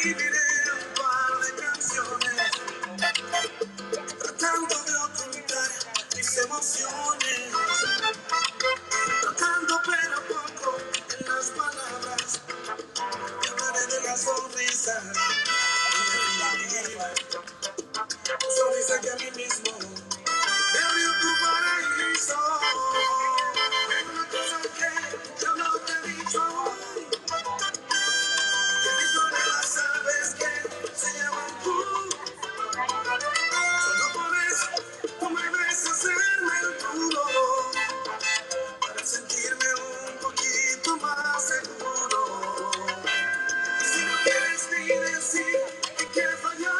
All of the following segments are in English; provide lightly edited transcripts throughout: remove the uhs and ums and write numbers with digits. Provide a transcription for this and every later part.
escribiré un par de canciones, tratando de ocultar mis emociones, tratando pero poco en las palabras, que hablaré de la sonrisa, sonrisa que a mí mismo me abrió tu paraíso. Hay una cosa que yo no te he dicho aún, que mis problemas sabes que se llaman tú. Solo por eso tú me ves hacerme el duro, para sentirme un poquito más seguro. Y si no quieres ni decir que quieres fallar,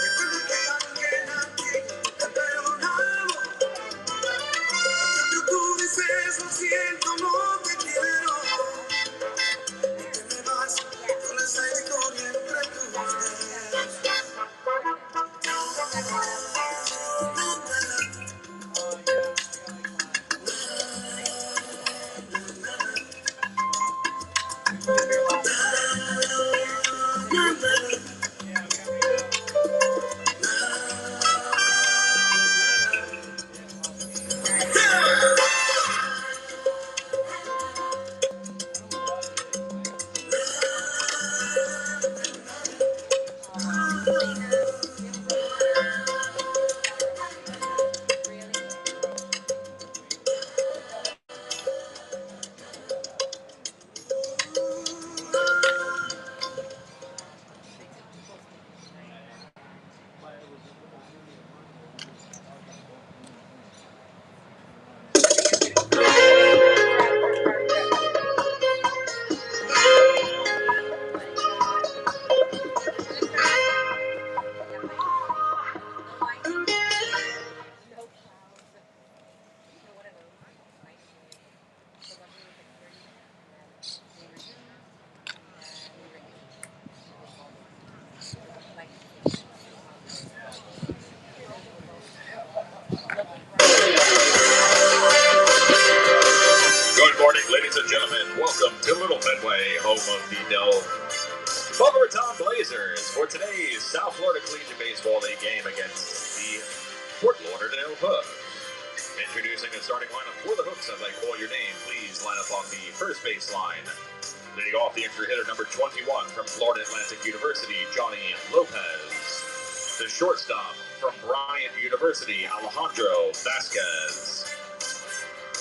recuerda que también a ti te he perdonado. En cambio tú dices lo siento, no te quiero, y te me vas con esa historia entre tus dedos. Good morning, ladies and gentlemen. Welcome to Little Fenway, home of the Boca Raton Blazers for today's South Florida Collegiate Baseball League game against the Fort Lauderdale Bucks. Introducing a starting lineup for the Hooks. As I call your name, please line up on the first base line. Leading off the extra hitter, number 21 from Florida Atlantic University, Johnny Lopez. The shortstop from Bryant University, Alejandro Vasquez.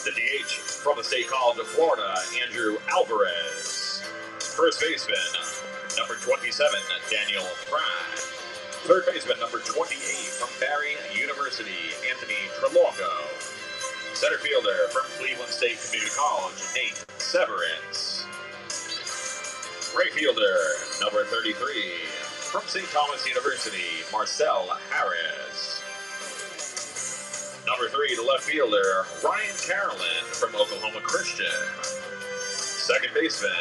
The DH from the State College of Florida, Andrew Alvarez. First baseman, number 27, Daniel Pratt. Third baseman, number 28 from Barry University, Anthony Trelongo. Center fielder from Cleveland State Community College, Nate Severance. Right fielder, number 33 from St. Thomas University, Marcel Harris. Number 3, the left fielder, Ryan Carolyn from Oklahoma Christian. Second baseman,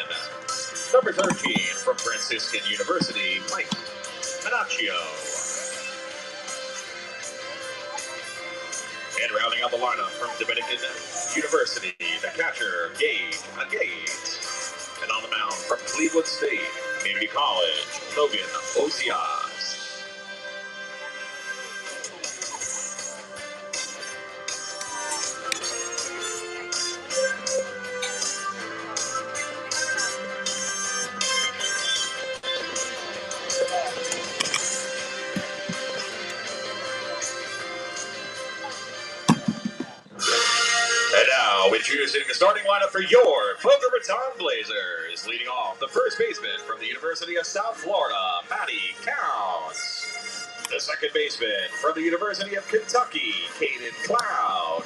number 13 from Franciscan University, Mike Manaccio. And rounding out the lineup from Dominican University, the catcher, Gage Agate. And on the mound from Cleveland State Community College, Logan Osias. And now, introducing the starting lineup for your Boca Raton Blazers. Leading off, the first baseman from the University of South Florida, Matty Counts. The second baseman from the University of Kentucky, Caden Cloud.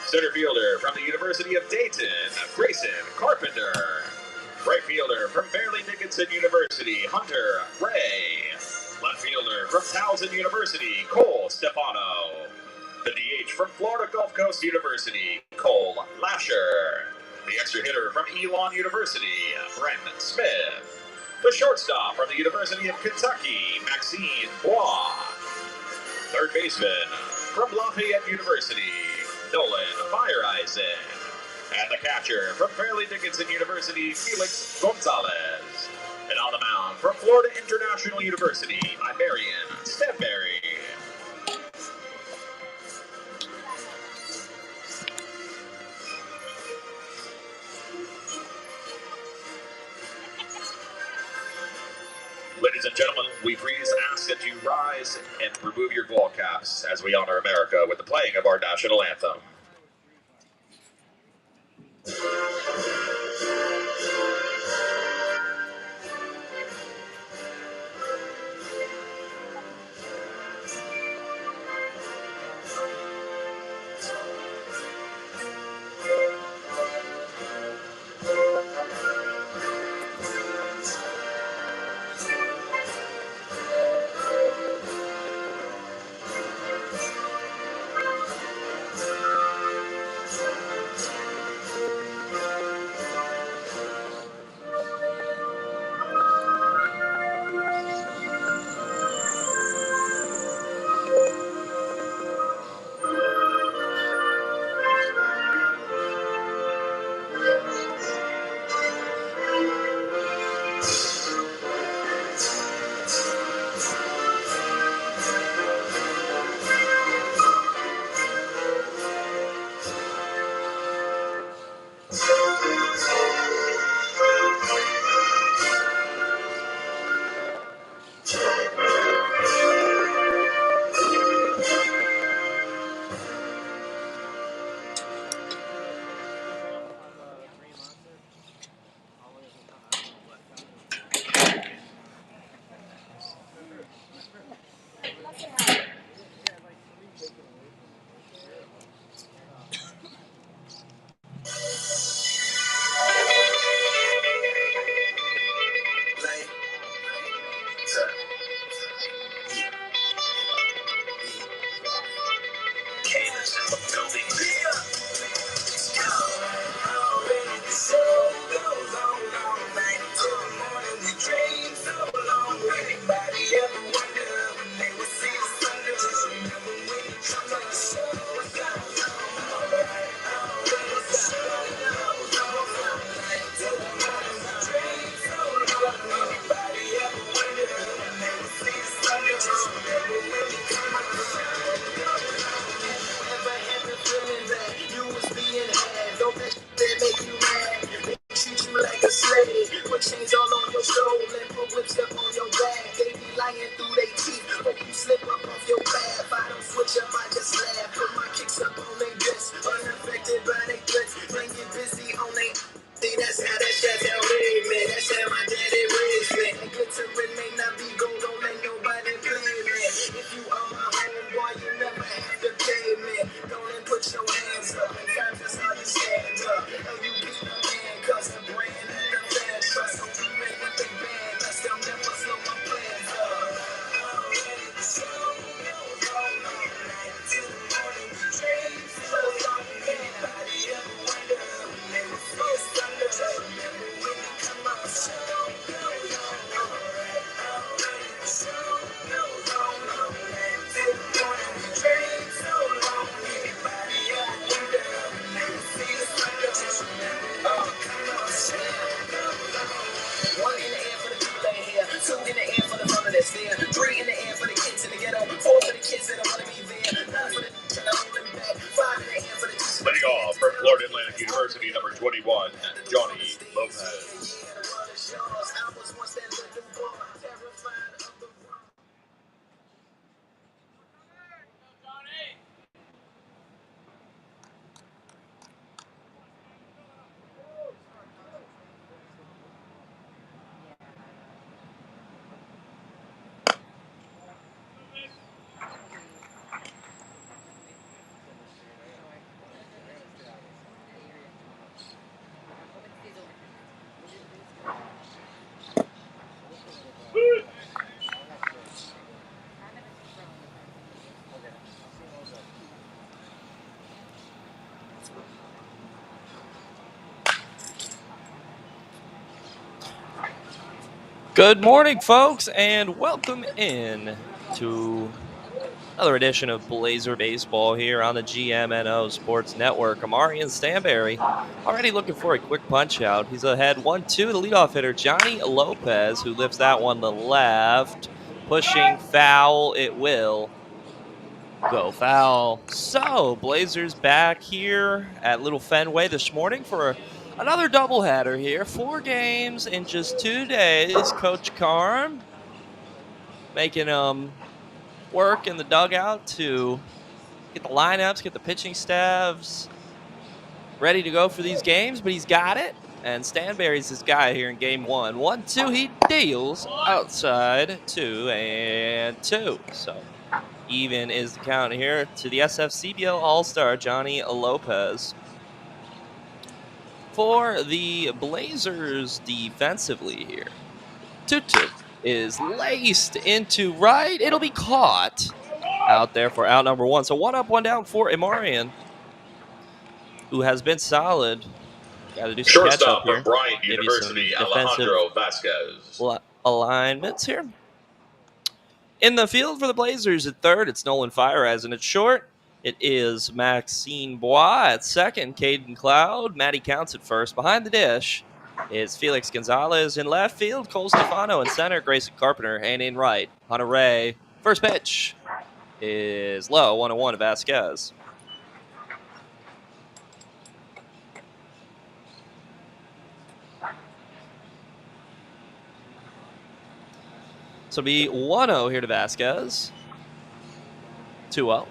Center fielder from the University of Dayton, Grayson Carpenter. Right fielder from Fairleigh Dickinson University, Hunter Ray. Left fielder from Towson University, Cole Stefano. The DH from Florida Gulf Coast University, Cole Lasher. The extra hitter from Elon University, Brent Smith. The shortstop from the University of Kentucky, Maxine Bois. Third baseman from Lafayette University, Nolan Fireisen. And the catcher from Fairleigh Dickinson University, Felix Gonzalez. And on the Florida International University, I'm Marion Stanberry. Ladies and gentlemen, we please ask that you rise and remove your ball caps as we honor America with the playing of our national anthem. Leading off from Florida Atlantic University, number 21, Johnny Lopez. Good morning, folks, and welcome in to Another edition of Blazer Baseball here on the GMNO Sports Network. Amari and Stanberry already looking for a quick punch out. He's ahead 1-2. The leadoff hitter, Johnny Lopez, who lifts that one to left. Pushing foul, it will go foul. So, Blazers back here at Little Fenway this morning for another doubleheader here. 4 games in just 2 days. Coach Carm making work in the dugout to get the lineups, get the pitching staffs ready to go for these games, but he's got it. And Stanberry's this guy here in game 1. 1-2, he deals outside 2-2. So even is the count here to the SFCBL All-Star, Johnny Lopez. For the Blazers defensively here, 2-2 is laced into right. It'll be caught out there for out number 1. So 1 up, 1 down for Amarian, who has been solid. Got to do some catch up here. Shortstop of Bryant University, Alejandro Vasquez. Alignments here. In the field for the Blazers at third, it's Nolan Fireas, and at short, it is Maxine Bois. At second, Caden Cloud. Matty Counts at first. Behind the dish is Felix Gonzalez. In left field, Cole Stefano. In center, Grayson Carpenter. And in right, Hunter Ray. First pitch is low, 1-1 to Vasquez. So be 1-0 here to Vasquez. 2-0.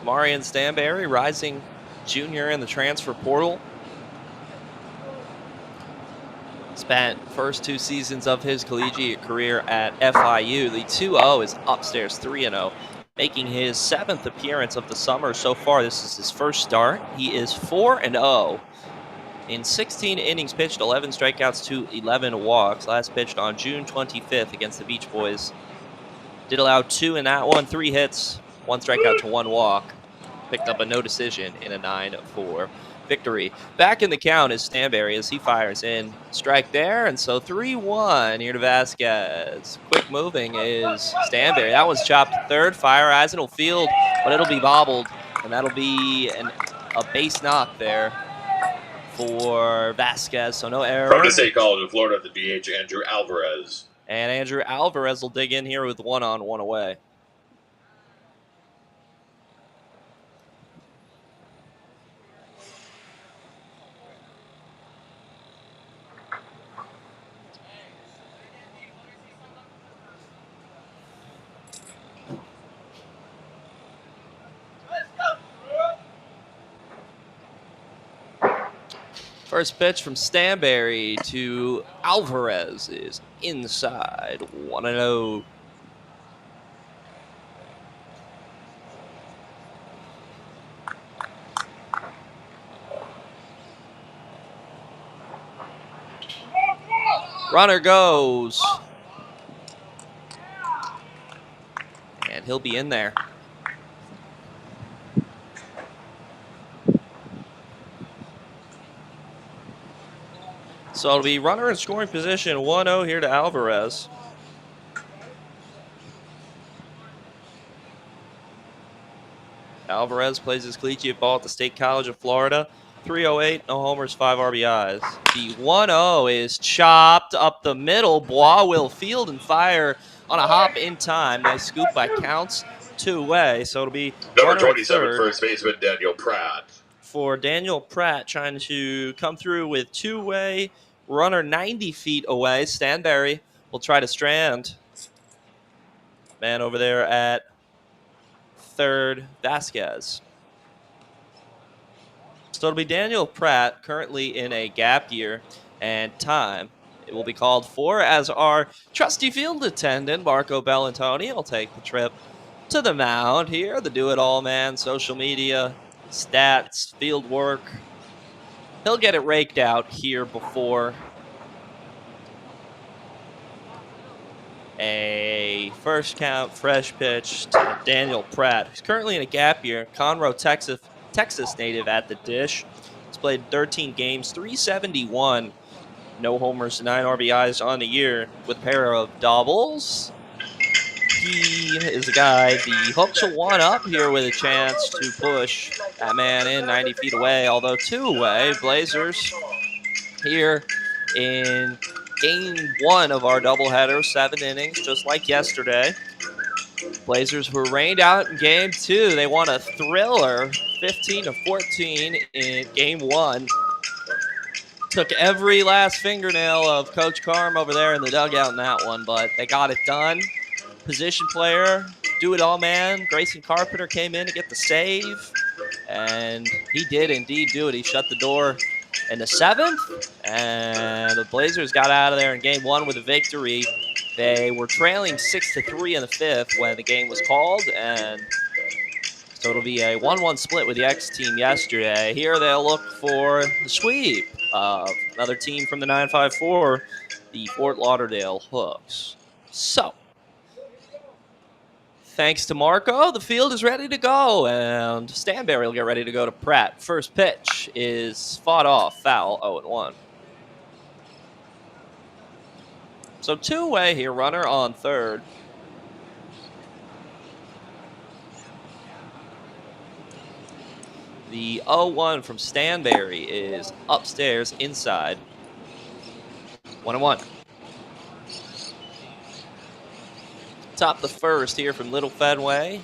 Marion Stanberry, rising junior in the transfer portal. Spent first 2 seasons of his collegiate career at FIU. The 2-0 is upstairs 3-0. Making his 7th appearance of the summer so far. This is his first start. He is 4-0 in 16 innings pitched, 11 strikeouts to 11 walks. Last pitched on June 25th against the Beach Boys. Did allow 2 in that one, 3 hits, 1 strikeout to 1 walk. Picked up a no decision in a 9-4 victory. Back in the count is Stanberry as he fires in. Strike there, and so 3-1 here to Vasquez. Quick moving is Stanberry. That one's chopped to third. Fireas, it'll field, but it'll be bobbled, and that'll be a base knock there for Vasquez, so no error. From the State College of Florida, the DH, Andrew Alvarez. And Andrew Alvarez will dig in here with 1-on, 1 away. First pitch from Stanberry to Alvarez is inside, 1-0. Runner goes. And he'll be in there. So it'll be runner in scoring position, 1-0 here to Alvarez. Alvarez plays his collegiate ball at the State College of Florida. 308, no homers, 5 RBIs. The 1-0 is chopped up the middle. Bois will field and fire on a hop in time. Nice scoop by Counts, 2-way. So it'll be number 27, first baseman Daniel Pratt. For Daniel Pratt, trying to come through with 2-way. Runner 90 feet away. Stanberry will try to strand. Man over there at third, Vasquez. So it'll be Daniel Pratt, currently in a gap year, and time it will be called for as our trusty field attendant, Marco Bellantoni, will take the trip to the mound here. The do-it-all man, social media, stats, field work. He'll get it raked out here before a first count fresh pitch to Daniel Pratt, who's currently in a gap year. Conroe, Texas native at the dish. He's played 13 games, 371 No homers, 9 RBIs on the year with a pair of doubles. He is a guy. The Hooks will one up here with a chance to push that man in 90 feet away, although 2 away. Blazers here in game 1 of our doubleheader, 7 innings, just like yesterday. Blazers were rained out in game 2. They won a thriller, 15-14 in game 1. Took every last fingernail of Coach Carm over there in the dugout in that one, but they got it done. Position player, do-it-all man, Grayson Carpenter came in to get the save, and he did indeed do it. He shut the door in the 7th, and the Blazers got out of there in game 1 with a victory. They were trailing 6-3 in the 5th when the game was called, and so it'll be a 1-1 split with the X team yesterday. Here they'll look for the sweep of another team from the 954, the Fort Lauderdale Hooks. So, thanks to Marco, the field is ready to go, and Stanberry will get ready to go to Pratt. First pitch is fought off, foul, 0-1. So 2 away here, runner on third. The 0-1 from Stanberry is upstairs, inside. 1-1. Top the first here from Little Fenway.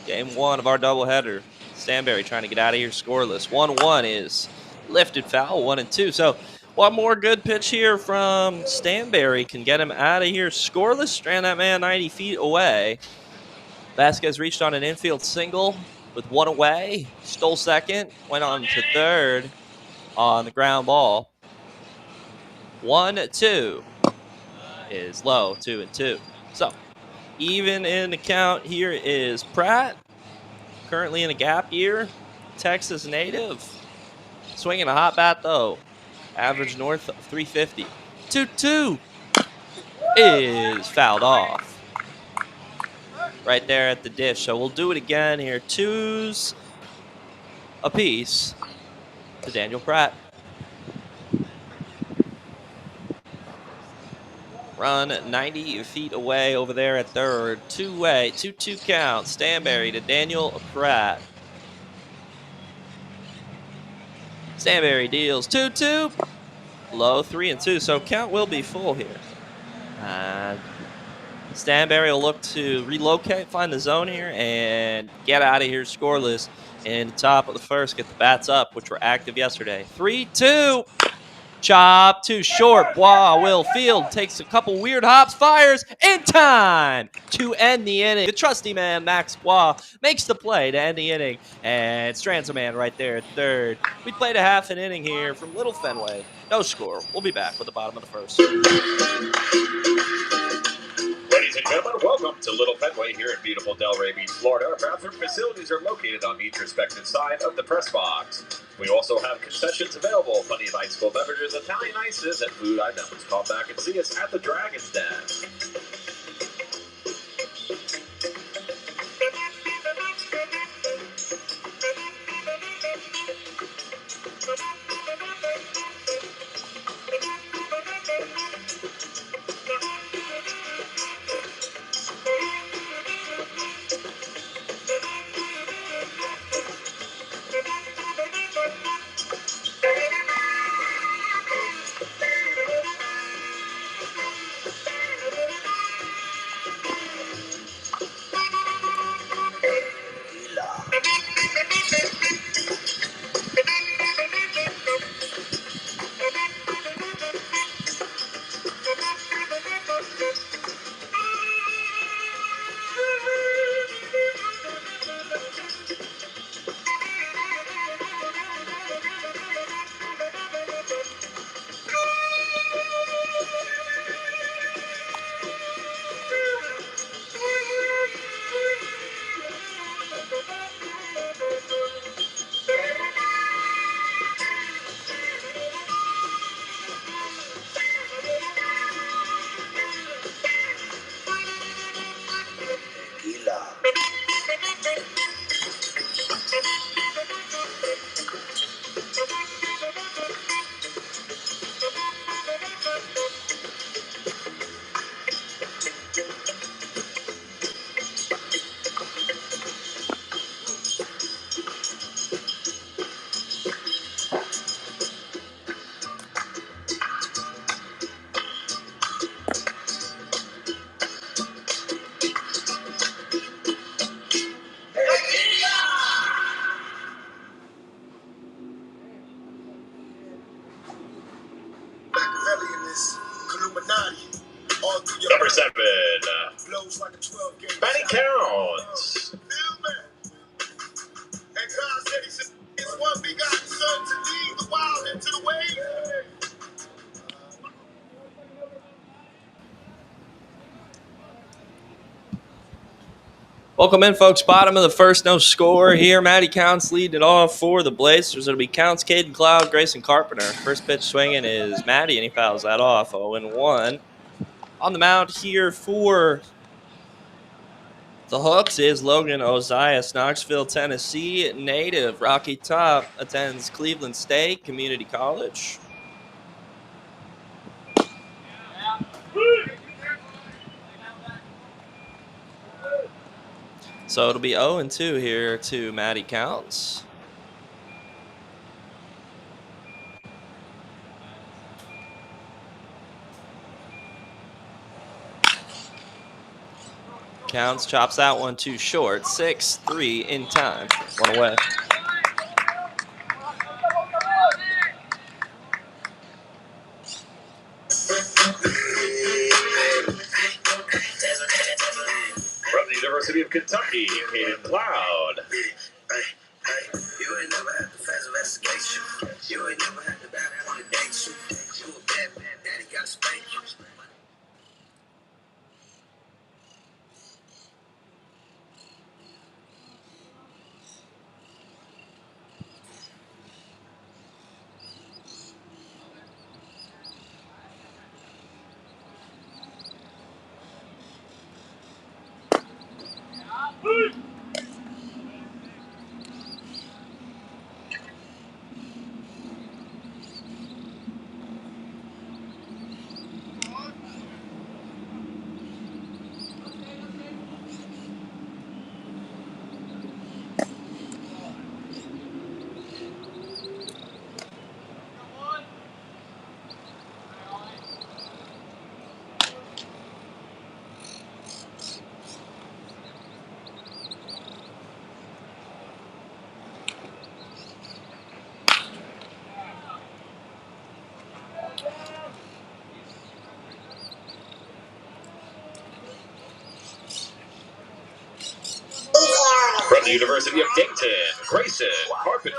Game 1 of our doubleheader. Stanberry trying to get out of here scoreless. 1-1 is lifted foul, 1-2. So one more good pitch here from Stanberry can get him out of here scoreless. Strand that man 90 feet away. Vasquez reached on an infield single with 1 away. Stole second. Went on to third on the ground ball. 1-2 is low, 2-2. So even in the count here is Pratt, currently in a gap year, Texas native. Swinging a hot bat, though. Average north of 350. 2-2 is fouled off. Right there at the dish. So we'll do it again here. 2s apiece to Daniel Pratt. Run 90 feet away over there at third. 2-way, 2-2 count. Stanberry to Daniel Pratt. Stanberry deals 2-2. Low, 3-2. So count will be full here. Stanberry will look to relocate, find the zone here, and get out of here scoreless in the top of the first. Get the bats up, which were active yesterday. 3-2. Chop too short. Bois will field. Takes a couple weird hops. Fires in time to end the inning. The trusty man, Max Bois, makes the play to end the inning. And strands a man right there at third. We played a half an inning here from Little Fenway. No score. We'll be back with the bottom of the first. Ladies and gentlemen, welcome to Little Fenway here in beautiful Delray Beach, Florida. Our bathroom facilities are located on each respective side of the press box. We also have concessions available, plenty of ice cold beverages, Italian ices, and food items. Call back and see us at the Dragon's Den. Number 7, Matty Counts. And God said he sent his one begotten son to lead the wild into the way. Welcome in, folks. Bottom of the first, no score here. Matty Counts leading it off for the Blazers. It'll be Counts, Caden Cloud, Grayson Carpenter. First pitch swinging is Matty, and he fouls that off. 0-1. On the mound here for the Hooks is Logan Ozias, Knoxville, Tennessee native. Rocky Top attends Cleveland State Community College. So it'll be 0-2 here to Matty Counts. Counts chops that one too short. 6-3 in time. One away. From the University of Kentucky, Caden Cloud. You ain't never had to fast investigation. You ain't never had to back on the date you. You a bad man, daddy gotta spank you. From the University of Dayton, Grayson Carpenter.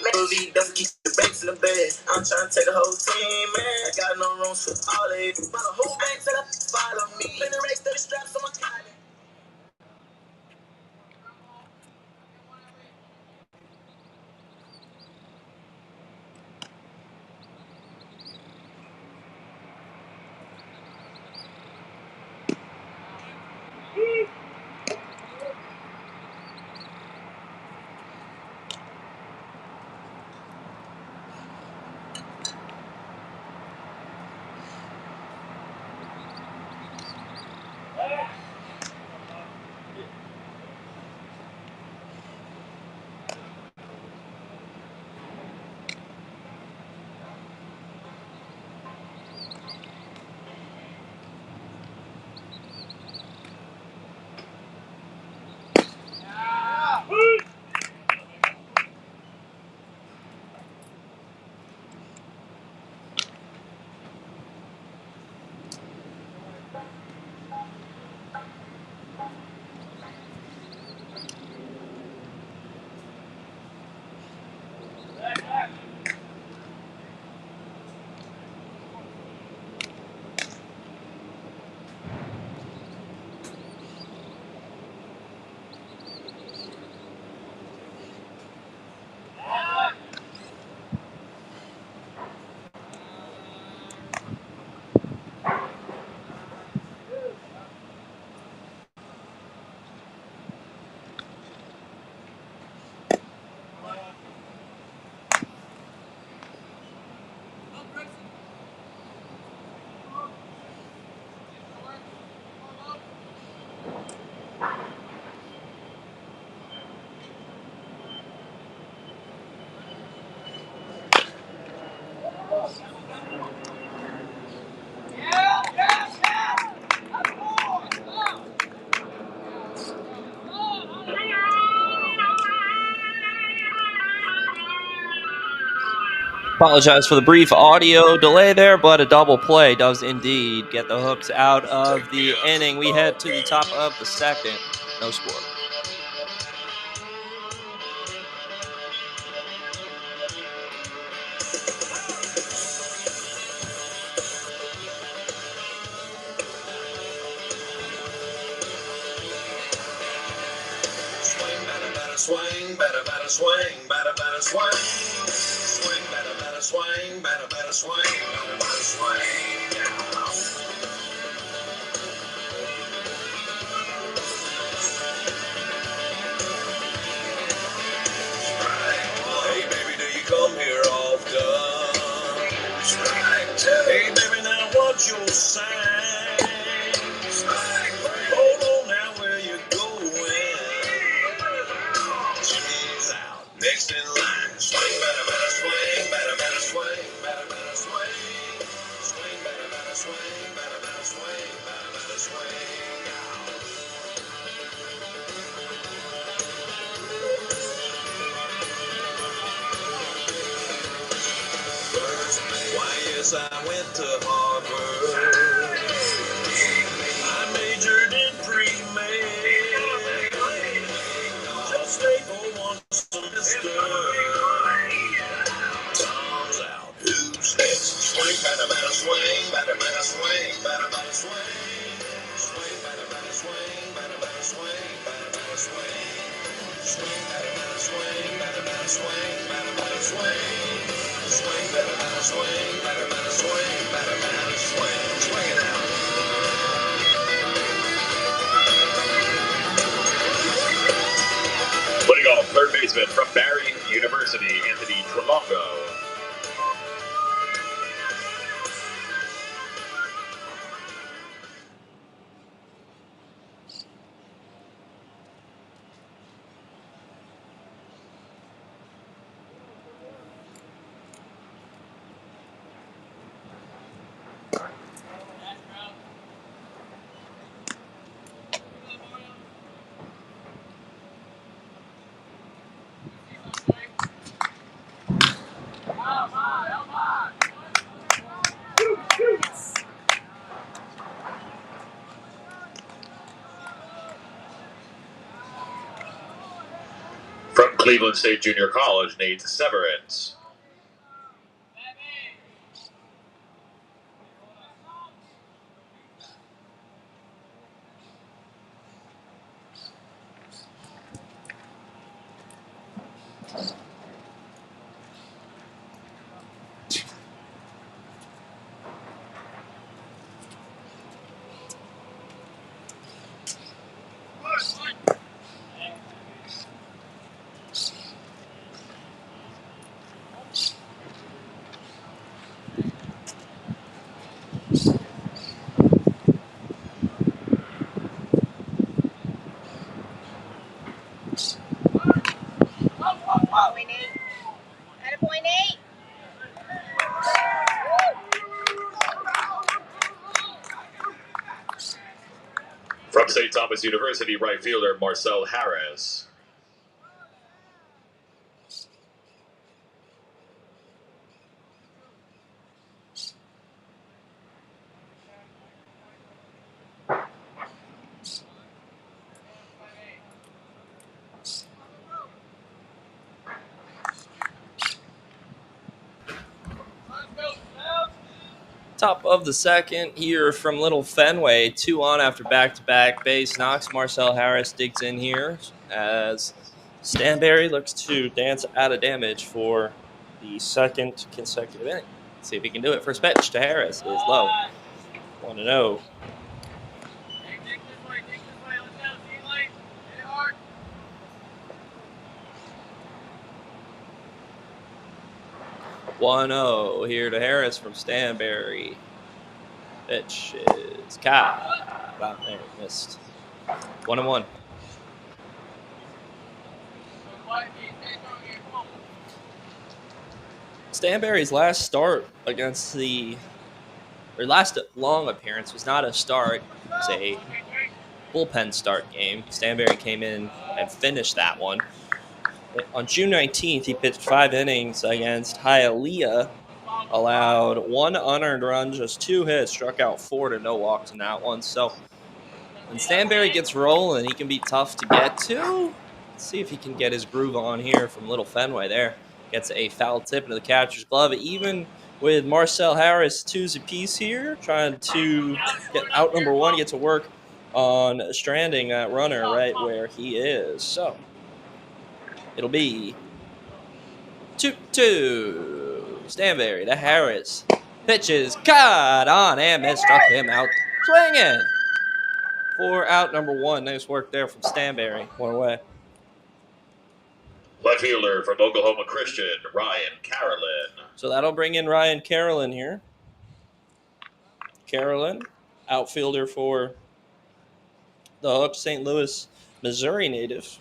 Maybe doesn't keep the bakes in the bed. I'm trying to take the whole team, man. I got no room for all they do. But the whole bank set up follow me. Been the race 30 straps on my tie. Apologize for the brief audio delay there, but a double play does indeed get the Hooks out of the inning. We head to the top of the second. No score. Swing, batter, batter, swing, batter, batter, swing. Swing, batter, batter, swing, batter, batter, swing, batter, batter, swing. Hey, baby, do you come here often? Hey, baby, now what's your sign? Hold on now, where you going? Jimmy's out, next in line. Swing, batter, batter, swing, batter, batter, swing, batter, batter, swing. Swing, batter, batter, swing, batter, batter, swing, batter, batter, swing. Why, yes, I went to Harvard. I majored in pre-med. Just stay for one semester. Tom's out. Who's next? Swing, batter, batter, swing, batter, batter, swing, batter, batter, swing. Swing, batter, batter, swing, batter, batter, swing, batter, batter, swing. Swing, batter, batter, swing, batter, batter, swing, batter, batter, swing. Swing, batter, batter, swing, batter, batter, swing, batter, batter, swing. Swing it out. Putting off third baseman from Barry University, Anthony Trelongo. From Cleveland State Junior College, Nate Severance. From St. Thomas University, right fielder Marcel Harris. Top of the second here from Little Fenway. 2 on after back-to-back base knocks. Marcel Harris digs in here as Stanberry looks to dance out of damage for the second consecutive inning. See if he can do it. First pitch to Harris is low. 1-0. 1-0 here to Harris from Stanberry. Pitch is caught. Wow, there, missed. 1-1. Stanberry's last start against last long appearance was not a start. It was a bullpen start game. Stanberry came in and finished that one. On June 19th, he pitched 5 innings against Hialeah, allowed 1 unearned run, just 2 hits, struck out 4 to no walks in that one. So when Stanberry gets rolling, he can be tough to get to. Let's see if he can get his groove on here from Little Fenway there. Gets a foul tip into the catcher's glove. Even with Marcel Harris twos apiece here, trying to get out number 1, get to work on stranding that runner right where he is. So it'll be 2-2. Stanberry to Harris. Pitches caught on and missed, struck him out. Swinging for out number 1. Nice work there from Stanberry. 1 away. Left fielder from Oklahoma Christian, Ryan Carolyn. So that'll bring in Ryan Carolyn here. Carolyn, outfielder for the Hooks, St. Louis, Missouri native.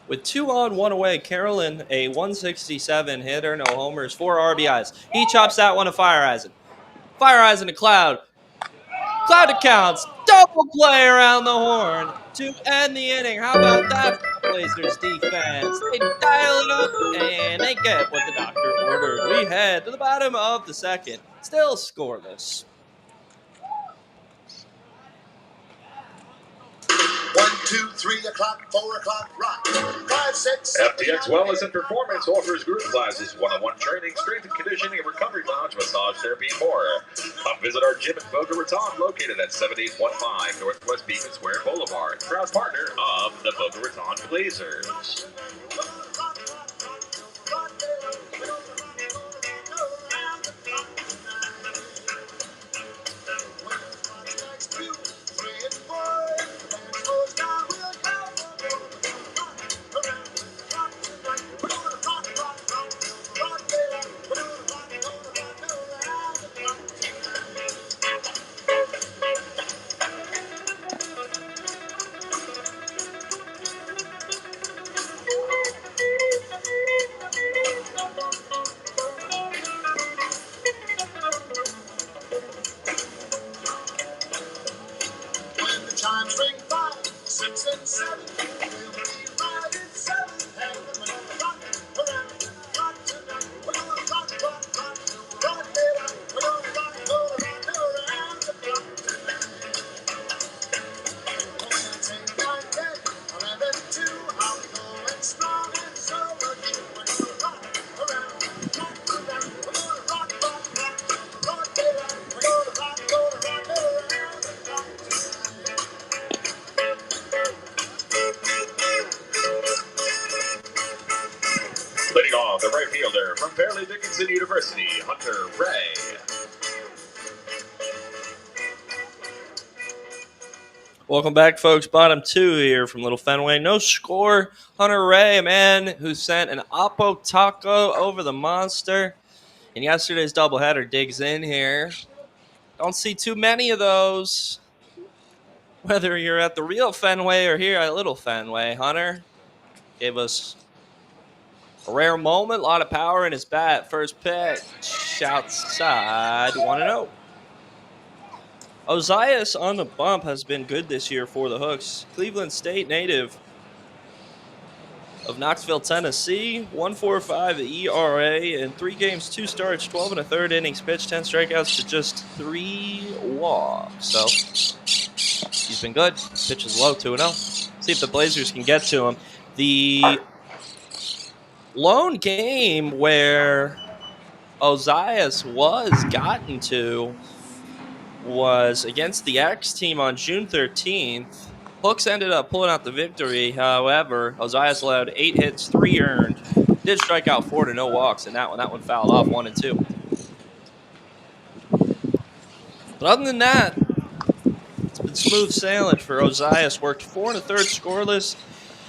With 2 on, 1 away, Carolyn, a 167 hitter, no homers, 4 RBIs. He chops that one to Fireeisen. Fireeisen to Cloud. Cloud accounts, double play around the horn to end the inning. How about that for the Blazers defense? They dial it up and they get what the doctor ordered. We head to the bottom of the 2nd, still scoreless. 1, 2, 3 o'clock, 4 o'clock, rock. 5, 6, 7, FTX Wellness and Performance offers group classes, one-on-one training, strength and conditioning, and recovery lounge, massage therapy, and more. Come visit our gym at Boca Raton, located at 7815 Northwest Beacon Square Boulevard. Proud partner of the Boca Raton Blazers. Chimes ring 5, 6, and 7. We'll be right in 7. And we're gonna rock around, rock tonight. We're gonna rock, rock, rock, rock it out. We're gonna rock around the clock tonight. Gonna take 9, 10, 11, 2. How we going strong and so are you. We're gonna rock around, rock around. We're gonna rock, rock, rock, rock it out. We're gonna rock around the clock tonight. Leading off, the right fielder from Fairleigh Dickinson University, Hunter Ray. Welcome back, folks. Bottom 2 here from Little Fenway. No score. Hunter Ray, a man who sent an Oppo Taco over the monster. And yesterday's doubleheader digs in here. Don't see too many of those. Whether you're at the real Fenway or here at Little Fenway, Hunter gave us a rare moment, a lot of power in his bat. First pitch, outside, 1-0. Ozias on the bump has been good this year for the Hooks. Cleveland State native of Knoxville, Tennessee. 1.45 ERA in 3 games, 2 starts, 12 and a third innings pitched, 10 strikeouts to just 3 walks. So he's been good. Pitch is low, 2-0. See if the Blazers can get to him. The lone game where Ozias was gotten to was against the X team on June 13th. Hooks ended up pulling out the victory. However, Ozias allowed 8 hits, 3 earned. Did strike out 4 to no walks in that one. That one fouled off 1 and 2. But other than that, it's been smooth sailing for Ozias. Worked 4 1/3 scoreless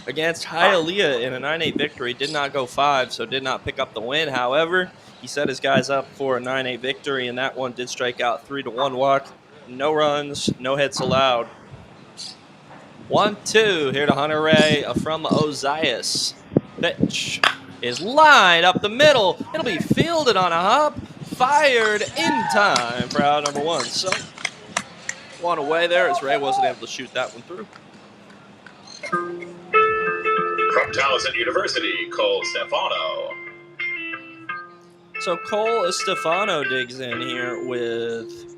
against Hialeah in a 9-8 victory. Did not go 5, so did not pick up the win. However, he set his guys up for a 9-8 victory, and that one did strike out 3 to 1 walk. No runs, no hits allowed. 1-2 here to Hunter Ray from Ozias. Pitch is lined up the middle. It'll be fielded on a hop. Fired in time for out number 1. So one away there as Ray wasn't able to shoot that one through. From Towson University, Cole Stefano. So Cole Estefano digs in here with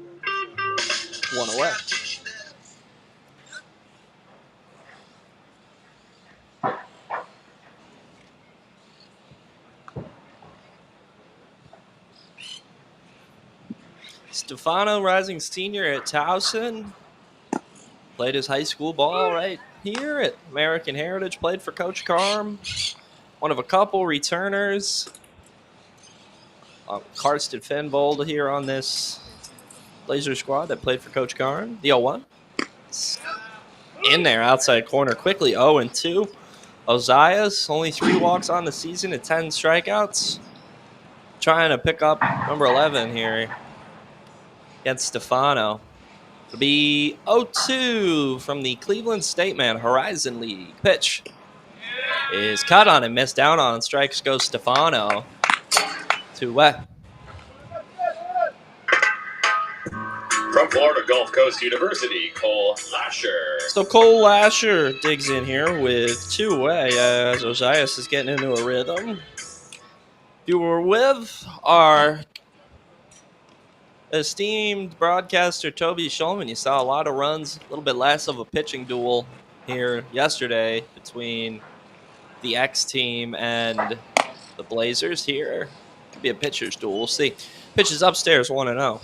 one away. Stefano, rising senior at Towson. Played his high school ball right here at American Heritage. Played for Coach Carm. One of a couple returners. Karsten Fenvold here on this Blazer squad that played for Coach Carm. The 0-1. In there, outside corner quickly. 0-2. Ozias, only 3 walks on the season and 10 strikeouts. Trying to pick up number 11 here against Stefano. It'll be 0-2 from the Cleveland State Man Horizon League. Pitch is cut on and missed down on. Strikes goes Stefano. 2 wet. From Florida Gulf Coast University, Cole Lasher. So Cole Lasher digs in here with 2 away as Ozias is getting into a rhythm. If you were with our esteemed broadcaster Toby Shulman, you saw a lot of runs, a little bit less of a pitching duel here yesterday between the X team and the Blazers. Here could be a pitcher's duel. We'll see. Pitches upstairs 1-0.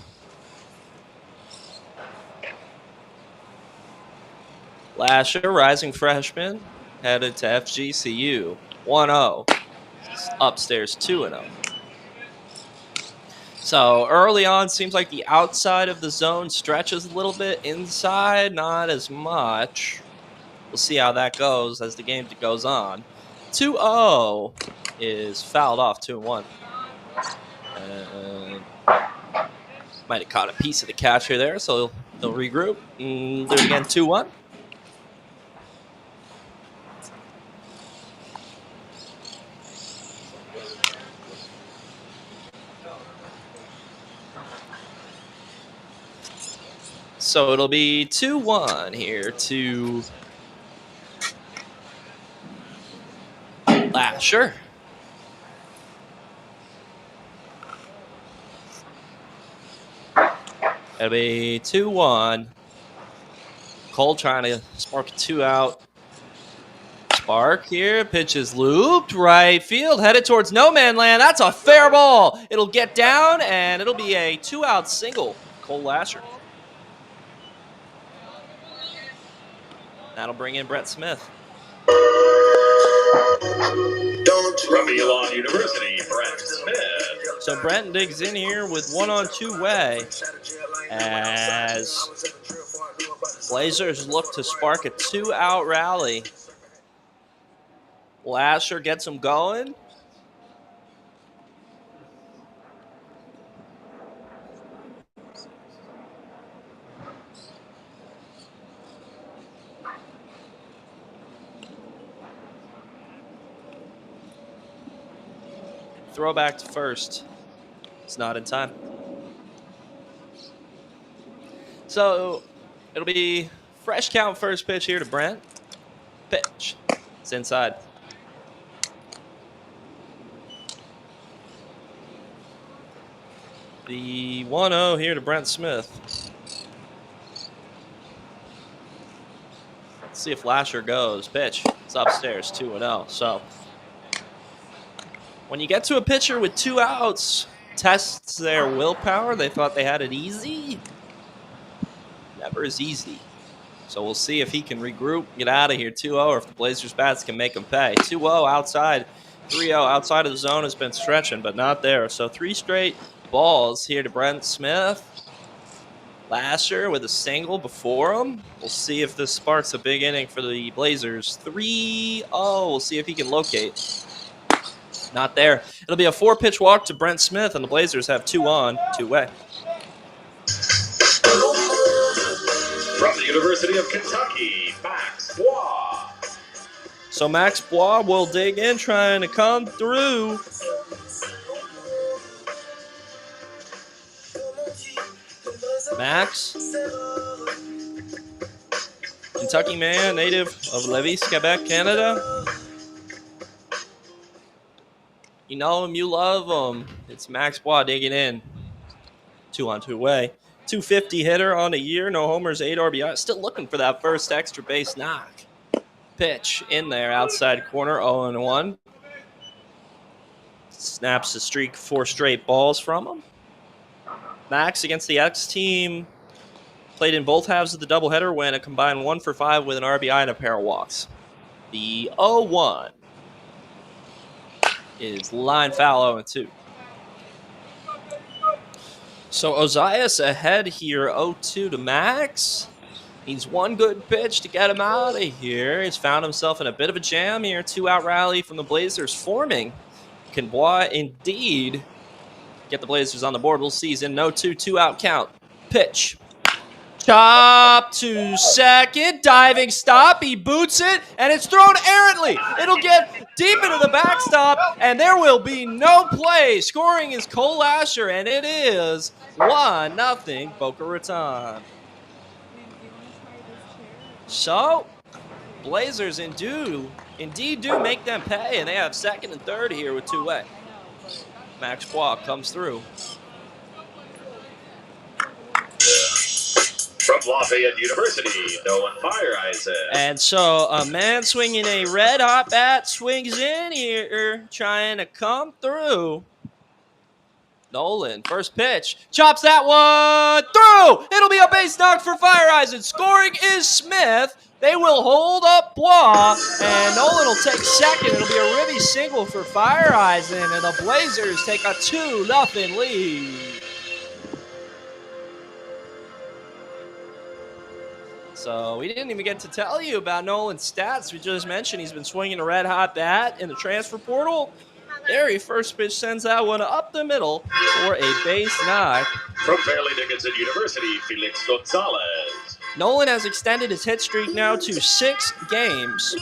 Lasher, rising freshman, headed to FGCU. 1-0. Upstairs 2-0. So early on, seems like the outside of the zone stretches a little bit. Inside, not as much. We'll see how that goes as the game goes on. 2-0 is fouled off 2-1. Might have caught a piece of the catcher there, so they'll regroup and do it again. 2-1. So it'll be 2-1 here to Lasher. It'll be 2-1. Cole trying to spark a 2-out. Spark here. Pitch is looped. Right field. Headed towards no man land. That's a fair ball. It'll get down, and it'll be a 2-out single. Cole Lasher. That'll bring in Brett Smith. From Elon University, Brett Smith. So Brent digs in here with 1-2 way as Blazers look to spark a 2-out rally. Lasher gets him going. Throw back to first. It's not in time. So it'll be fresh count first pitch here to Brent. Pitch. It's inside. The 1-0 here to Brent Smith. Let's see if Lasher goes. Pitch. It's upstairs. 2-0. So when you get to a pitcher with 2 outs, tests their willpower. They thought they had it easy. Never is easy. So we'll see if he can regroup, get out of here 2-0, or if the Blazers bats can make him pay. 2-0 outside, 3-0 outside of the zone has been stretching, but not there. So 3 straight balls here to Brent Smith. Lasher with a single before him. We'll see if this sparks a big inning for the Blazers. 3-0. We'll see if he can locate. Not there. It'll be a 4-pitch walk to Brent Smith, and the Blazers have 2 on, 2 away. From the University of Kentucky, Max Bois. So Max Bois will dig in, trying to come through. Max Kentucky man, native of Lévis, Quebec, Canada. You know him, you love him. It's Max Bois digging in. 2-on-2 way. 250 hitter on a year, no homers, 8 RBI. Still looking for that first extra base knock. Pitch in there, outside corner, 0-1. Snaps the streak, 4 straight balls from him. Max against the X team played in both halves of the doubleheader, went a combined 1 for 5 with an RBI and a pair of walks. The 0-1 is line foul, 0-2. So Ozias ahead here, 0-2 to Max. Needs one good pitch to get him out of here. He's found himself in a bit of a jam here. 2-out rally from the Blazers forming. Can Bois indeed get the Blazers on the board? We'll see. He's in 0-2, 2-out count. Pitch. Chop to second. Diving stop. He boots it, and it's thrown errantly. It'll get deep into the backstop, and there will be no play. Scoring is Cole Asher, and it is 1-0 Boca Raton. So, Blazers indeed do make them pay, and they have second and third here with 2 away. Max Bois comes through. From Lafayette University, Nolan Fire-Eisen. And so a man swinging a red-hot bat swings in here, trying to come through. Nolan, first pitch, chops that one through. It'll be a base knock for Fire-Eisen. Scoring is Smith. They will hold up Bois, and Nolan will take second. It'll be a ribby single for Fire-Eisen, and the Blazers take a 2-0 lead. So we didn't even get to tell you about Nolan's stats. We just mentioned he's been swinging a red-hot bat in the transfer portal. Very first pitch sends that one up the middle for a base knock. From Fairleigh Dickinson University, Felix Gonzalez. Nolan has extended his hit streak now to 6 games.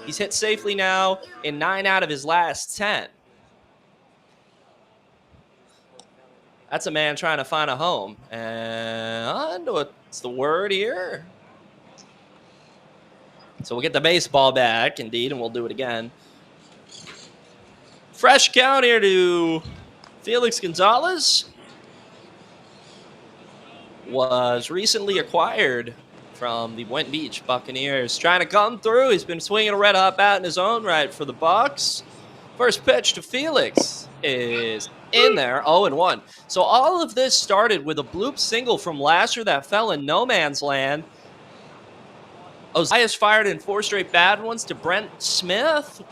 He's hit safely now in 9 out of his last 10. That's a man trying to find a home. And what's the word here? So we'll get the baseball back, indeed, and we'll do it again. Fresh count here to Felix Gonzalez. Was recently acquired from the Went Beach Buccaneers. Trying to come through. He's been swinging a red-hot bat in his own right for the Bucs. First pitch to Felix is in there, 0-1. So all of this started with a bloop single from Lasher that fell in no man's land. Ozias fired in 4 straight bad ones to Brent Smith.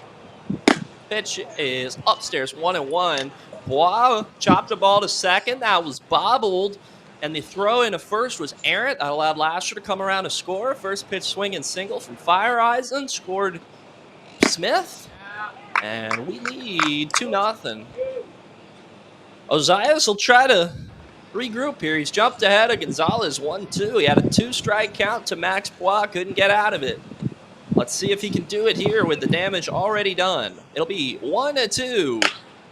Pitch is upstairs, 1-1. Bois chopped the ball to second. That was bobbled. And the throw into first was errant. That allowed Lasher to come around to score. First pitch swing and single from Fire-Eisen. Scored Smith. And we lead 2-0. Ozias will try to regroup here. He's jumped ahead of Gonzalez 1-2. He had a 2-strike count to Max Bois. Couldn't get out of it. Let's see if he can do it here with the damage already done. It'll be 1-2.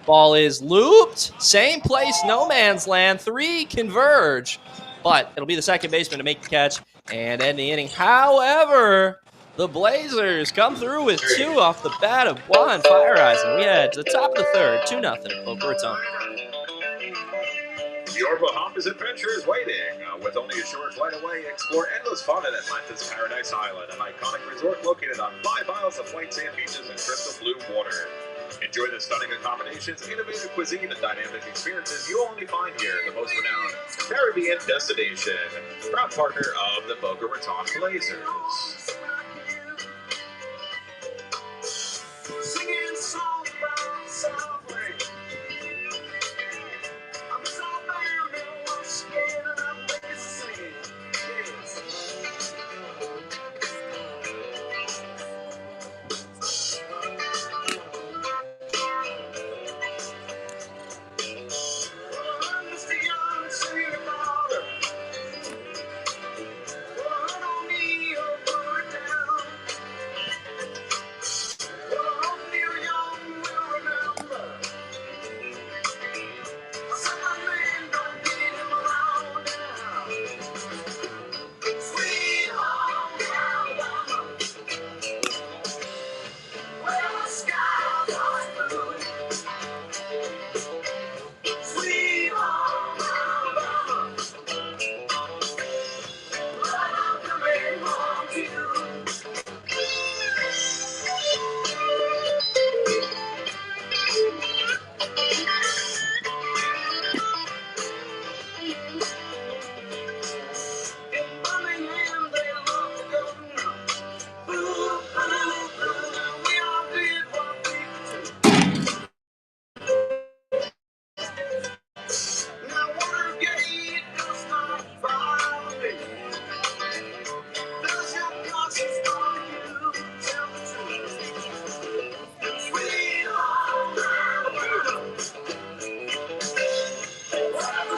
Ball is looped. Same place, no man's land. 3 converge. But it'll be the second baseman to make the catch and end the inning. However, the Blazers come through with 2 off the bat of Bois and Fire-Eisen. We head to the top of the third, 2-0 Boca Raton. Your Bahamas adventure is waiting. With only a short flight away, explore endless fun at Atlantis Paradise Island, an iconic resort located on 5 miles of white sand beaches and crystal blue water. Enjoy the stunning accommodations, innovative cuisine, and dynamic experiences you'll only find here, the most renowned Caribbean destination. Proud partner of the Boca Raton Blazers. Singing songs about suffering. I'm so bound and I'm scared and I'm ready to sing. Yes.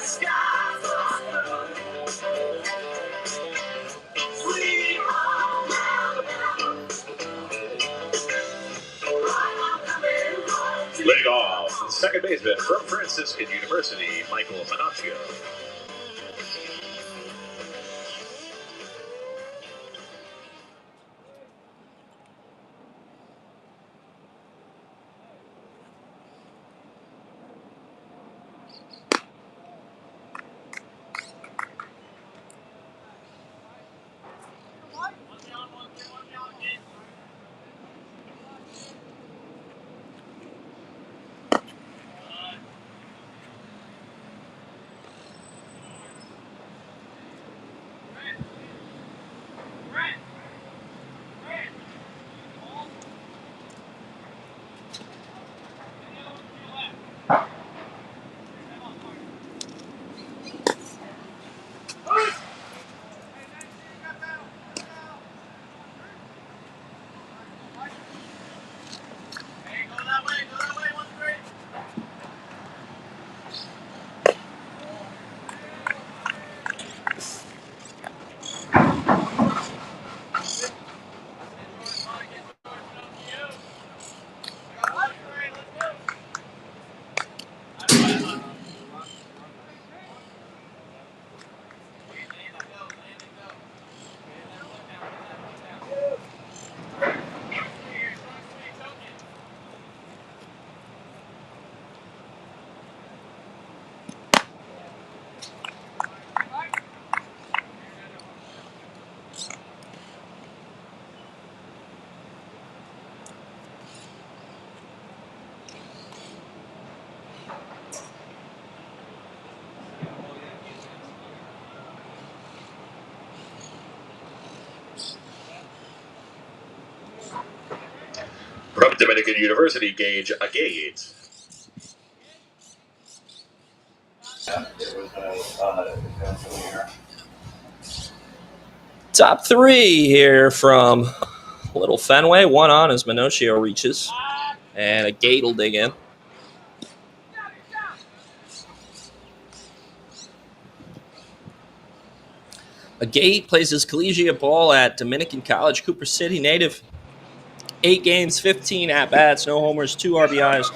Leading off, second baseman from Franciscan University, Michael Manaccio. From Dominican University, Gage Agate. Top three here from Little Fenway. One on as Manocchio reaches. And Agate will dig in. Agate plays his collegiate ball at Dominican College, Cooper City native. 8 games, 15 at-bats, no homers, 2 RBIs.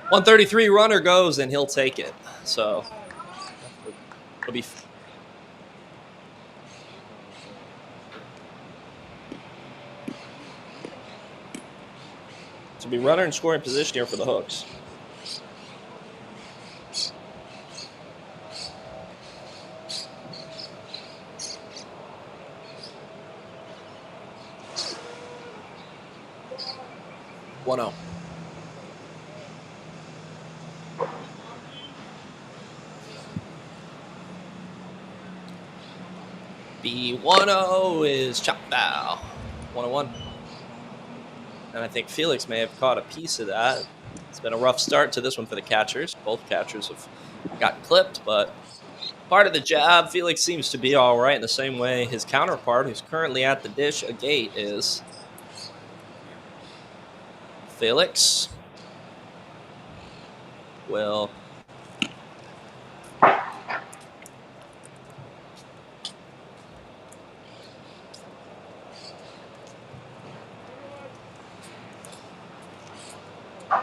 133 runner goes, and he'll take it. So it'll be... So be runner in scoring position here for the Hooks. One out. B1-0 is chopped foul. 1-1. And I think Felix may have caught a piece of that. It's been a rough start to this one for the catchers. Both catchers have gotten clipped, but part of the job. Felix seems to be all right in the same way his counterpart, who's currently at the dish, Agate, is. Felix will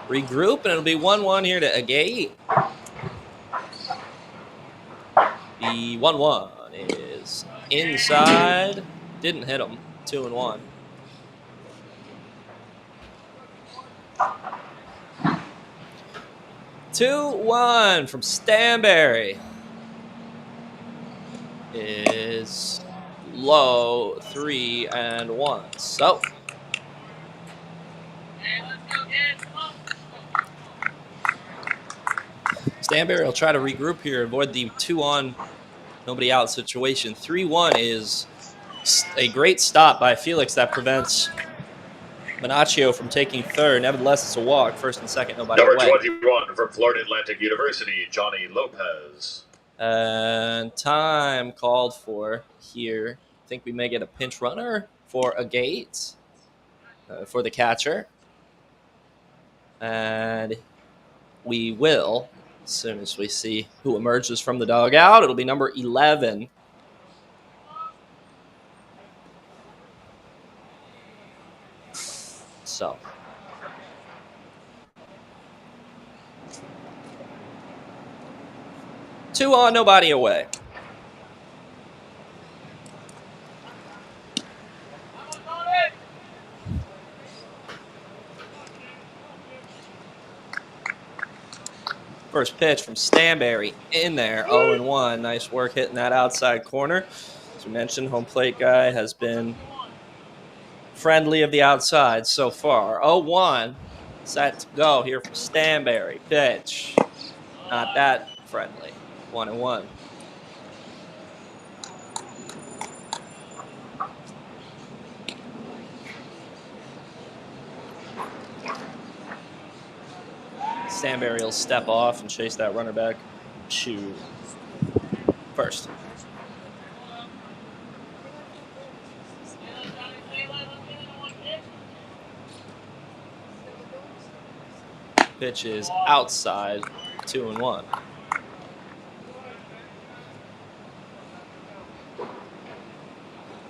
regroup, and it'll be 1-1 here to Agate. The 1-1 is inside. Didn't hit him. 2-1. Two one from Stanberry is low. 3-1. So Stanberry will try to regroup here, avoid the 2-on, nobody out situation. 3-1 is a great stop by Felix that prevents Manaccio from taking third. Nevertheless, it's a walk. First and second, nobody Number away. 21 from Florida Atlantic University, Johnny Lopez. And time called for here. I think we may get a pinch runner for Agate, for the catcher. And we will. As soon as we see who emerges from the dugout, it'll be number 11. So. Two on, nobody away. First pitch from Stanberry in there, 0-1. Nice work hitting that outside corner. As we mentioned, home plate guy has been friendly of the outside so far. 0-1. Set to go here from Stanberry. Pitch. Not that friendly. 1-1. Stanberry will step off and chase that runner back to first. Pitch is outside, 2-1.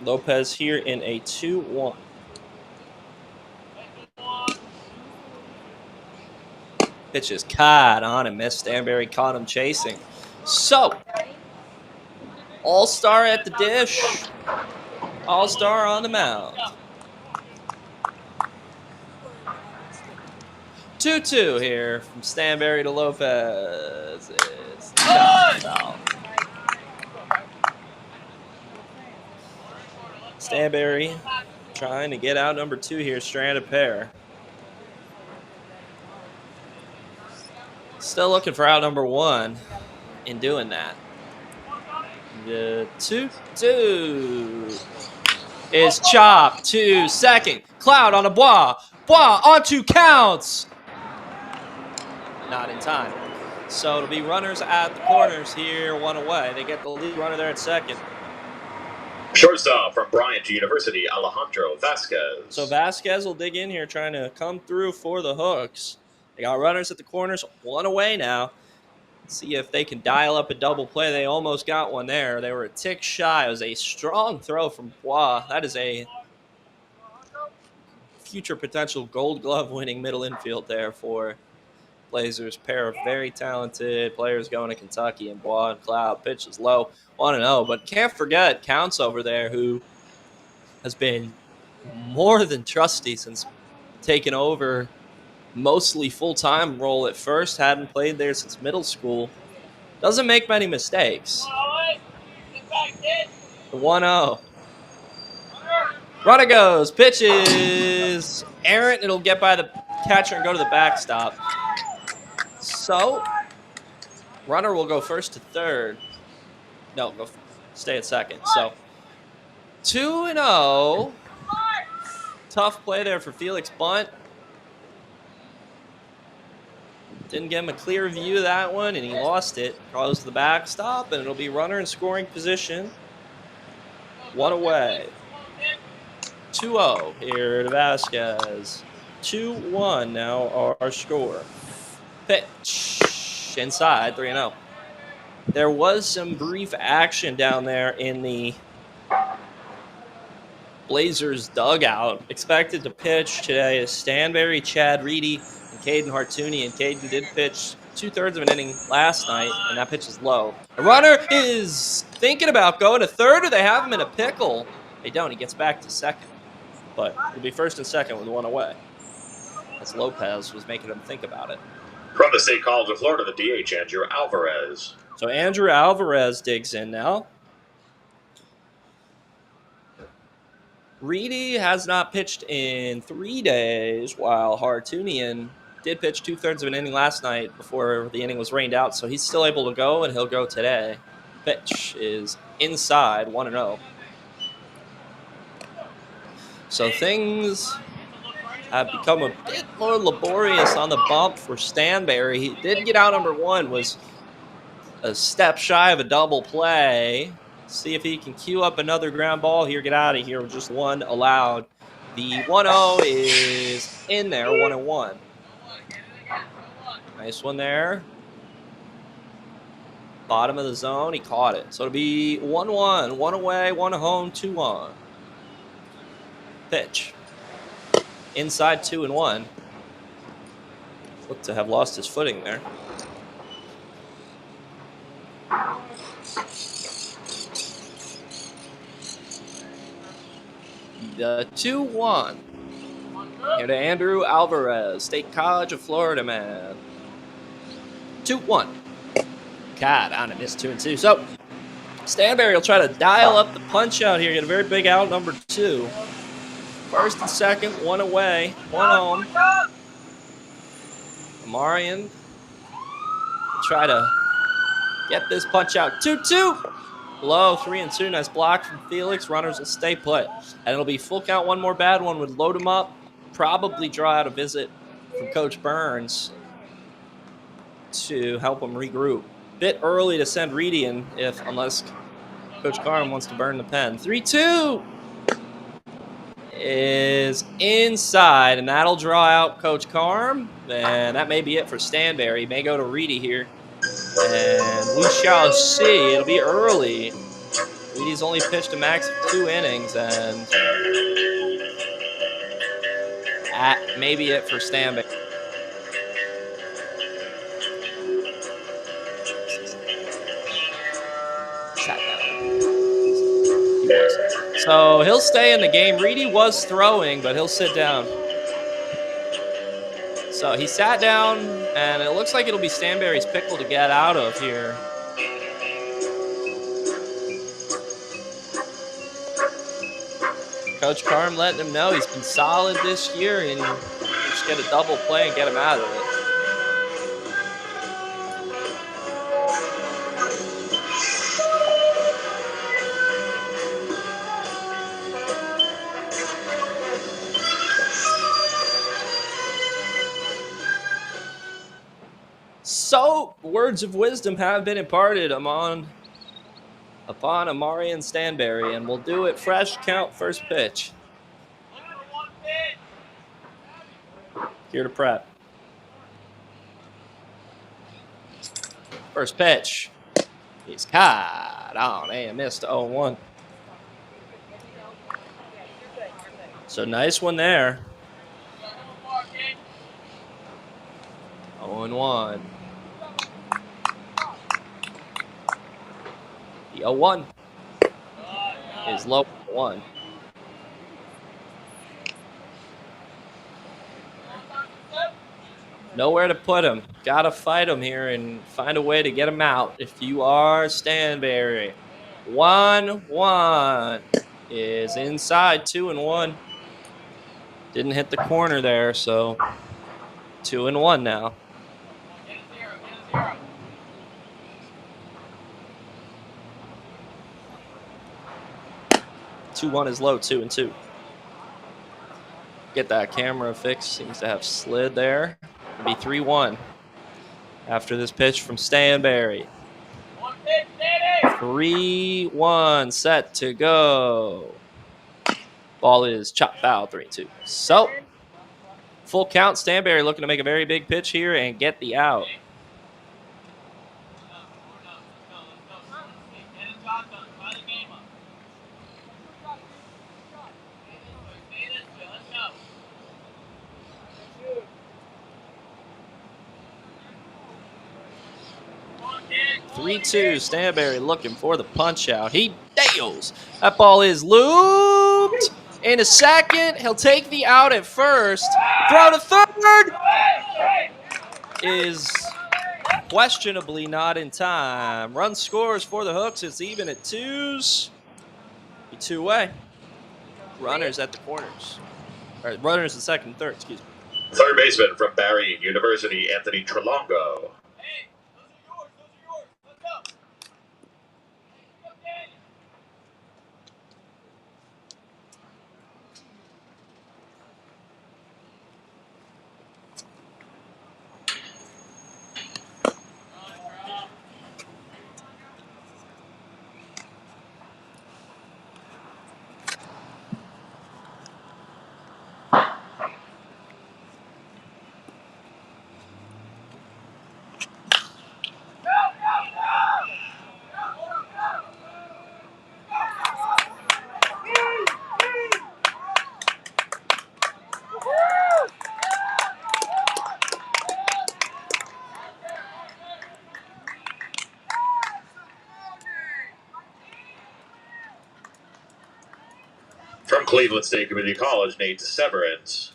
Lopez here in a 2-1. Pitch is caught on and missed. Stanberry caught him chasing. So, All-Star at the dish. All-Star on the mound. 2-2 here from Stanberry to Lopez. It's foul. Stanberry trying to get out number 2 here, stranded pair. Still looking for out number 1 in doing that. The 2-2 is chopped to second. Cloud on a Bois. Bois on 2 counts. Not in time. So it'll be runners at the corners here, 1 away. They get the lead runner there at second. Shortstop from Bryant University, Alejandro Vasquez. So Vasquez will dig in here trying to come through for the Hooks. They got runners at the corners, 1 away now. See if they can dial up a double play. They almost got one there. They were a tick shy. It was a strong throw from Bois. That is a future potential Gold Glove winning middle infield there for Blazers. Pair of very talented players going to Kentucky, and Bois and Cloud. Pitch is low, 1-0. But can't forget Counts over there, who has been more than trusty since taking over mostly full-time role at first. Hadn't played there since middle school. Doesn't make many mistakes. The 1-0. Runner goes. Pitch is errant. It'll get by the catcher and go to the backstop. So, runner will go first to third. No, stay at second. So, 2-0. Tough play there for Felix Bunt. Didn't give him a clear view of that one, and he lost it. Goes to the backstop, and it'll be runner in scoring position. 1 away. 2-0 here to Vasquez. 2-1 now our score. Pitch inside, 3-0. There was some brief action down there in the Blazers dugout. Expected to pitch today is Stanberry, Chad Reedy, and Caden Hartooni. And Caden did pitch 2/3 of an inning last night, and that pitch is low. The runner is thinking about going to third, or they have him in a pickle. They don't. He gets back to second. But he'll be first and second with 1 away. As Lopez was making him think about it. From the State College of Florida, the DH, Andrew Alvarez. So Andrew Alvarez digs in now. Reedy has not pitched in 3 days, while Hartoonian did pitch 2/3 of an inning last night before the inning was rained out, so he's still able to go, and he'll go today. Pitch is inside, 1-0. So things have become a bit more laborious on the bump for Stanberry. He did get out number 1, was a step shy of a double play. See if he can cue up another ground ball here. Get out of here with just 1 allowed. The 1-0 is in there, 1-1. Nice one there. Bottom of the zone, he caught it. So it'll be 1-1. 1 away, 1 home, 2-1. Pitch. Inside 2-1. Looked to have lost his footing there. The 2-1. Here to Andrew Alvarez, State College of Florida man. 2-1. God, on a miss 2-2. So Stanberry will try to dial up the punch out here. Get a very big out, number 2. First and second, 1 away, 1 home. Amarian will try to get this punch out. 2-2. Low, 3-2. Nice block from Felix. Runners will stay put. And it'll be full count. One more bad one would load him up. Probably draw out a visit from Coach Burns to help him regroup. Bit early to send Reedy in unless Coach Carm wants to burn the pen. 3-2 is inside, and that'll draw out Coach Carm. And that may be it for Stanberry. He may go to Reedy here. And we shall see. It'll be early. Reedy's only pitched a max of 2 innings, and that may be it for Stanberry. So he'll stay in the game. Reedy was throwing, but he'll sit down. So he sat down, and it looks like it'll be Stanberry's pickle to get out of here. Coach Carm letting him know he's been solid this year, and just get a double play and get him out of it. So, words of wisdom have been imparted upon Amarian Stanberry, and we'll do it fresh count first pitch. Here to prep. First pitch. He's caught on and missed 0-1. So nice one there. 0-1. The 0-1 is low 1. Nowhere to put him. Got to fight him here and find a way to get him out. If you are Stanberry. 1-1 is inside 2-1. Didn't hit the corner there, so 2-1 now. 2-1 is low, 2-2. Get that camera fixed. Seems to have slid there. It'll be 3-1 after this pitch from Stanberry. 3-1 set to go. Ball is chopped foul, 3-2. So, full count. Stanberry looking to make a very big pitch here and get the out. Three-two. Stanberry looking for the punch out. He nails. That ball is looped in a second. He'll take the out at first. Throw to third is questionably not in time. Run scores for the Hooks. It's even at 2s. Be 2-way. Runners at the corners. Or runners in second and third, excuse me. Third baseman from Barry University, Anthony Trelongo. From Cleveland State Community College, Nate Severance.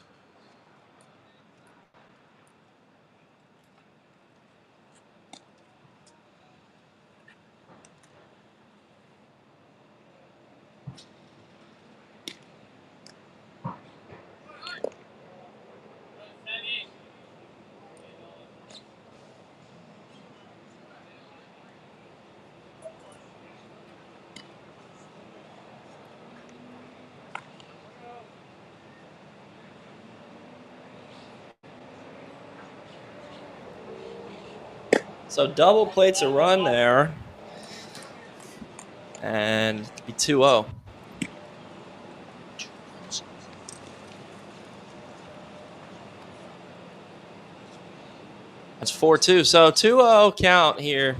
So double plates a run there. And it could be 2-0. That's 4-2. So 2-0 count here.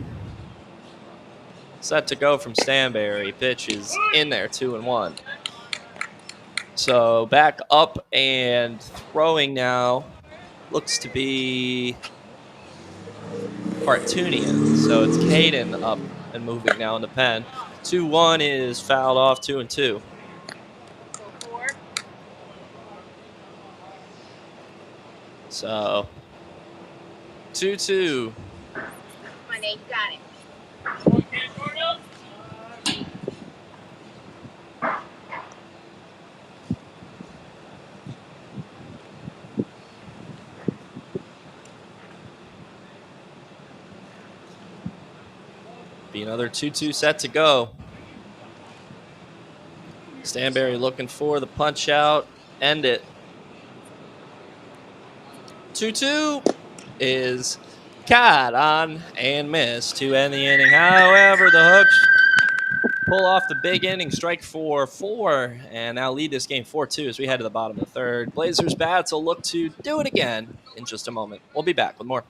Set to go from Stanberry. Pitch is in there, 2-1. So back up and throwing now looks to be Fartunian. So it's Caden up and moving now in the pen. 2-1 is fouled off, 2-2. So 2-2. My name got it. Be another 2-2 set to go. Stanberry looking for the punch out. End it. 2-2 is caught on and missed to end the inning. However, the Hooks pull off the big inning, strike for 4, and now lead this game 4-2 as we head to the bottom of the third. Blazers bats will look to do it again in just a moment. We'll be back with more.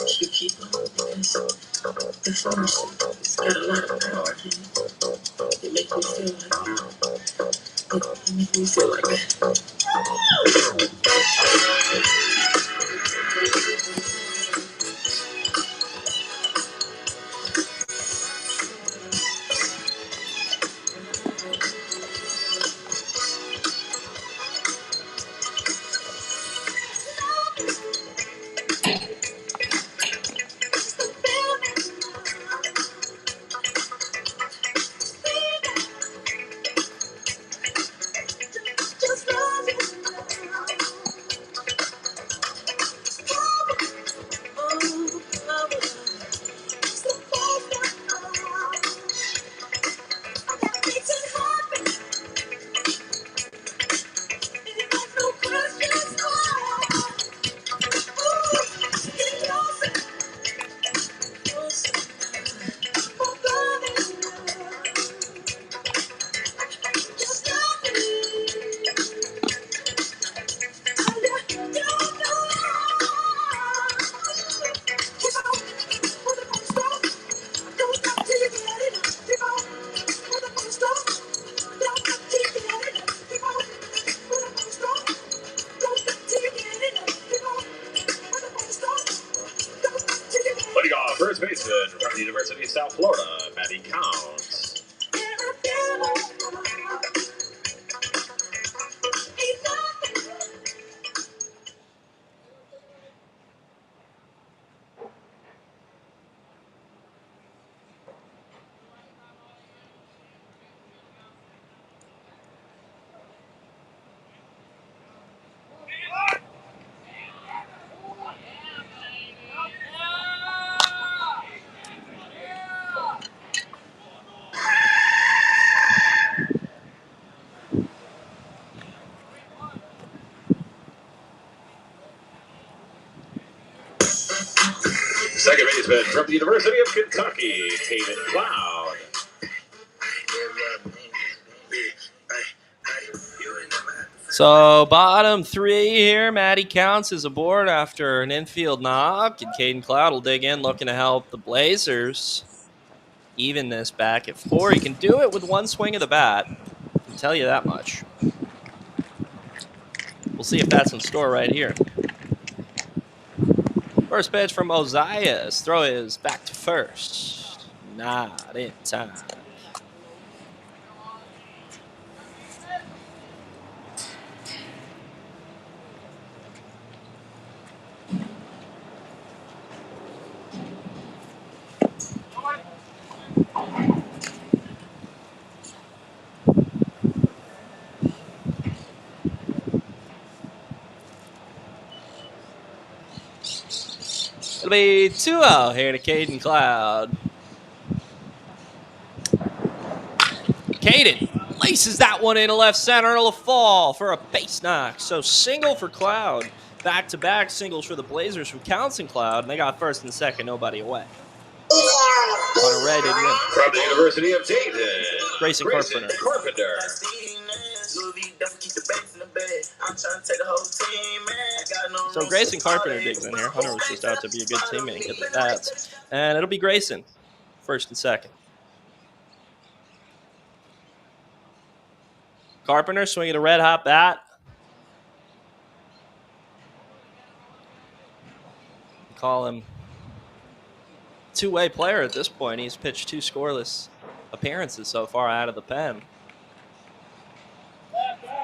Should keep on because the force has got a lot of power in it. It makes me feel like that. First baseman from the University of South Florida, Matty Counts. Second baseman from the University of Kentucky, Hayden Cloud. So bottom 3 here. Matty Counts is aboard after an infield knock, and Caden Cloud will dig in, looking to help the Blazers even this back at 4. He can do it with one swing of the bat. I can tell you that much. We'll see if that's in store right here. First pitch from Ozias. Throw is back to first. not in time. It'll be 2-0 here to Caden Cloud. Caden laces that one into left center. It'll fall for a base knock. So single for Cloud. Back-to-back singles for the Blazers who counts in Cloud. And they got first and second, nobody away. Hunter Ray did win. From the University of Dayton, Grayson Carpenter. So Grayson Carpenter digs in here. Hunter was just out to be a good teammate and get the stats. And it'll be Grayson, first and second. Carpenter swinging a red-hot bat. Call him two-way player at this point. He's pitched 2 scoreless appearances so far out of the pen.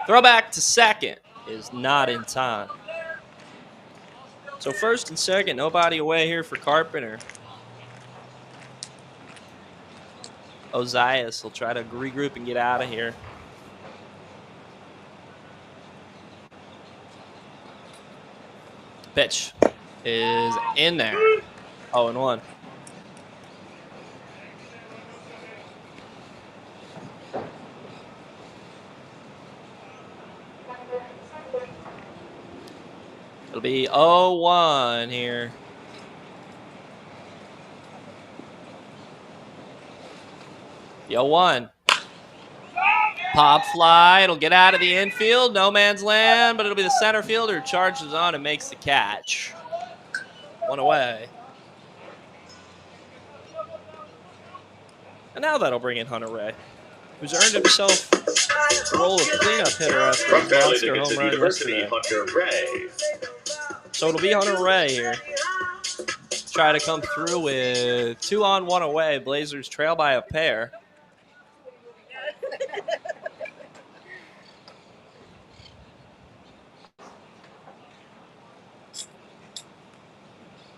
Throwback to second is not in time. So first and second, nobody away here for Carpenter. Ozias will try to regroup and get out of here. Pitch is in there. 0-1. It'll be 0-1 here. The 0-1. Pop fly. It'll get out of the infield. No man's land, but it'll be the center fielder who charges on and makes the catch. 1 away. And now that'll bring in Hunter Ray, who's earned himself the role of cleanup hitter after his monster home run yesterday. Hunter Ray. So it'll be Hunter Ray here. Try to come through with 2 on, 1 away. Blazers trail by a pair.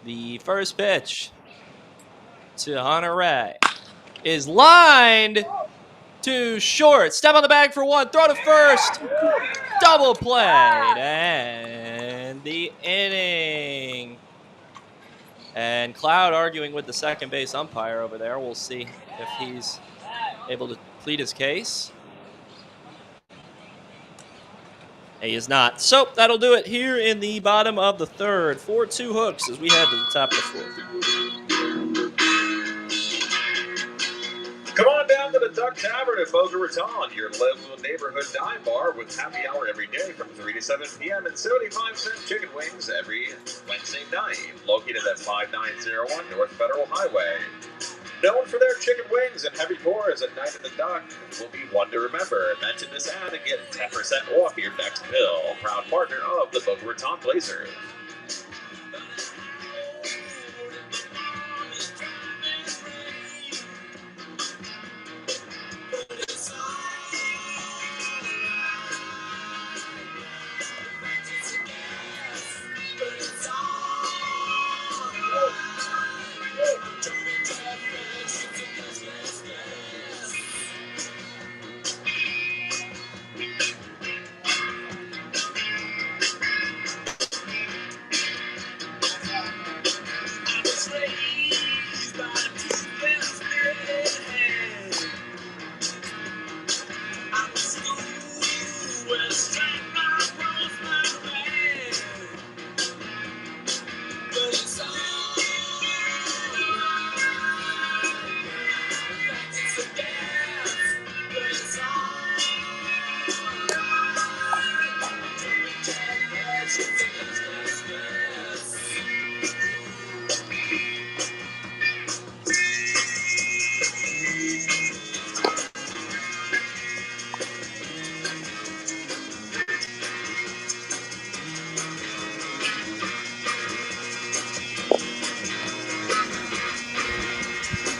The first pitch to Hunter Ray is lined to short. Step on the bag for 1. Throw to first. Double played. And the inning. And Cloud arguing with the second base umpire over there. We'll see if he's able to plead his case. He is not. So that'll do it here in the bottom of the third. 4-2 hooks as we head to the top of the fourth. Come on down to the Duck Tavern at Boca Raton, your local neighborhood dime bar with happy hour every day from 3 to 7 p.m. and 75-cent chicken wings every Wednesday night. Located at 5901 North Federal Highway. Known for their chicken wings and heavy pours at night at the Duck, will be one to remember. Mention this ad and get 10% off your next bill. Proud partner of the Boca Raton Blazers.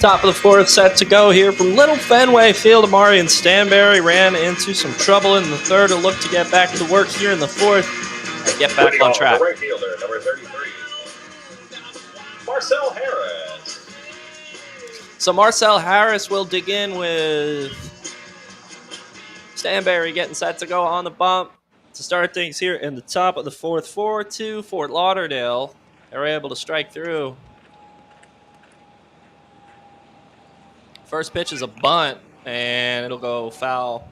Top of the fourth, set to go here from Little Fenway Field. Amari and Stanberry ran into some trouble in the third to look to get back to work here in the fourth and get back on track. The right fielder, number 33, Marcel Harris. So Marcel Harris will dig in with Stanberry getting set to go on the bump to start things here in the top of the fourth. 4-2 Fort Lauderdale. They're able to strike through. First pitch is a bunt, and it'll go foul.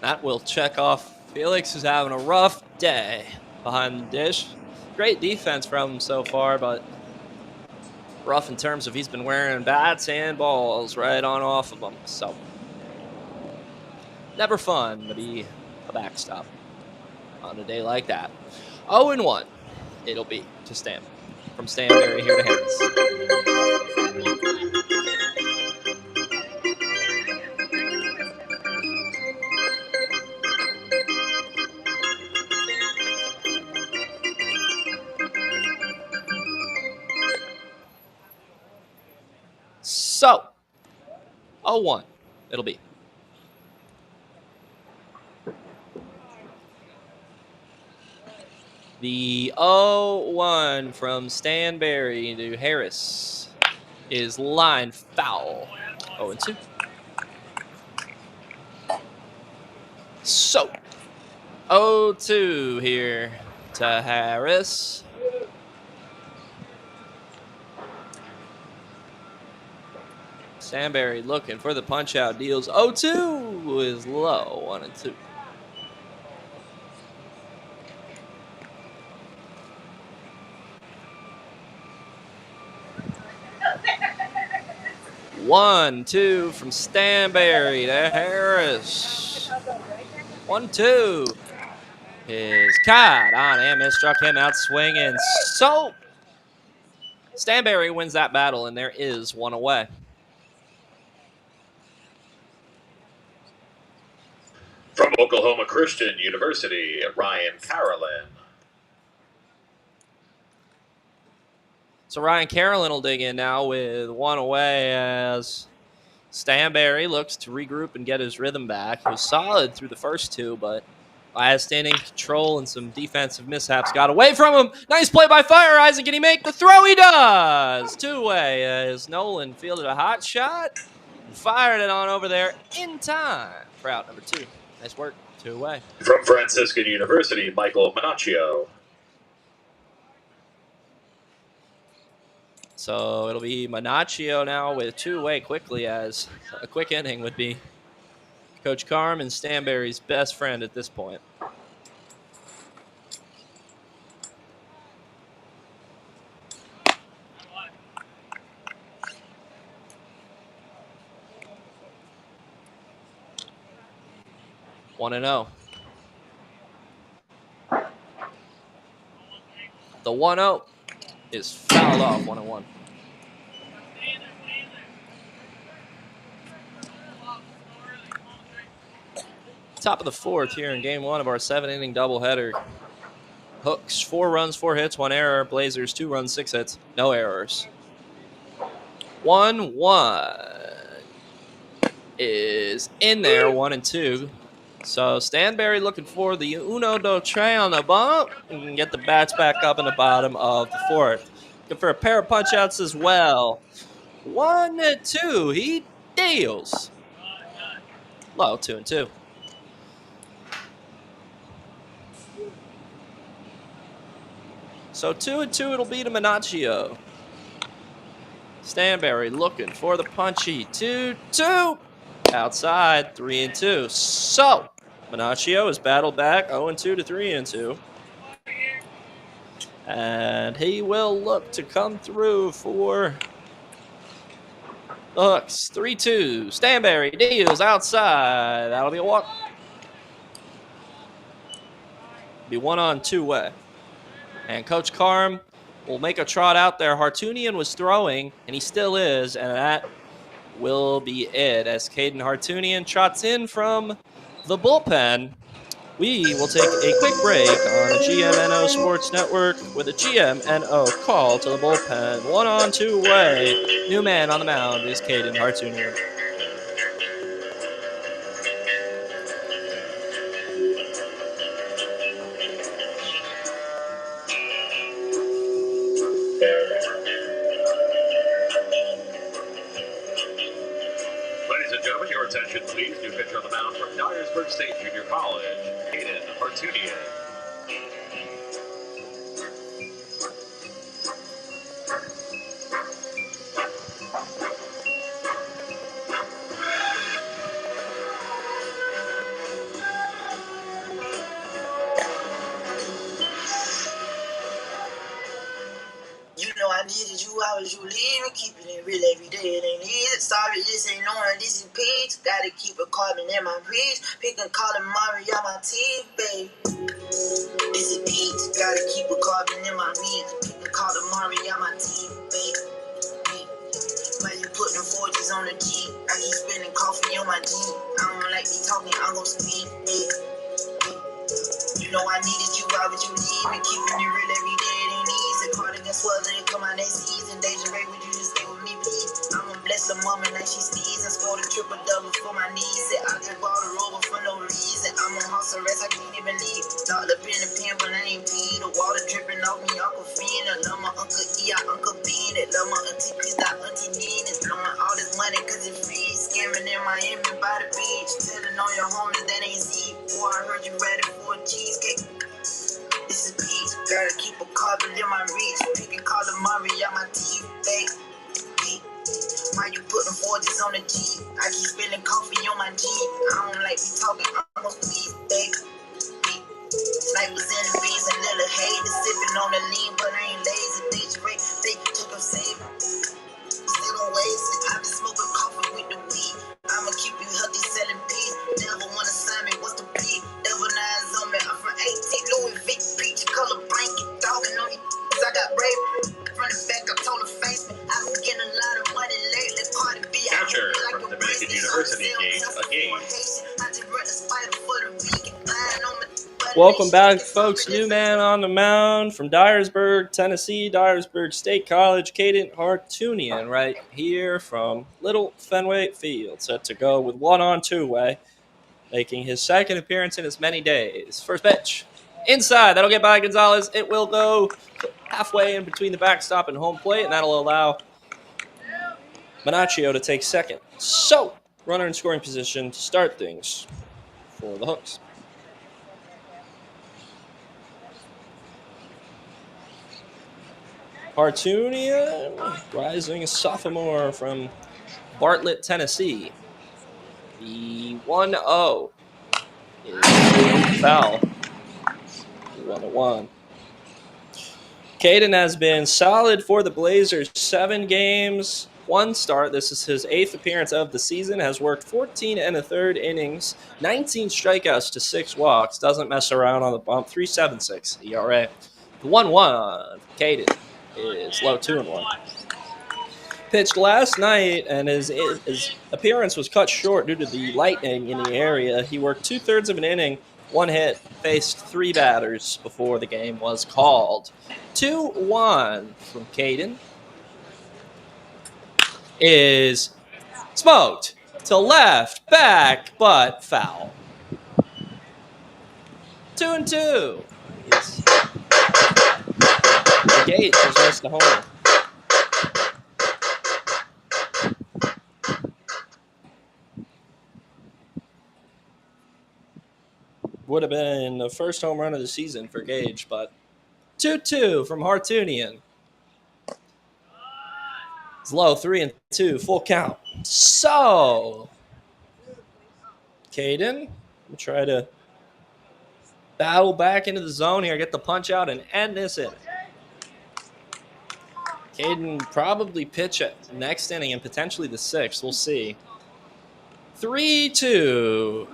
That will check off Felix, who's having a rough day behind the dish. Great defense from him so far, but rough in terms of he's been wearing bats and balls right on off of them. So never fun to be a backstop on a day like that. 0-1 it'll be to Stan. From Stanberry here to Harris. So, 0-1 it'll be. The 0-1 from Stanberry to Harris is line foul. 0-2. So, 0-2 here to Harris. Stanberry looking for the punch-out deals. 0-2 is low. 1-2. One, two from Stanberry to Harris. 1-2 is caught on him and struck him out swinging. So Stanberry wins that battle, and there is one away. From Oklahoma Christian University, Ryan Carolyn. So Ryan Carolyn will dig in now with one away as Stanberry looks to regroup and get his rhythm back. He was solid through the first two, but last inning control and some defensive mishaps got away from him. Nice play by Fire Isaac. Can he make the throw? He does. Two-way as Nolan fielded a hot shot and fired it on over there in time for out number 2. Nice work. 2 away. From Franciscan University, Michael Manaccio. So it'll be Manaccio now with 2 away quickly, as a quick inning would be Coach Carm and Stanberry's best friend at this point. One and 0. The 1-0 is fouled off. 1-1. Top of the 4th here in game 1 of our 7-inning doubleheader. Hooks 4 runs, 4 hits, 1 error. Blazers 2 runs, 6 hits, no errors. 1-1 is in there. 1-2. So Stanberry looking for the uno dos tres on the bump and can get the bats back up in the bottom of the 4th. Looking for a pair of punch-outs as well. 1-2. He deals. Low. 2-2. So 2-2 it'll be to Manaccio. Stanberry looking for the punchy. 2-2. Outside. 3-2. So Manaccio has battled back 0-2 to 3-2. And he will look to come through for the Hooks. 3-2. Stanberry deals outside. That'll be a walk. Be 1-2 way. And Coach Carm will make a trot out there. Hartunian was throwing, and he still is, and that will be it as Caden Hartunian trots in from the bullpen We will take a quick break on the GMNO Sports Network with a GMNO call to the bullpen. 1-on-2 way. New man on the mound is Caden Hartunian. Ladies and gentlemen, your attention, please. New pitcher on the mound from Dyersburg State Junior College, Caden Hartunian. You know I needed you, I was you leaving, keeping it real every day, it ain't easy. Sorry, this ain't knowing, this is peach. Gotta keep a carbon in my reach. Pick and call it Mario, my teeth, babe. This is peach. Gotta keep a carbon in my reach. Pick and call it Mario, my teeth, babe. Why you putting forges on the G? I keep spilling coffee on my jean. I don't like me talking, I'm gon' speak, babe. You know I needed you, why would you leave me? Keeping it real every day, it ain't easy. Cardigan swells, it come out next season. Deja Ray, would you just stay with me, please? I'm a blessed little woman like she sneezing. Scored a triple double for my knees. I just bought a rover for no reason. I'm on house arrest, I can't even leave. Locked up in the pen, but I ain't pee. The water dripping off me, Uncle Fiend. I love my Uncle E, I Uncle Bean. I love my Auntie Chris, I Auntie Nene. Blowing all this money cause it's free. Scamming in Miami by the beach. Telling all your homies that ain't Z. Boy, I heard you ready for a cheesecake. This is peach. Gotta keep a carbon in my reach. Pick and call it Mario, my teeth, babe. Why you putting forges on the G? I keep spilling coffee on my G. I don't like me talking, I'm gon' speak, babe. Snipers in the beans and little haters. Sipping on the lean, but I ain't lazy. Bitch, break, they took a save. Still don't waste it. I been smoking coffee with the weed. I'ma keep you healthy, selling peas. Never wanna sign me, what's the plea? Devil nines on me, I'm from 18 Louis V. Peach color blanket, dogging on you. I got brave. From the back, I told her face me. I've been getting a lot of money lately. Cardi B, I Capture like from a Dominican bracelet. University gate, a game. I just run the spider for the weekend. Lying on my Welcome back, folks. New man on the mound from Dyersburg, Tennessee, Dyersburg State College, Caden Hartunian, right here from Little Fenway Field, set to go with 1-on-2 way, making his second appearance in as many days. First pitch, inside, that'll get by Gonzalez. It will go halfway in between the backstop and home plate, and that'll allow Manaccio to take second. So, runner in scoring position to start things for the Hooks. Hartunian, rising sophomore from Bartlett, Tennessee. The 1-0 is foul. 1-1. Caden has been solid for the Blazers. 7 games, 1 start. This is his 8th appearance of the season. Has worked 14 1/3 innings, 19 strikeouts to 6 walks. Doesn't mess around on the bump. 3.76 ERA. The 1-1 for Caden is low 2-1. Pitched last night, and his appearance was cut short due to the lightning in the area. He worked 2/3 of an inning, 1 hit, faced 3 batters before the game was called. 2-1 from Caden is smoked to left, back, but foul. 2-2. The gate has missed the homer. Would have been the first home run of the season for Gage, but 2-2 from Hartunian. It's low, 3-2, full count. So, Caden will try to battle back into the zone here, get the punch out, and end this inning. Caden probably pitch at next inning and potentially the 6th. We'll see. 3-2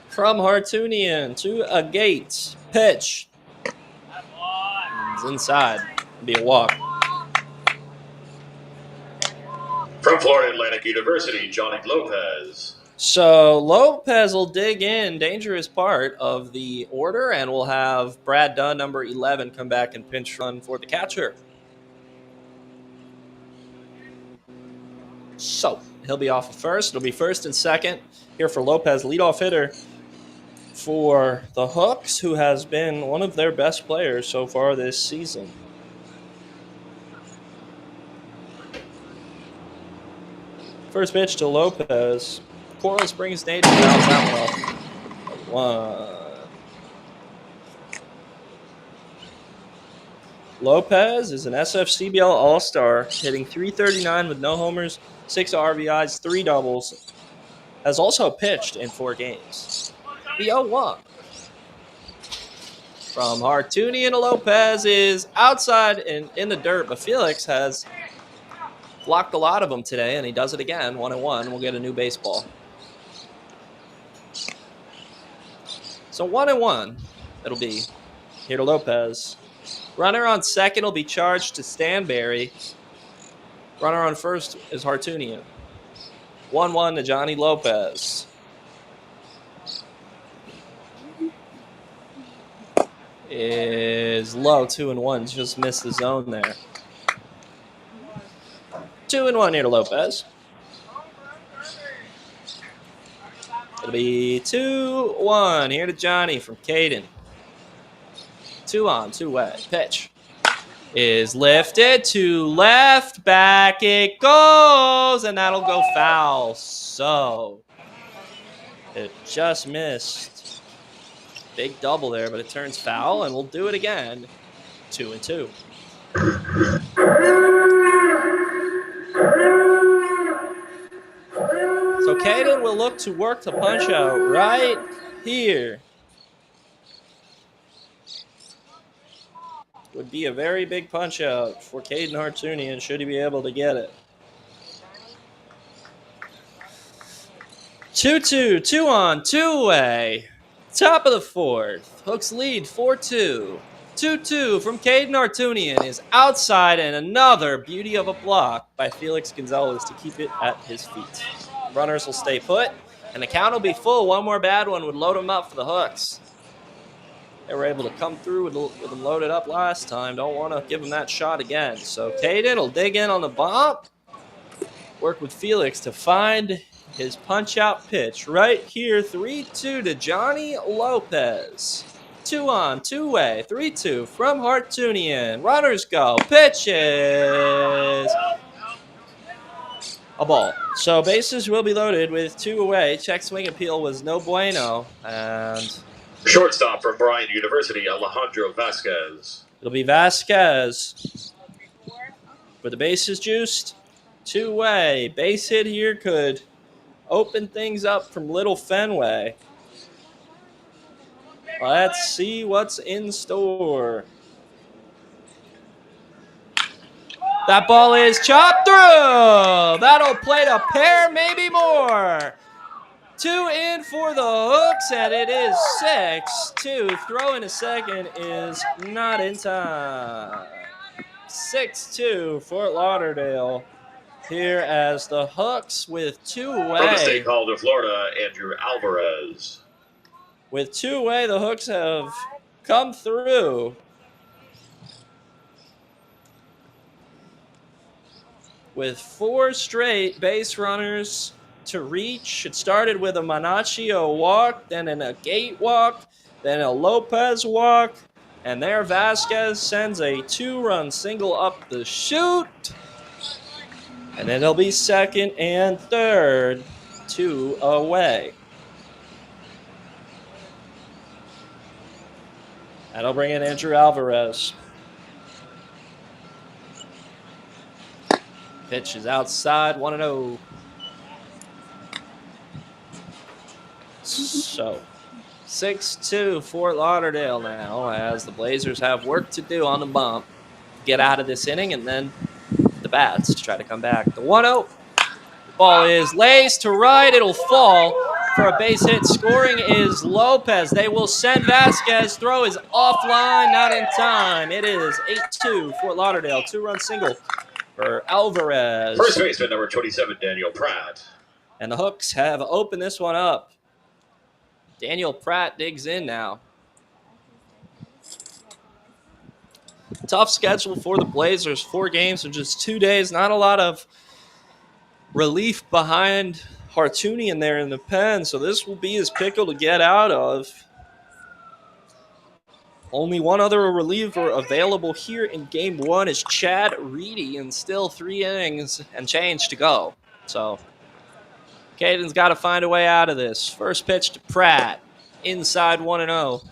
from Hartunian to a Gates. Pitch. It's inside. It'll be a walk. From Florida Atlantic University, Johnny Lopez. So Lopez will dig in, dangerous part of the order, and we'll have Brad Dunn, number 11, come back and pinch run for the catcher. So he'll be off of first. It'll be first and second here for Lopez, leadoff hitter for the Hooks, who has been one of their best players so far this season. First pitch to Lopez. Coral Springs native fouls that one off. 1. Lopez is an SFCBL All-Star, hitting .339 with no homers, 6 RBIs, 3 doubles. Has also pitched in 4 games. The 0-1 from Hartunian to Lopez is outside and in the dirt, but Felix has blocked a lot of them today, and he does it again. 1-1. We'll get a new baseball. So 1-1 it'll be here to Lopez. Runner on second will be charged to Stanberry. Runner on first is Hartunian. 1-1 to Johnny Lopez. Is low, 2-1. Just missed the zone there. 2-1 here to Lopez. It'll be 2-1 here to Johnny from Caden. 2-on, 2-way. Pitch is lifted to left. Back it goes, and that'll go foul. So it just missed. Big double there, but it turns foul, and we'll do it again. 2-2. So Caden will look to work the punch out right here. Would be a very big punch out for Caden Hartunian should he be able to get it. 2-2, 2-on, 2-way. Top of the 4th. Hooks lead 4-2. 2-2 from Caden Hartunian is outside, and another beauty of a block by Felix Gonzalez to keep it at his feet. Runners will stay put, and the count will be full. One more bad one would load them up for the Hooks. They were able to come through with them loaded up last time. Don't want to give them that shot again. So Caden will dig in on the bump. Work with Felix to find his punch-out pitch right here. 3-2 to Johnny Lopez. 2-on, 2-way. 3-2 from Hartunian. Runners go. Pitches. A ball. So bases will be loaded with 2 away. Check swing appeal was no bueno. And shortstop from Bryant University, Alejandro Vasquez. It'll be Vasquez with the bases juiced. 2-way. Base hit here could open things up from Little Fenway. Let's see what's in store. That ball is chopped through. That'll play to pair, maybe more. 2 in for the Hooks, and it is 6-2. Throw in a second is not in time. 6-2 Fort Lauderdale here as the Hooks with 2 away. From the state call to Florida, Andrew Alvarez. With 2 away, the Hooks have come through. With 4 straight base runners to reach. It started with a Manaccio walk, then a Gate walk, then a Lopez walk, and there Vasquez sends a 2-run single up the chute. And then it'll be second and third, 2 away. That'll bring in Andrew Alvarez. Pitch is outside, 1-0. So, 6-2 Fort Lauderdale now, as the Blazers have work to do on the bump. Get out of this inning, and then the bats to try to come back. The 1-0. The ball is laced to right. It'll fall for a base hit. Scoring is Lopez. They will send Vasquez. Throw is offline, not in time. It is 8-2 Fort Lauderdale. 2-run single for Alvarez. First baseman, number 27, Daniel Pratt. And the Hooks have opened this one up. Daniel Pratt digs in now. Tough schedule for the Blazers. 4 games in just 2 days. Not a lot of relief behind Hartunian there in the pen. So this will be his pickle to get out of. Only one other reliever available here in game 1 is Chad Reedy, and still 3 innings and change to go. So Caden's got to find a way out of this. First pitch to Pratt, inside 1-0.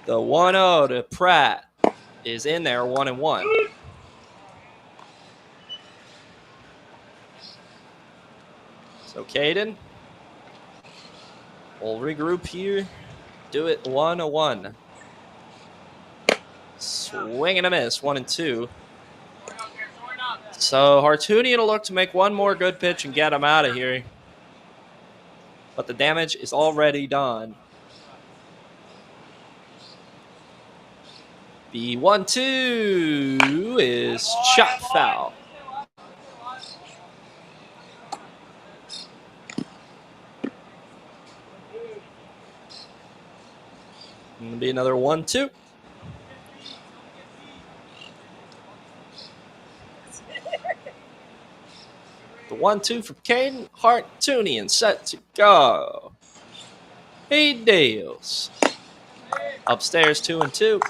The 1-0 to Pratt is in there, 1-1. So Caden will regroup here, do it 1-1. Swing and a miss, 1-2. So Hartunian will look to make one more good pitch and get him out of here. But the damage is already done. The 1-2 is chop foul. It'll be another 1-2. The 1-2 from Caden Hartunian, set to go. He deals. Upstairs, 2-2.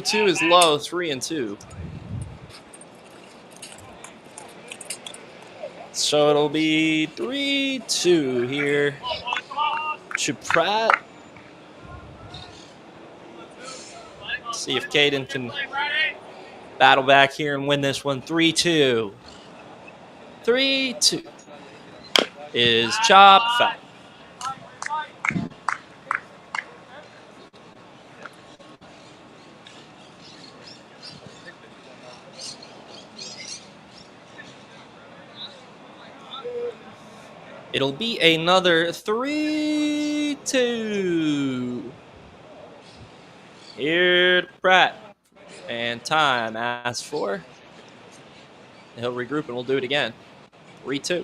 Two is low, 3-2. So it'll be 3-2 here. Should Pratt see if Caden can battle back here and win this one. 3-2. 3-2 is chop foul. It'll be another 3-2. Here to Pratt. And time asked for. He'll regroup and we'll do it again. 3-2.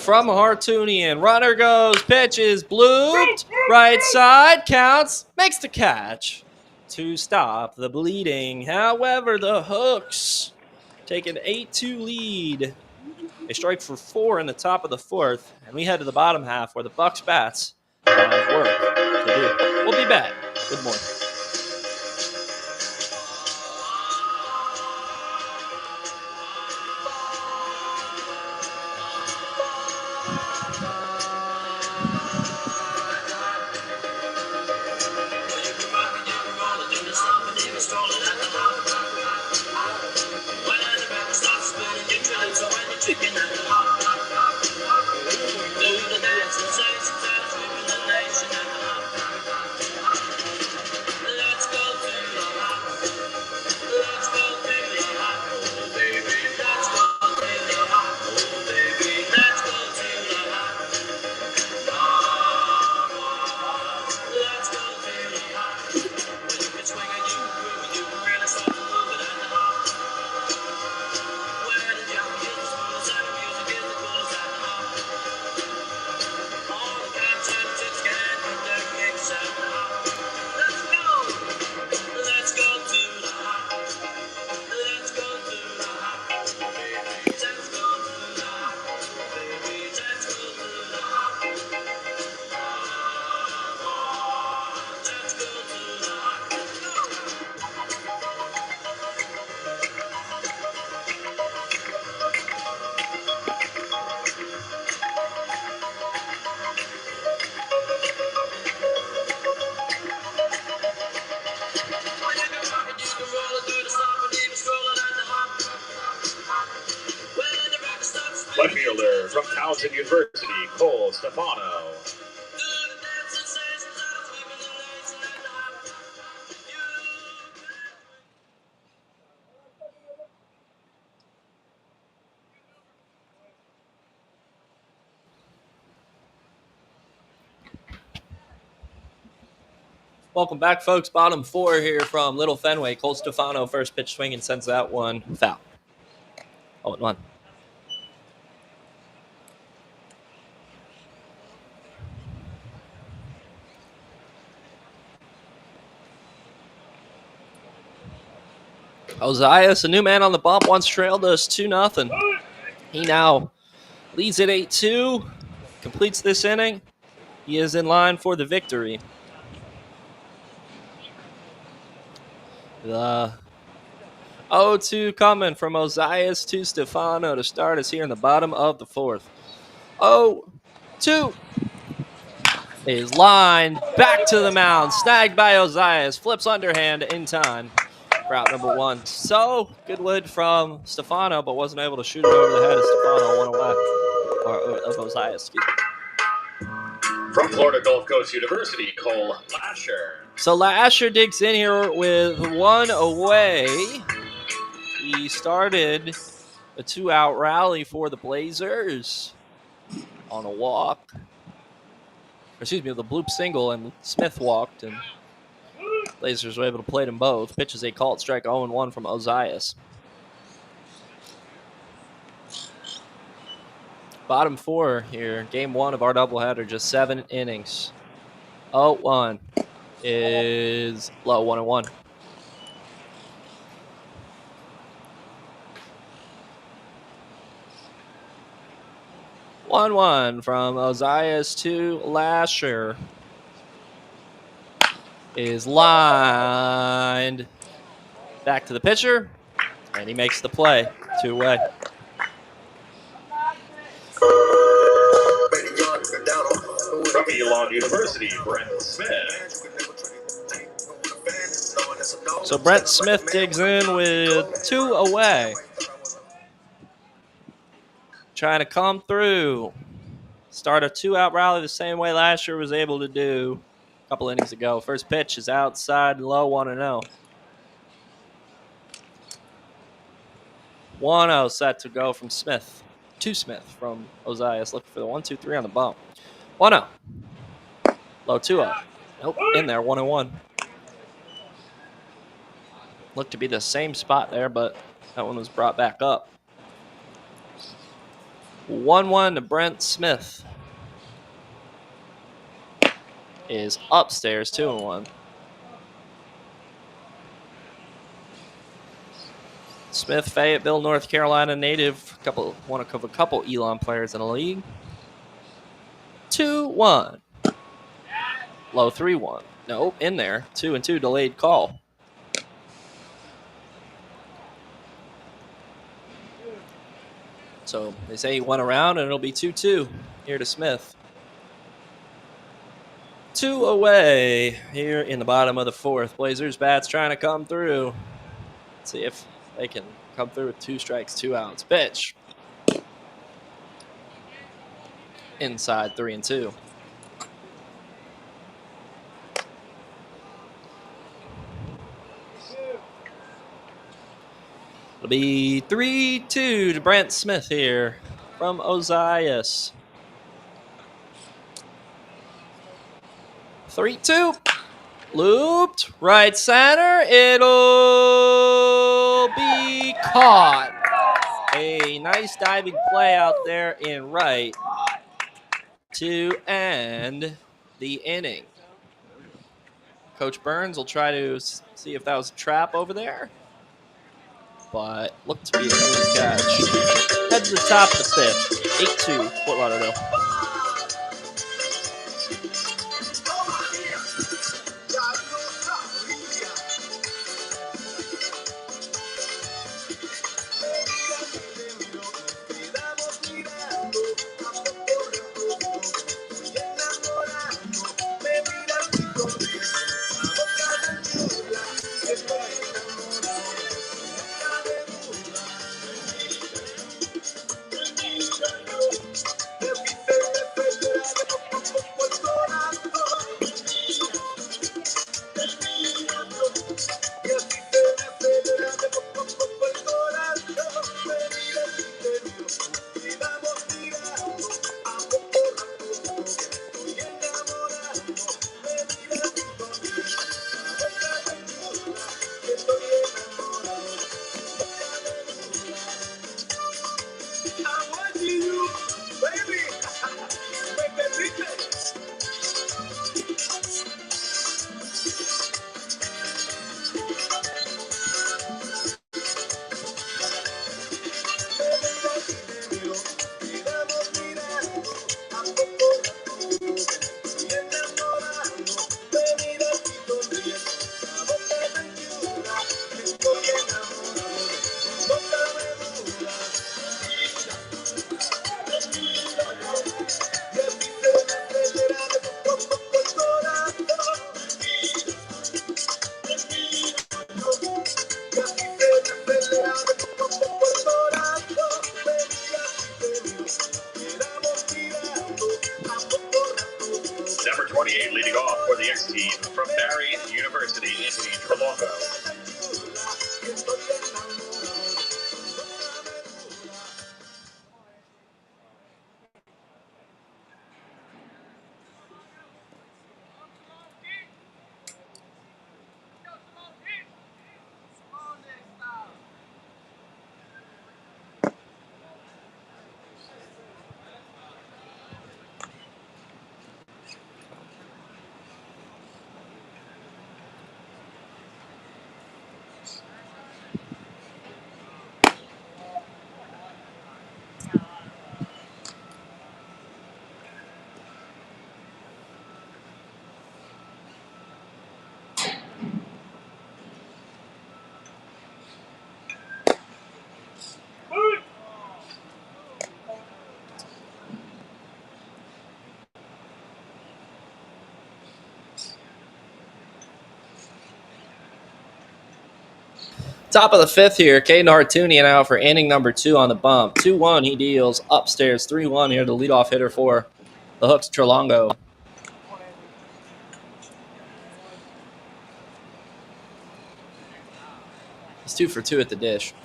From Hartunian. Runner goes, pitch is blooped. Right side, counts, makes the catch to stop the bleeding. However, the Hooks take an 8-2 lead. They strike for 4 in the top of the 4th, and we head to the bottom half where the Bucks bats have work to do. We'll be back with more. from Towson University, Cole Stefano. Welcome back, folks. Bottom four here from Little Fenway. Cole Stefano, first pitch swing, and sends that one foul. 0-1. Ozias, a new man on the bump, once trailed us 2-0. He now leads at 8-2, completes this inning. He is in line for the victory. The 0-2 coming from Ozias to Stefano to start us here in the bottom of the fourth. 0-2 is lined back to the mound, snagged by Ozias, flips underhand in time for out number one. So good wood from Stefano, but wasn't able to shoot it over the head of Stefano, one away, or of Ozias, excuse me. From Florida Gulf Coast University, Cole Lasher. So Lasher digs in here with one away. He started a 2-out rally for the Blazers on a walk. Excuse me, the bloop single, and Smith walked, and Blazers were able to play them both. Pitches a called strike, 0-1 from Ozias. Bottom four here, game one of our doubleheader, just 7 innings. 0-1 is low, 1-1. One from Ozias to Lasher is lined back to the pitcher, and he makes the play, 2 away. From Elon University, Brent Smith. So Brent Smith digs in with 2 away. Trying to come through. Start a 2-out rally the same way Lasher was able to do a couple innings ago. First pitch is outside and low, 1-0. 1-0 set to go from Smith. To Smith from Ozias. Looking for the 1-2-3 on the bump. 1-0. Low 2-0. Nope, in there, 1-1. Looked to be the same spot there, but that one was brought back up. 1-1 to Brent Smith. Is upstairs, 2-1. Smith, Fayetteville, North Carolina native. One of a couple Elon players in the league. 2-1. Low 3-1. Nope, in there. 2-2 delayed call. So they say he went around, and it'll be 2-2 here to Smith. 2 away here in the bottom of the fourth. Blazers bats trying to come through. Let's see if they can come through with 2 strikes, 2 outs. Pitch. Inside, 3-2. It'll be 3-2 to Brent Smith here from Ozias. 3-2. Looped. Right center. It'll be caught. A nice diving play out there in right to end the inning. Coach Burns will try to see if that was a trap over there, but looked to be a clean catch. Head to the top of the fifth. 8-2, Fort Lauderdale. Leading off for the X team from Barry University, Anthony Trelongo. Top of the fifth here, Caden Hartunian out for inning number 2 on the bump. 2-1, he deals upstairs. 3-1 here, the leadoff hitter for the Hooks, Trelongo. He's 2 for 2 at the dish.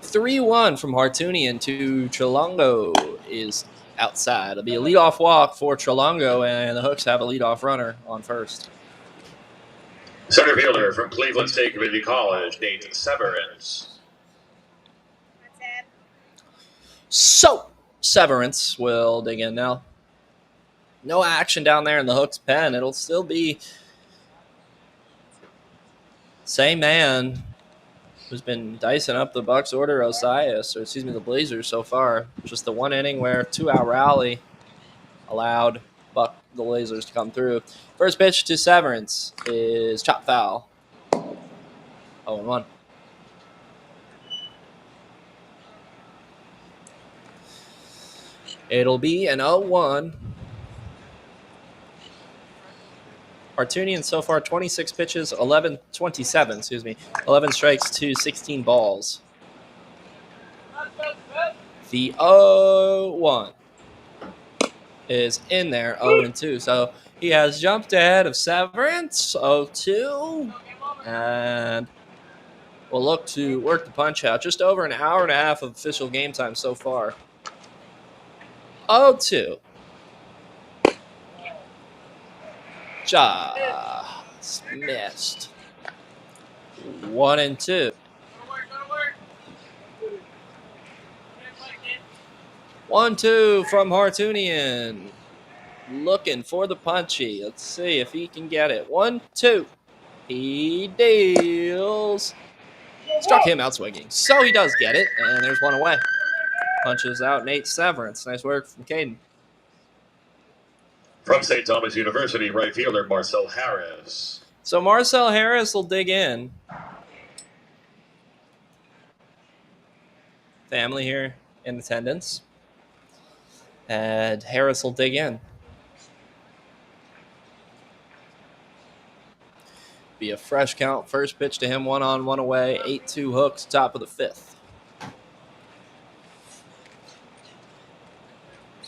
3-1 from Hartunian to Trelongo is outside. It'll be a leadoff walk for Trelongo, and the Hooks have a leadoff runner on first. Center fielder from Cleveland State Community College, Nate Severance. So, Severance will dig in now. No action down there in the Hooks pen. It'll still be same man who's been dicing up the Bucks order, the Blazers so far. Just the one inning where 2-out rally allowed the Blazers to come through. First pitch to Severance is chop foul. 0-1. It'll be an 0-1. Hartunian so far 26 pitches, 11 strikes to 16 balls. The 0-1 is in there, 0-2. So he has jumped ahead of Severance, 0-2. And we'll look to work the punch out. Just over an hour and a half of official game time so far. 0-2. Just missed. 1-2. 1-2 from Hartunian. Looking for the punchy. Let's see if he can get it. 1-2. He deals. Struck him out swinging. So he does get it, and there's one away. Punches out Nate Severance. Nice work from Caden. From St. Thomas University, right fielder Marcel Harris. So Marcel Harris will dig in. Family here in attendance. And Harris will dig in. Be a fresh count. First pitch to him, 1-on, 1 away. 8-2 Hooks, top of the fifth.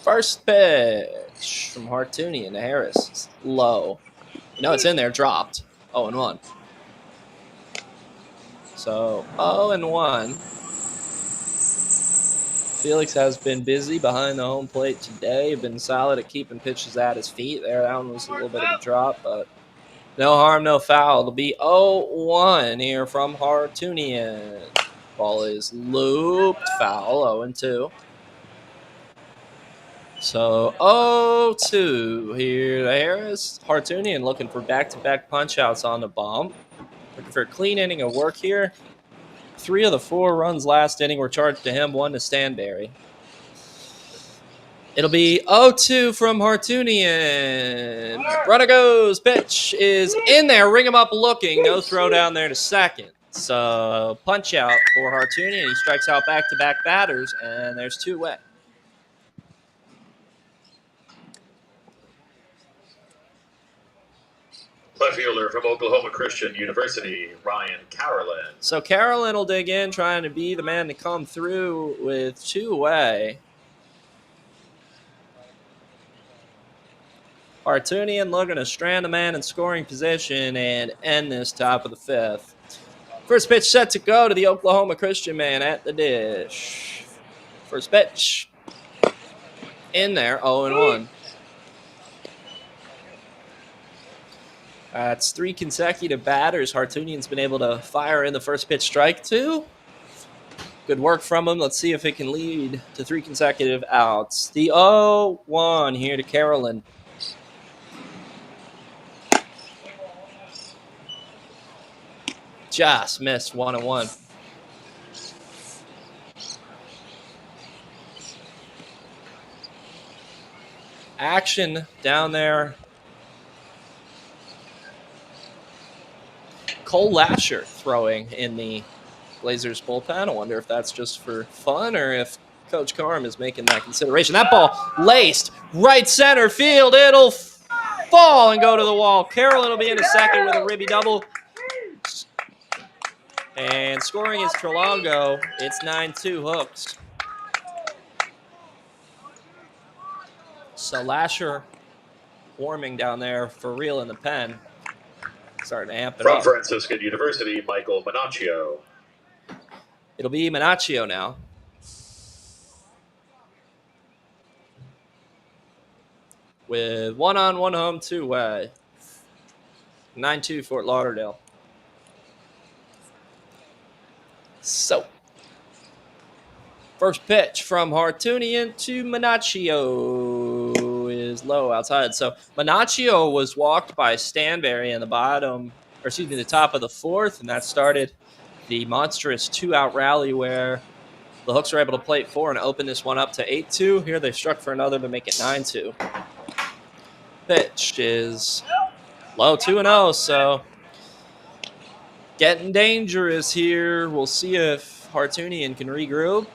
First pitch from Hartunian to Harris. Low. No, it's in there. Dropped. 0-1. So 0-1. Felix has been busy behind the home plate today. Been solid at keeping pitches at his feet. There, that one was a little bit of a drop, but no harm, no foul. It'll be 0-1 here from Hartunian. Ball is looped. Foul. 0-2. So 0-2 here to Harris. Hartunian looking for back-to-back punch-outs on the bump. Looking for a clean inning of work here. 3 of the 4 runs last inning were charged to him, 1 to Stanberry. It'll be 0-2 from Hartunian. Runner goes. Pitch is in there. Ring him up looking. No throw down there to second. So punch out for Hartunian. He strikes out back-to-back batters, and there's 2 away. Left fielder from Oklahoma Christian University, Ryan Carolyn. So Carolyn will dig in, trying to be the man to come through with 2 away. Hartunian looking to strand the man in scoring position and end this top of the fifth. First pitch set to go to the Oklahoma Christian man at the dish. First pitch. In there, 0-1. That's 3 consecutive batters Hartunian's been able to fire in the first pitch strike to. Good work from him. Let's see if it can lead to 3 consecutive outs. The 0-1 here to Carolyn. Just missed 1-1. Action down there. Cole Lasher throwing in the Blazers bullpen. I wonder if that's just for fun or if Coach Carm is making that consideration. That ball laced right center field. It'll fall and go to the wall. Carolyn will be in a second with a ribby double. And scoring is Trelongo. It's 9-2 Hooks. So Lasher warming down there for real in the pen. Starting to amp it up. From Franciscan University, Michael Manaccio. It'll be Manaccio now. With 1 on, 1 home, 2 away. 9-2 Fort Lauderdale. So, first pitch from Hartunian to Manaccio is low outside. So, Manaccio was walked by Stanberry in the the top of the fourth, and that started the monstrous 2-out rally where the Hooks were able to plate 4 and open this one up to 8-2. Here they struck for another to make it 9-2. Pitch is low, 2-0, so getting dangerous here. We'll see if Hartunian can regroup.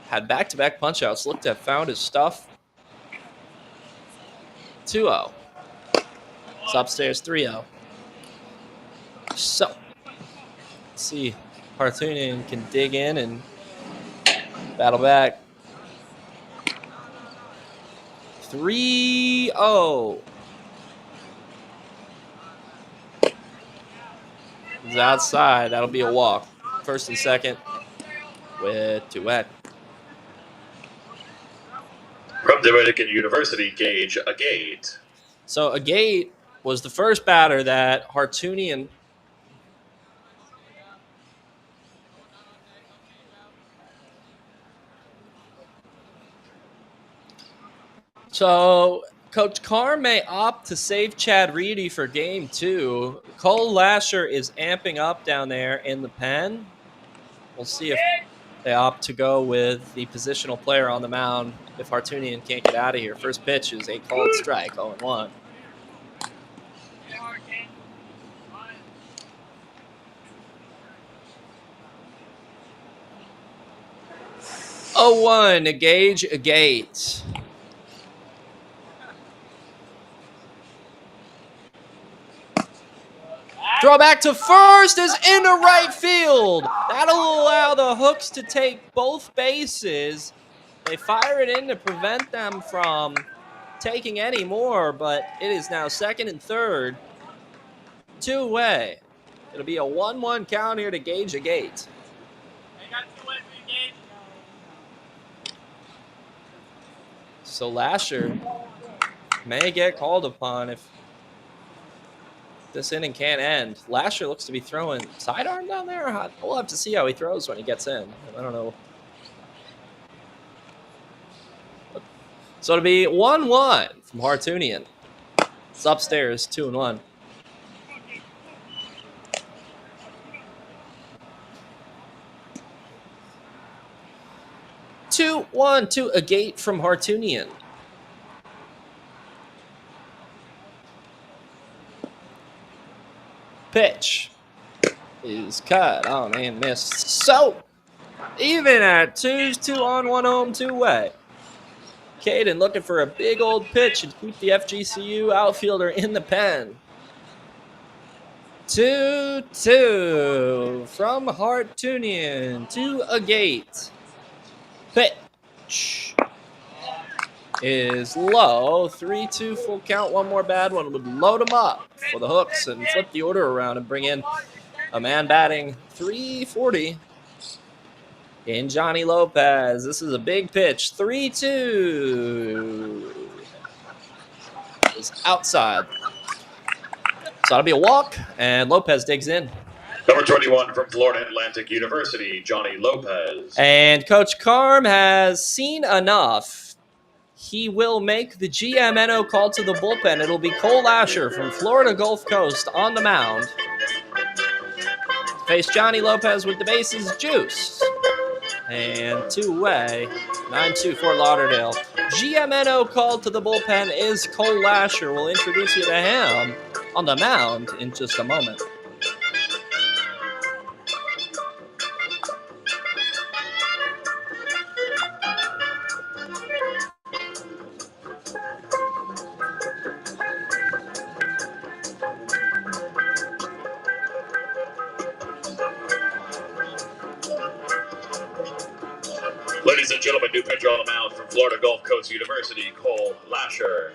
Had back-to-back punch-outs. Looked at, found his stuff. 2-0. It's upstairs, 3-0. So, let's see. Hartunian can dig in and battle back. 3-0. It's outside. That'll be a walk. First and second with 2 wet. From Dominican University, Gage Agate. So Agate was the first batter that Hartunian So Coach Carr may opt to save Chad Reedy for game 2. Cole Lasher is amping up down there in the pen. We'll see if they opt to go with the positional player on the mound if Hartunian can't get out of here. First pitch is a called strike, 0-1. Gage Agate. Throw back to first is into right field. That'll allow the Hooks to take both bases. They fire it in to prevent them from taking any more, but it is now second and third. 2 away. It'll be a 1-1 count here to Gage Agate. So Lasher may get called upon if this inning can't end. Lasher looks to be throwing sidearm down there. We'll have to see how he throws when he gets in. I don't know. So it'll be 1-1 from Hartunian. It's upstairs, 2-1. Two, 1 to Agate from Hartunian. Pitch is cut. Oh, man, missed. So, even at 2 on, 1 home, 2 away. Caden looking for a big old pitch and keep the FGCU outfielder in the pen. 2-2 from Hartunian to Agate. Pitch. is low. 3-2 full count. One more bad one would load him up for the hooks and flip the order around and bring in a man batting 340 in Johnny Lopez. This is a big pitch. 3-2 is outside. So that'll be a walk, and Lopez digs in. Number 21 from Florida Atlantic University, Johnny Lopez. And Coach Carm has seen enough. He will make the GMNO call to the bullpen. It'll be Cole Lasher from Florida Gulf Coast on the mound. Face Johnny Lopez with the bases juiced. And two-way, 9-2 for Lauderdale. GMNO called to the bullpen is Cole Lasher. We'll introduce you to him on the mound in just a moment. Ladies and gentlemen, new pitcher on the mound from Florida Gulf Coast University, Cole Lasher.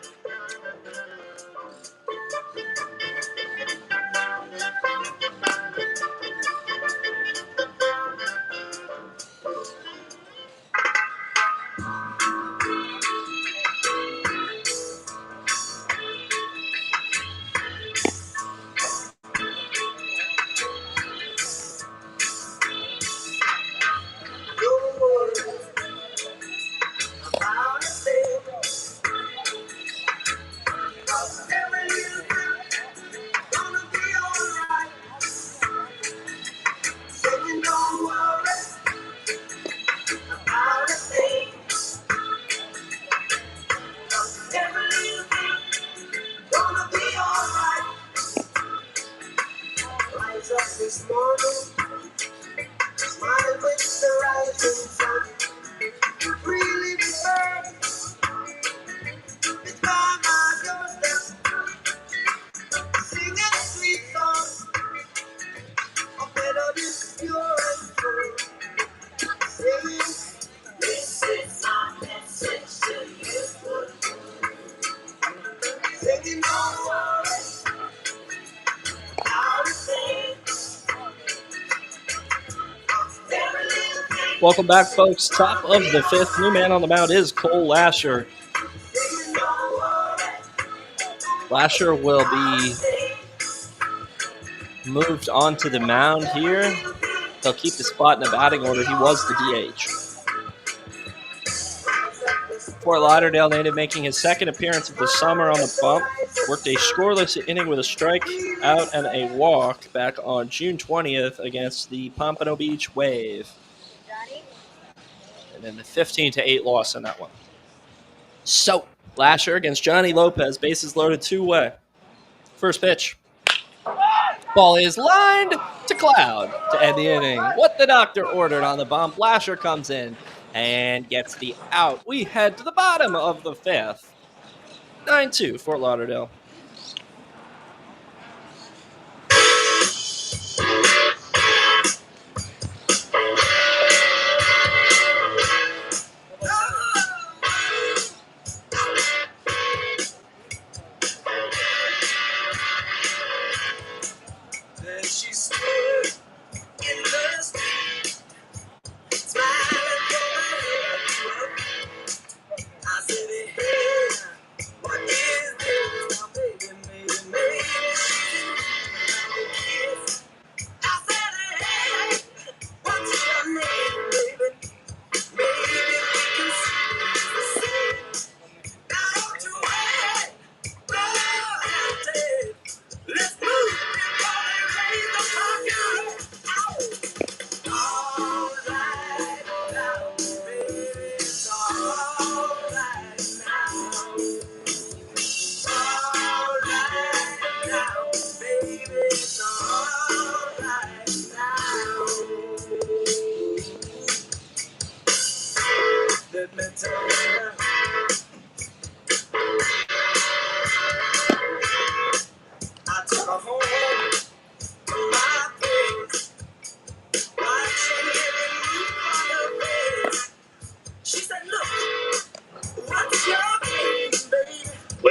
This morning, smile with the rising sun. You really deserve it's by my doorstep, singing a sweet song, a melody pure and true, saying, this is my message to you. Singing, don't worry about a thing. Welcome back, folks. Top of the fifth. New man on the mound is Cole Lasher. Lasher will be moved onto the mound here. He'll keep the spot in the batting order. He was the DH. Fort Lauderdale native making his second appearance of the summer on the bump. Worked a scoreless inning with a strikeout and a walk back on June 20th against the Pompano Beach Wave. And then the 15-8 loss in that one. So, Lasher against Johnny Lopez, bases loaded two-way. First pitch. Ball is lined to Cloud to end the inning. What the doctor ordered on the bump. Lasher comes in and gets the out. We head to the bottom of the fifth. 9-2 Fort Lauderdale.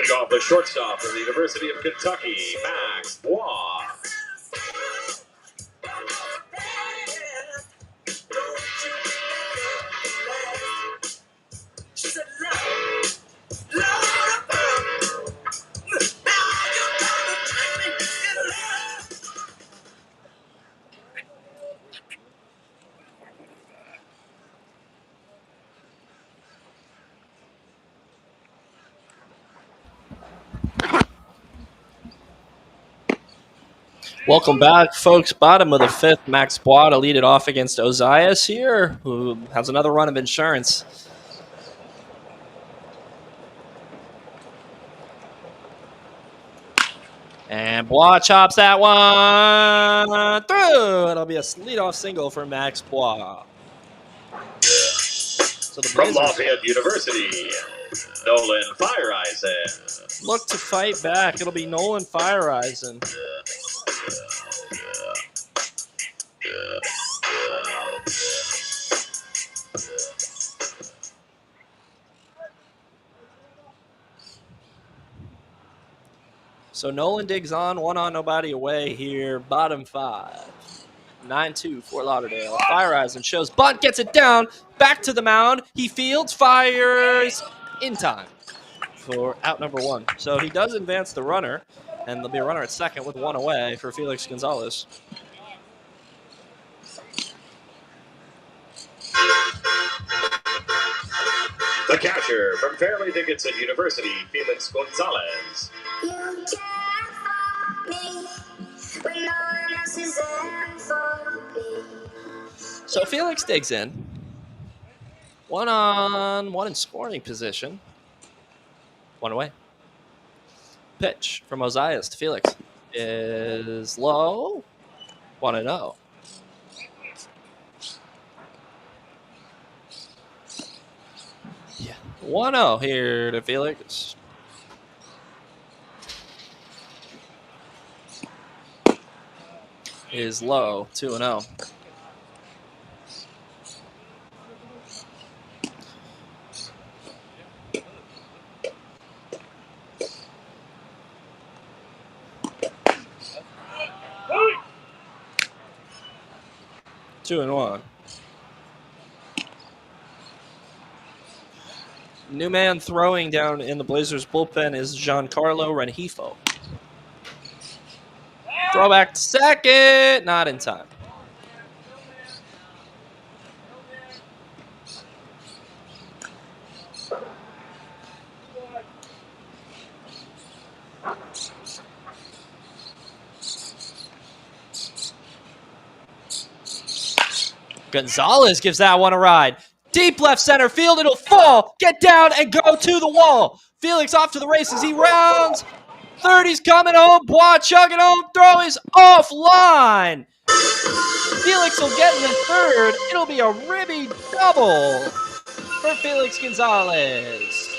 Leading off the shortstop from the University of Kentucky, Max Bois. Welcome back, folks. Bottom of the fifth, Max Bois to lead it off against Ozias here, who has another run of insurance. And Bois chops that one through. It'll be a leadoff single for Max Bois. So the From Blazers Lafayette University, Nolan Fireeisen. look to fight back. It'll be Nolan Fireeisen. So Nolan digs on, one on, nobody away here. Bottom five. 9-2 for Lauderdale. Fireeisen shows bunt, gets it down, back to the mound. He fields, fires in time for out number one. So he does advance the runner, and there'll be a runner at second with one away for Felix Gonzalez. The catcher from Fairleigh Dickinson University, Felix Gonzalez. You care for me when no one else is there for me. So Felix digs in. One on, one in scoring position. One away. Pitch from Ozias to Felix is low. 1-0. Yeah, 1-0 here to Felix. Is low, 2-0. Two and one. New man throwing down in the Blazers bullpen is Giancarlo Rengifo. Throw back to second, not in time. Gonzalez gives that one a ride. Deep left center field, it'll fall, get down, and go to the wall. Felix off to the races, he rounds. Third, he's coming home. Bois chugging home, throw is offline. Felix will get in the third. It'll be a ribby double for Felix Gonzalez.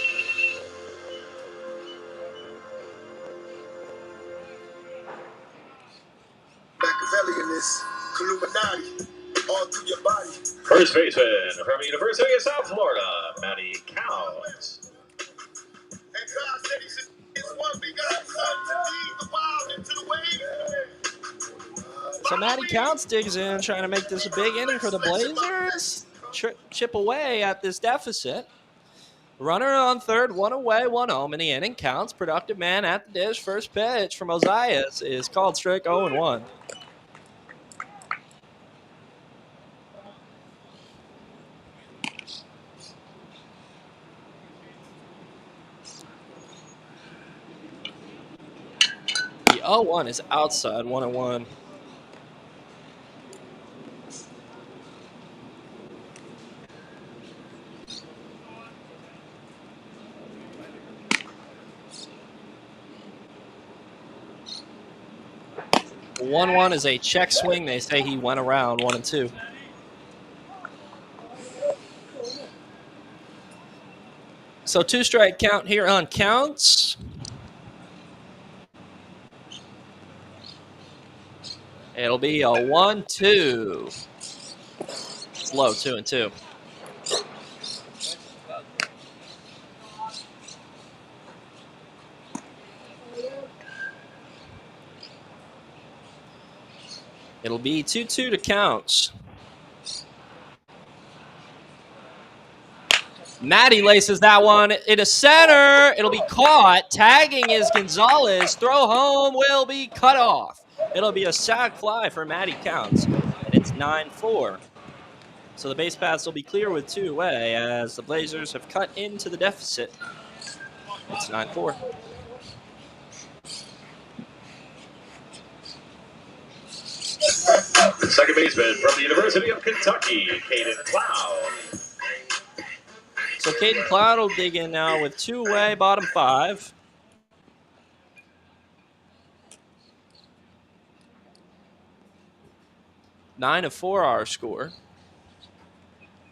Machiavelli in this Illuminati all through your body. First baseman from University of South Florida, Matty Counts. And God said he said, it's one begotten son to lead the wild into the way. So Matty Counts digs in, trying to make this a big inning for the Blazers. Chip away at this deficit. Runner on third, one away, one home in the inning. Counts, productive man at the dish. First pitch from Ozias is called strike 0-1. The 0-1 is outside, 1-1. One is a check swing. They say he went around 1-2. So 2-strike count here on Counts. It'll be a 1-2. It's low, 2-2. It'll be 2-2 to count. Maddie laces that one into center. It'll be caught. Tagging is Gonzalez. Throw home will be cut off. It'll be a sac fly for Maddie Counts, and it's 9-4. So the base paths will be clear with 2 away as the Blazers have cut into the deficit. It's 9-4. Second baseman from the University of Kentucky, Caden Cloud. So Caden Cloud will dig in now with 2 away, bottom 5. Nine of 4 our score.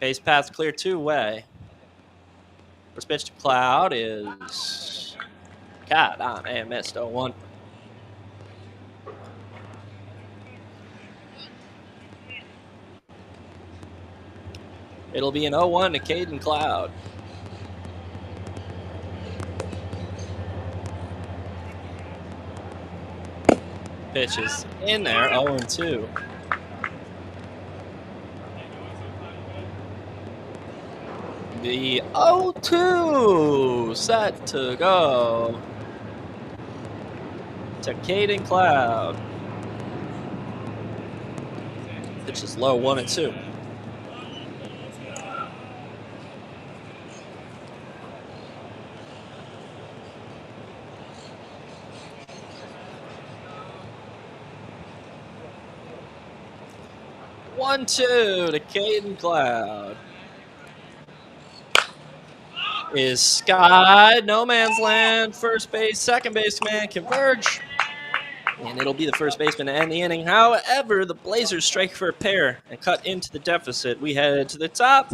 Base path clear 2 away. First pitch to Cloud is God, I may have missed 0-1. It'll be an 0-1 to Caden Cloud. Pitch is in there, 0-2. The 0-2 set to go to Caden Cloud. Pitch is low, 1-2. One-two to Caden Cloud. Is Scott, no man's land, first base, second baseman converge. And it'll be the first baseman to end the inning. However, the Blazers strike for a pair and cut into the deficit. We head to the top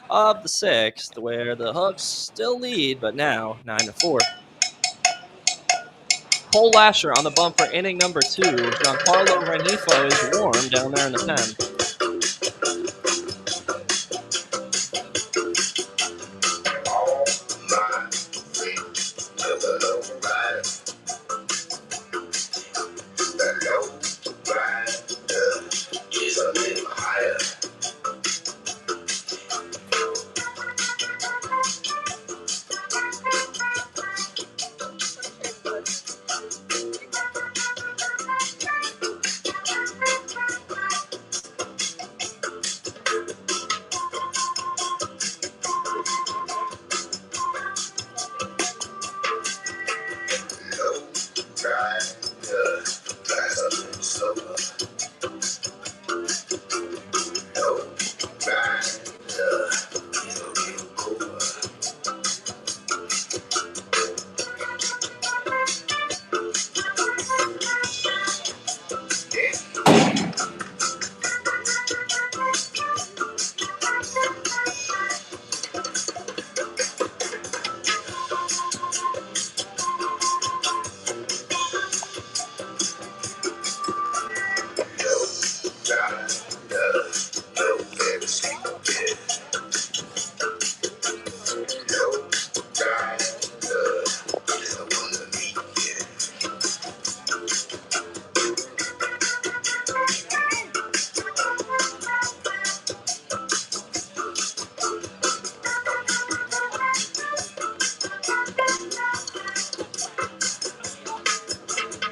of the 6th, where the Hooks still lead, but now 9-4. Cole Lasher on the bump for inning number 2. Giancarlo Renifo is warm down there in the pen.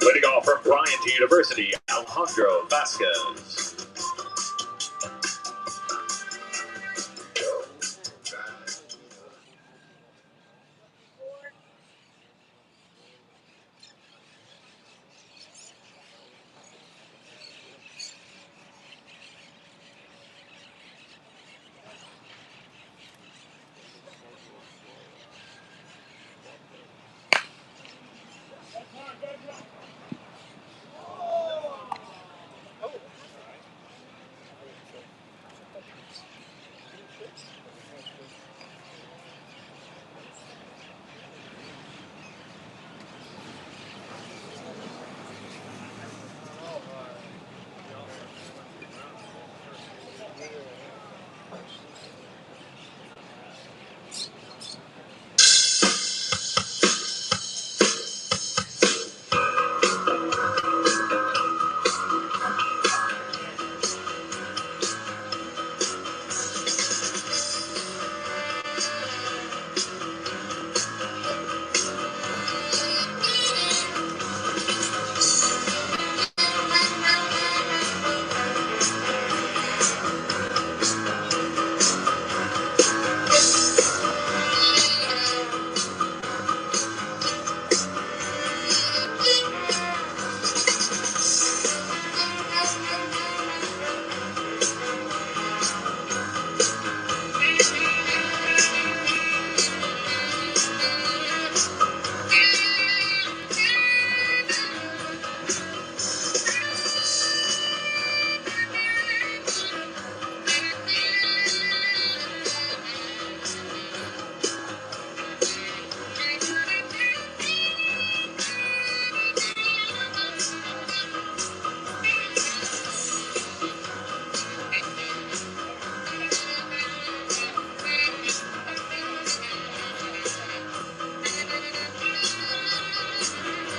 Leading off from Bryant University, Alejandro Vasquez.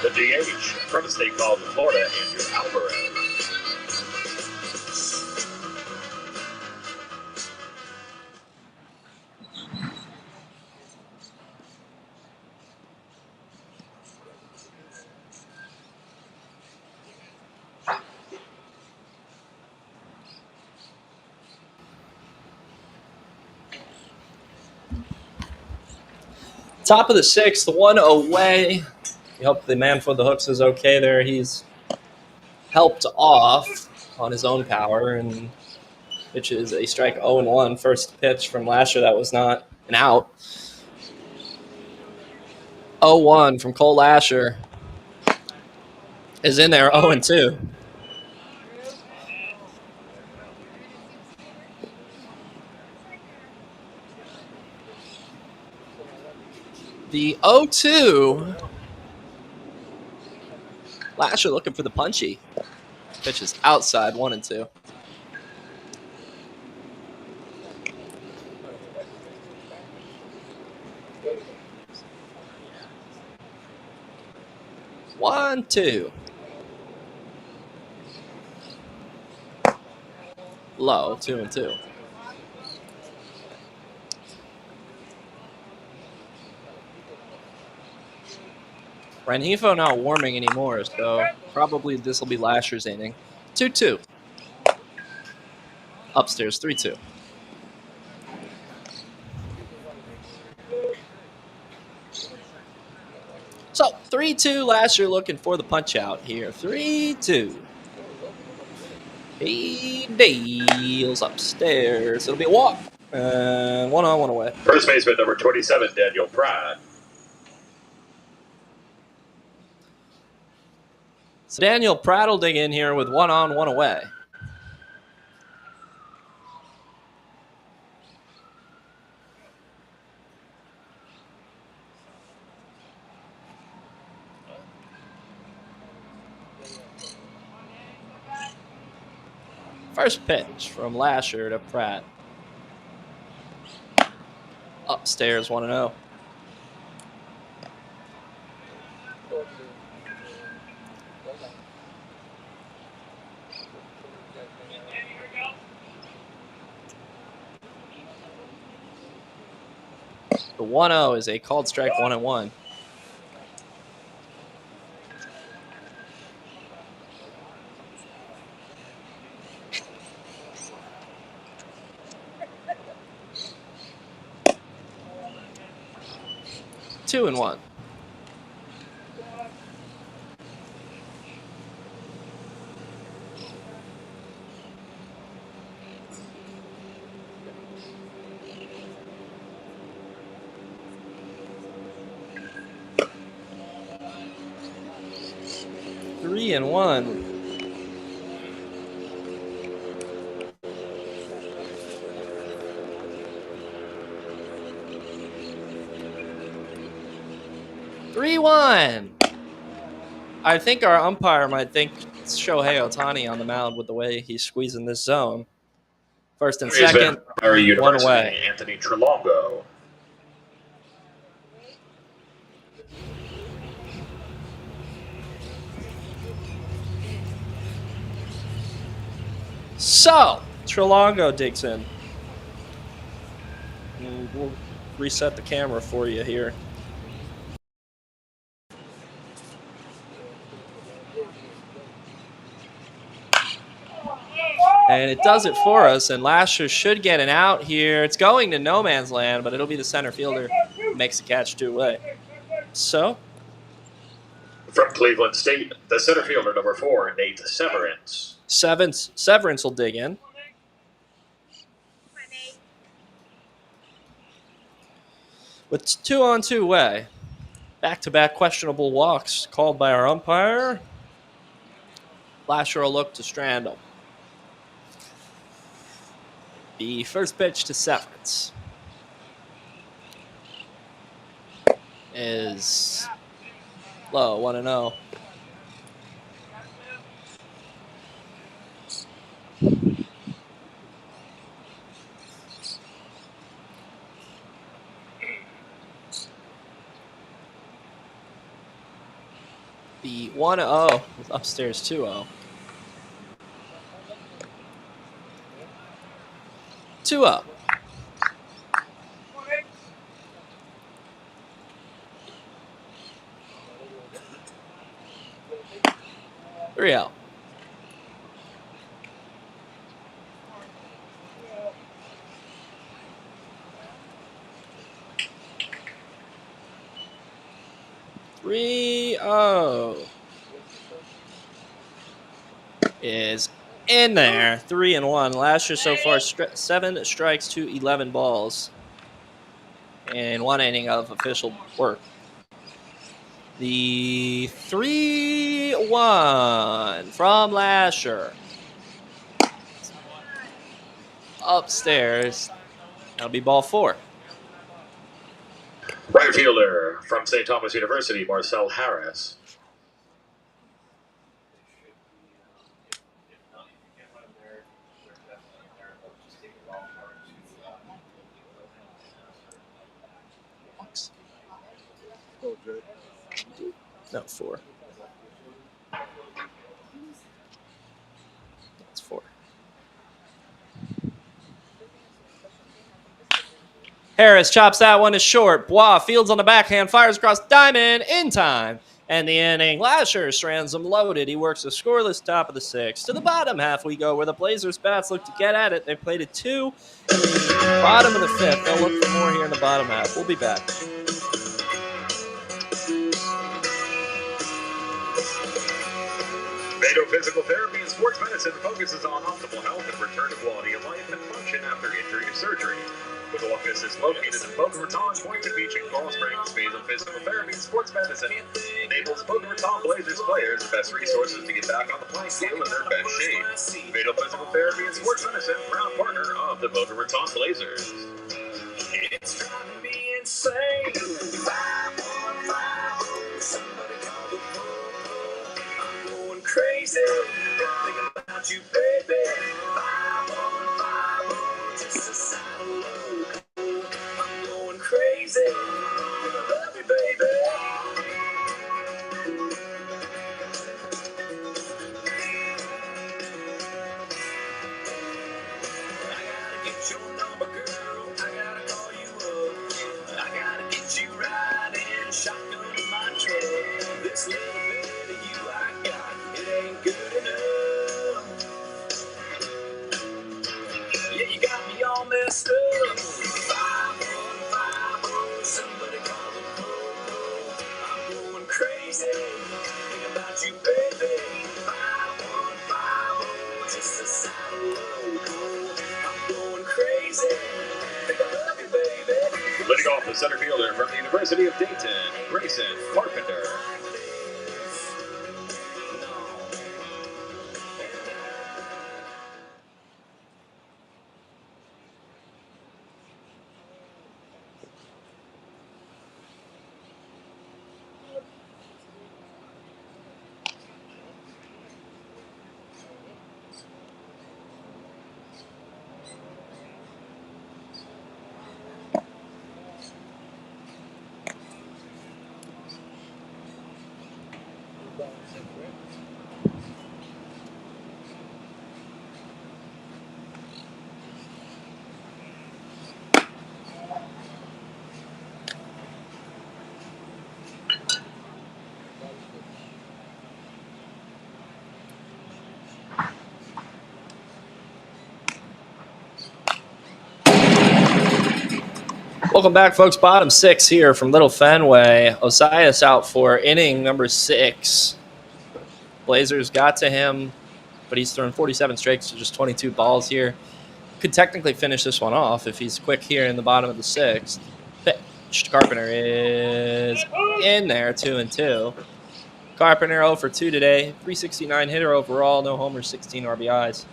The DH from a state called Florida, Andrew Alvarez. Top of the sixth, one away. We hope the man for the hooks is okay there. He's helped off on his own power, and which is a strike 0-1. First pitch from Lasher that was not an out. 0-1 from Cole Lasher is in there. 0-2. The 0-2. Lasher looking for the punchy. Pitch is outside, 1-2. One, two. Low, 2-2. Rengifo not warming anymore, so probably this will be Lasher's inning. 2-2. Upstairs, 3-2. So 3-2. Lasher looking for the punch out here. 3-2. He deals upstairs. It'll be a walk. And 1-on, 1 away. First baseman number 27, Daniel Pratt. So Daniel Pratt will dig in here with 1-on, 1 away. First pitch from Lasher to Pratt. Upstairs, 1-0. The 1-0 is a called strike, 1-1. Two and 1. Three and 1. I think our umpire might think it's Shohei Ohtani on the mound with the way he's squeezing this zone. First and second, 1 away. Anthony Trelongo. So, Trelongo digs in. And we'll reset the camera for you here. And it does it for us, and Lasher should get an out here. It's going to no man's land, but it'll be the center fielder who makes the catch 2 away. So, from Cleveland State, the center fielder number 4, Nate Severance. Severance will dig in. With 2-on-2 away. Back-to-back questionable walks called by our umpire. Lasher will look to strand him. The first pitch to Severance is low, 1-0. The 1-0 with upstairs 2-0. 2-0. Real. Is in there. 3-1. Last year so far, 7 strikes to 11 balls in 1 inning of official work. The 3-1 from Lasher. Upstairs. That'll be ball 4. Right fielder from St. Thomas University, Marcel Harris. No, 4. That's 4. Harris chops that one to short. Bois fields on the backhand, fires across diamond in time. And the inning, Lasher strands him loaded. He works a scoreless top of the 6th. To the bottom half we go, where the Blazers bats look to get at it. They played a 2 in the bottom of the 5th. They'll look for more here in the bottom half. We'll be back. Beto Physical Therapy and Sports Medicine focuses on optimal health and return to quality of life and function after injury or surgery. With offices located in Boca Raton, Boynton Beach, and Coral Springs, Beto Physical Therapy and Sports Medicine enables Boca Raton Blazers players the best resources to get back on the playing field in their best shape. Beto Physical Therapy and Sports Medicine, proud partner of the Boca Raton Blazers. It's driving me insane. 515, somebody call the crazy, thinking about you, baby. 515, just a sign of love. I'm going crazy, I love you, baby. I gotta get your number, girl. I gotta call you up. I gotta get you riding shotgun in my truck. This little bit of you I got, it ain't good enough. Yeah, you got me all messed up. 515, somebody call the po-po. I'm going crazy, thinking about you, baby. 515, just a sign of loco. I'm going crazy, think I love you, baby. Leading off the center fielder from the University of Dayton, Grayson Carpenter. Welcome back, folks. Bottom 6 here from Little Fenway. Osias out for inning number 6. Blazers got to him, but he's thrown 47 strikes to just 22 balls here. Could technically finish this one off if he's quick here in the bottom of the 6th. Pitch. Carpenter is in there, 2-2. Carpenter 0 for 2 today. 369 hitter overall, no homers, 16 RBIs.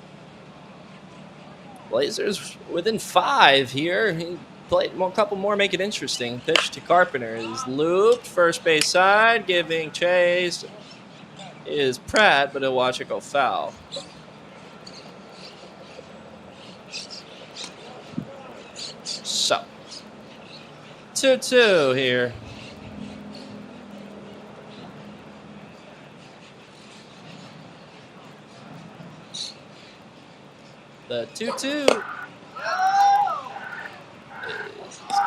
Blazers within 5 here. He played a couple more, make it interesting. Pitch to Carpenter is looped, first base side, giving chase is Pratt, but he'll watch it go foul. So, 2-2 here. The 2-2 is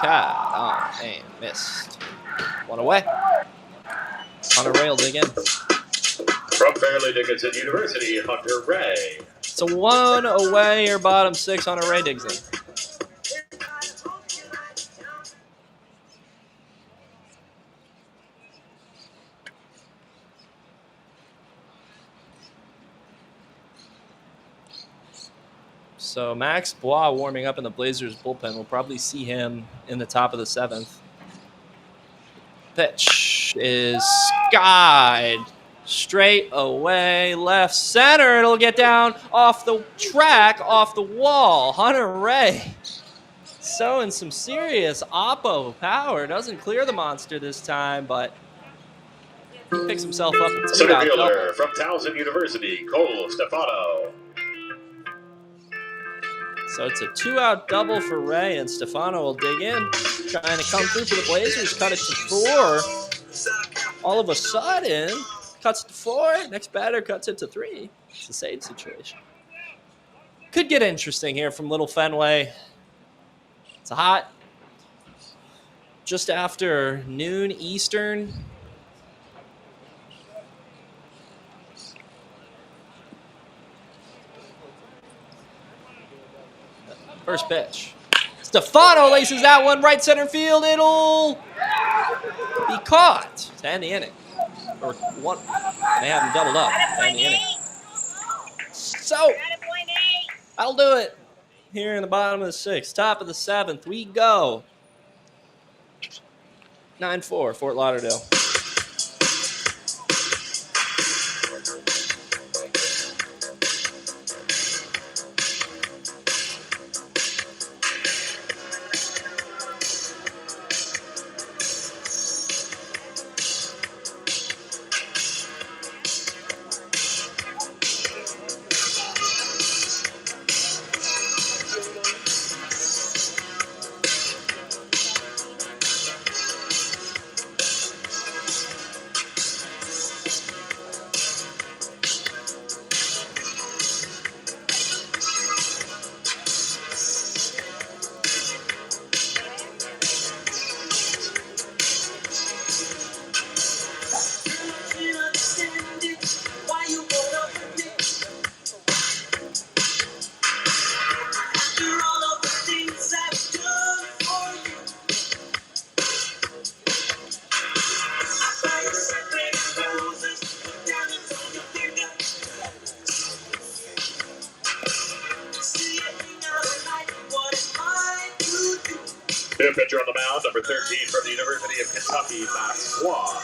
caught on and missed. One away. Hunter Ray will dig in. From Fairleigh Dickinson University, Hunter Ray. So 1 away, your bottom 6. Hunter Ray digs in. So Max Bois warming up in the Blazers bullpen. We'll probably see him in the top of the 7th. Pitch is skied straight away, left center. It'll get down off the track, off the wall. Hunter Ray showing some serious oppo power. Doesn't clear the monster this time, but he picks himself up. Center fielder from Towson University, Cole Stefano. So it's a 2-out double for Ray, and Stefano will dig in, trying to come through for the Blazers. Cut it to 4. All of a sudden, cuts to 4. Next batter cuts it to 3. It's a save situation. Could get interesting here from Little Fenway. It's hot. Just after noon Eastern. First pitch. Stefano laces that one right center field. It'll be caught to end the inning. Or one. They have him doubled up to end the inning. So that'll do it here in the bottom of the 6th. Top of the 7th. We go. 9-4, Fort Lauderdale. New pitcher on the mound, number 13 from the University of Kentucky, Max Bois.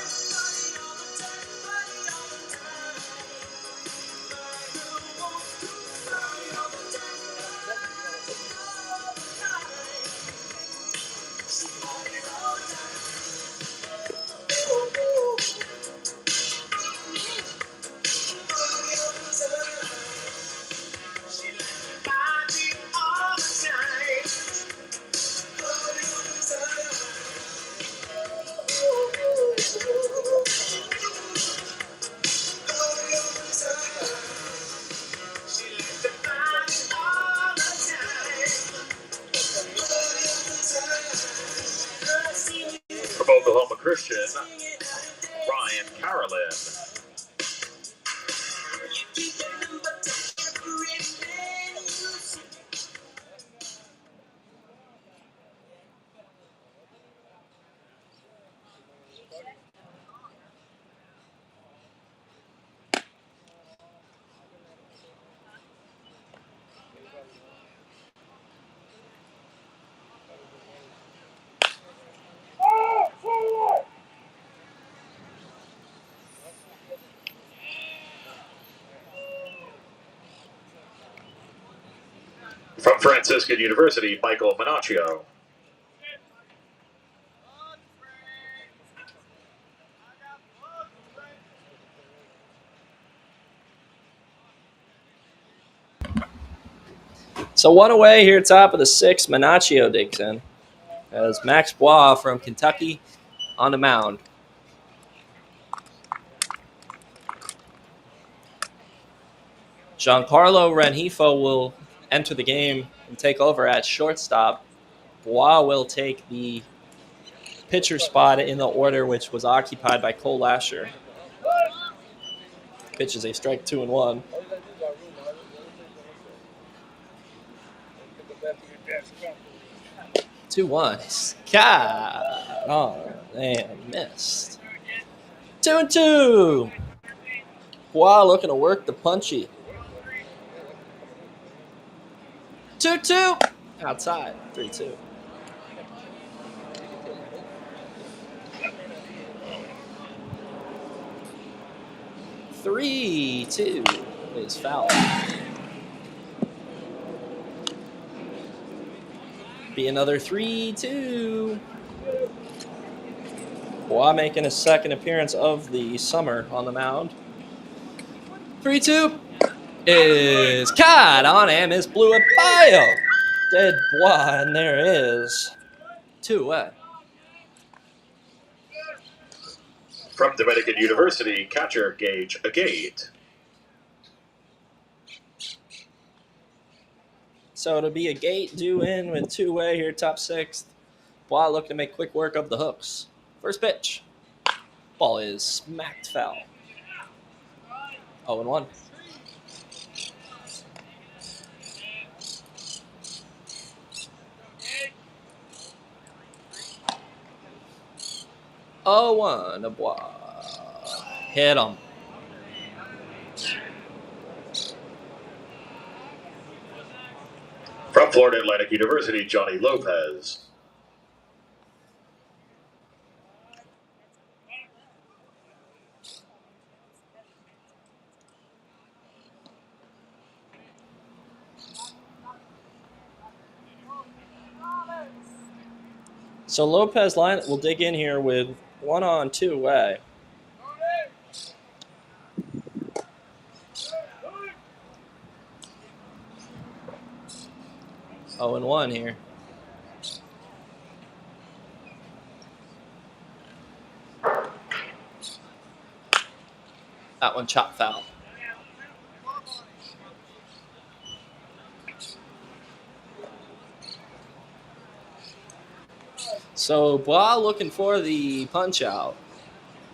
From Oklahoma Christian, Ryan Carolyn. From Franciscan University, Michael Minaccio. So one away here, top of the 6th. Minaccio digs in as Max Bois from Kentucky on the mound. Giancarlo Rengifo will enter the game and take over at shortstop. Bois will take the pitcher spot in the order which was occupied by Cole Lasher. Pitch is a strike 2-1. 2-1. God. Oh, man, missed. 2-2. Bois looking to work the punchy. 2-2. Outside. 3-2. 3-2 is foul. Be another 3-2. Bois making his second appearance of the summer on the mound. 3-2 is caught on him. Is blew it by him. Dead Bois, and there is 2 away. From Dominican University, catcher Gage Agate. So it'll be a gate due in with 2 away here, top 6th. Bois looking to make quick work of the hooks. First pitch. Ball is smacked foul. 0-1. A Bois. Hit him. From Florida Atlantic University, Johnny Lopez. So Lopez line will dig in here with 1 on, 2 away. Oh, and 1 here. That one chop foul. So Bois looking for the punch out.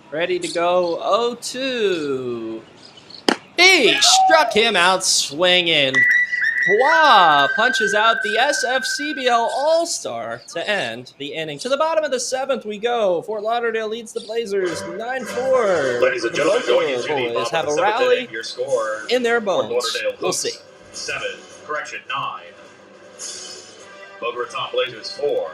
Ready to go. 0-2. He struck him out swinging. Bois punches out the SFCBL All-Star to end the inning. To the bottom of the 7th we go. Fort Lauderdale leads the Blazers 9-4. Ladies and gentlemen, going into the boys bottom have of a the 7th rally inning, your score, in their Fort bones. Lauderdale We'll Hoops, see. 7, correction, 9. Boca Raton Blazers 4.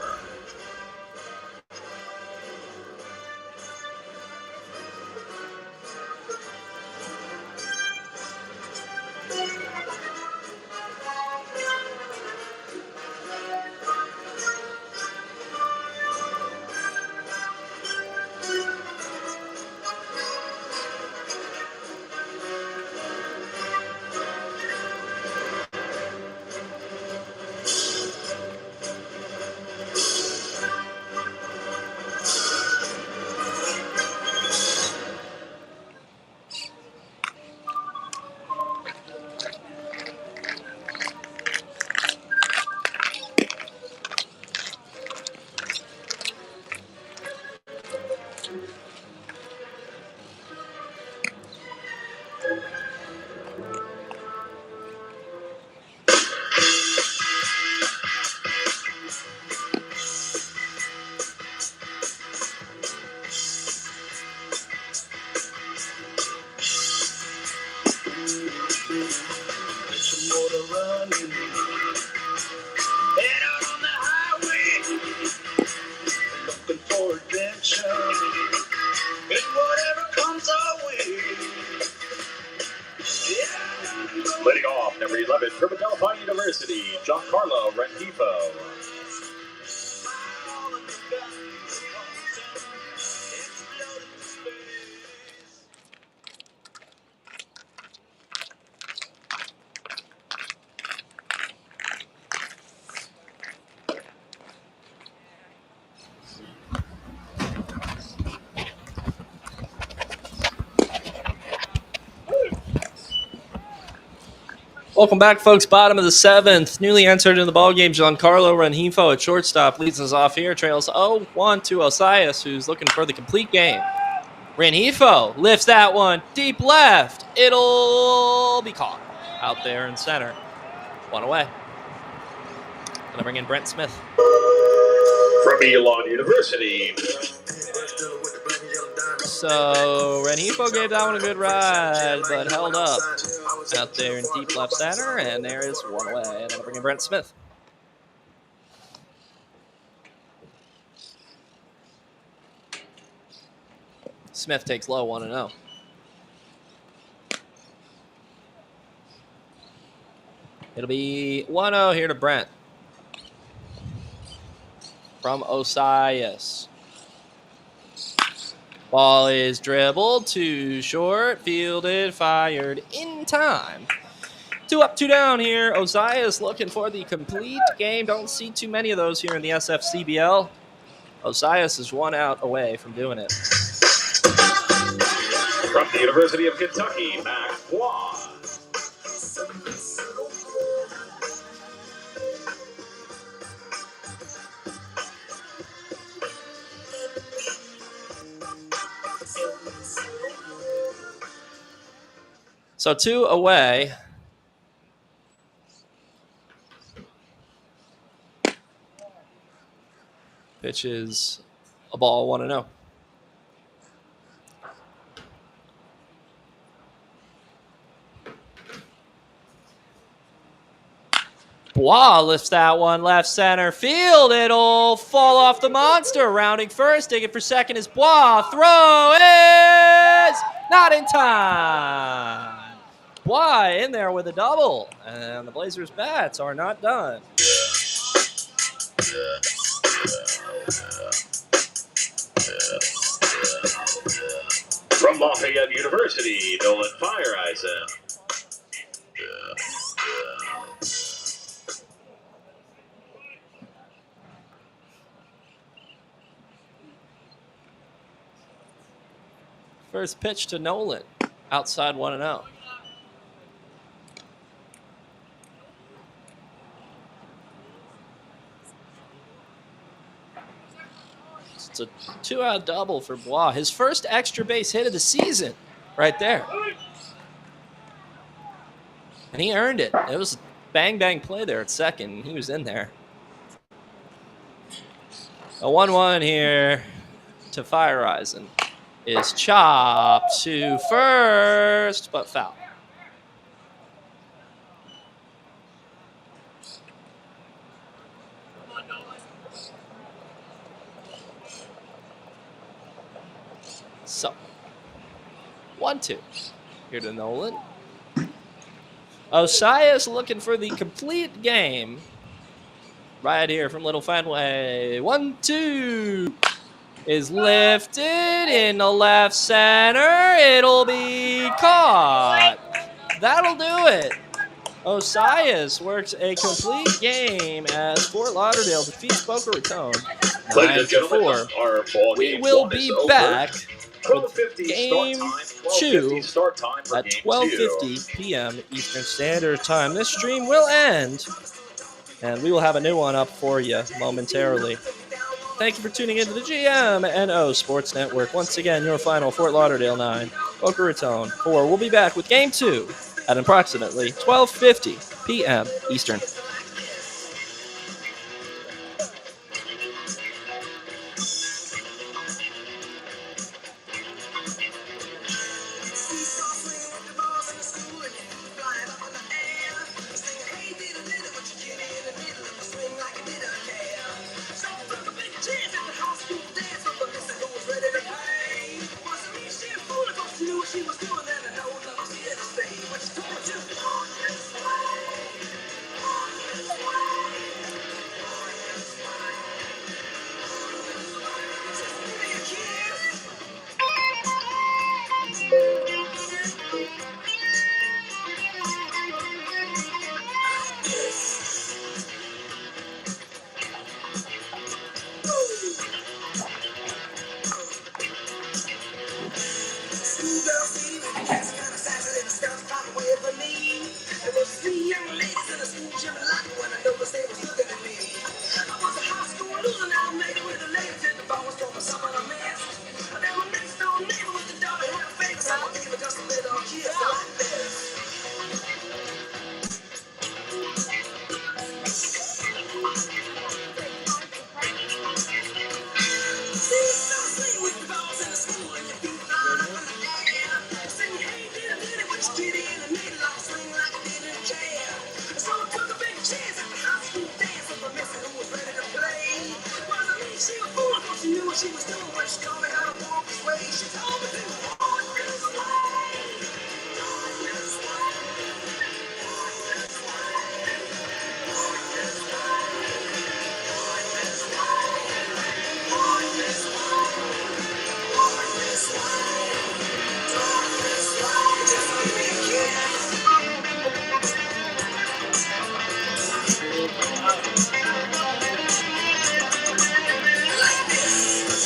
Leading off, number 11, from Adelphi University, Giancarlo Rentifo. Welcome back, folks. Bottom of the seventh. Newly entered in the ballgame, Giancarlo Rengifo at shortstop leads us off here. Trails 0-1 to Osias, who's looking for the complete game. Rengifo lifts that one deep left. It'll be caught out there in center. One away. Gonna bring in Brent Smith. From Elon University. So Rengifo gave that one a good ride, but held up out there in deep left center, and there is one away. And I'm bringing Brent Smith. Smith takes low 1-0. It'll be 1-0 here to Brent from Osias. Ball is dribbled to short, fielded, fired in time. 2 up, 2 down here. Osias looking for the complete game. Don't see too many of those here in the SFCBL. Osias is 1 out away from doing it. From the University of Kentucky, Mac Bois. So 2 away. Pitches a ball 1-0. Bois lifts that one left center field. It'll fall off the monster. Rounding first, digging for second is Bois. Throw is not in time. Bois in there with a double, and the Blazers' bats are not done. From Lafayette University, Nolan Fireeisen. First pitch to Nolan, outside 1-0. It's a 2-out double for Bois. His first extra base hit of the season right there. And he earned it. It was a bang-bang play there at second. He was in there. A 1-1 here to Fireeisen. Is chopped to first, but foul. So, 1-2 here to Nolan. Osias looking for the complete game right here from Little Fenway. 1-2 is lifted in the left center. It'll be caught. That'll do it. Osias works a complete game as Fort Lauderdale defeats Boca Raton 9-4. We will be back with game 2 at 12:50 p.m. Eastern Standard Time. This stream will end, and we will have a new one up for you momentarily. Thank you for tuning into the GMNO Sports Network. Once again, your final Fort Lauderdale 9, Boca Raton 4. We'll be back with Game 2 at approximately 12:50 p.m. Eastern. Schoolgirl city, cats kinda sassy, little stuff, find a way for me. There was 3 young ladies in the school gym lobby when I noticed they was looking at me. I was a high school loser, now I made it with the ladies in the bar was throwing some of them ass. Then my next door neighbor with the dog had a baby, so I gave her just a little kiss like this. She was doing what she told me how to walk this way. She told me to walk this way. Walk this way. Walk this way. Walk this way. Walk this way. Walk this way. Walk this way. Walk this way. Just give me a kiss. Like this.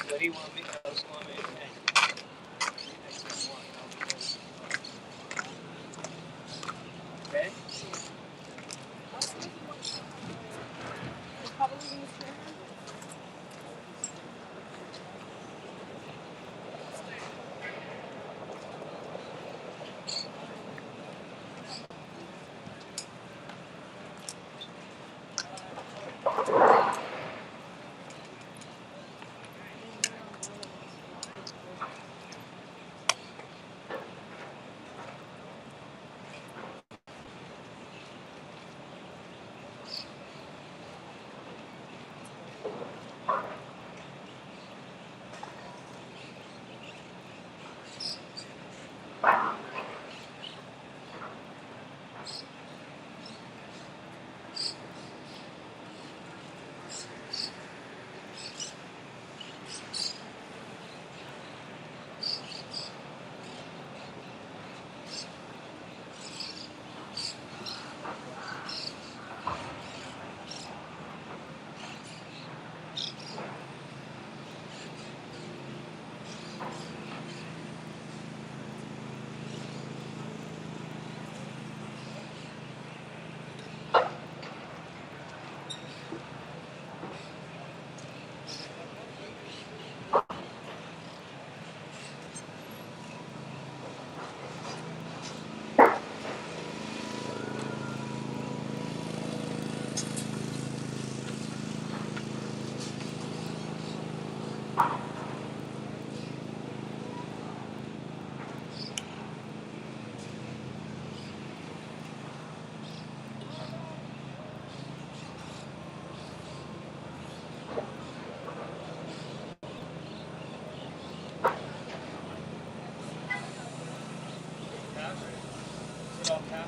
What do you want me to do? Okay?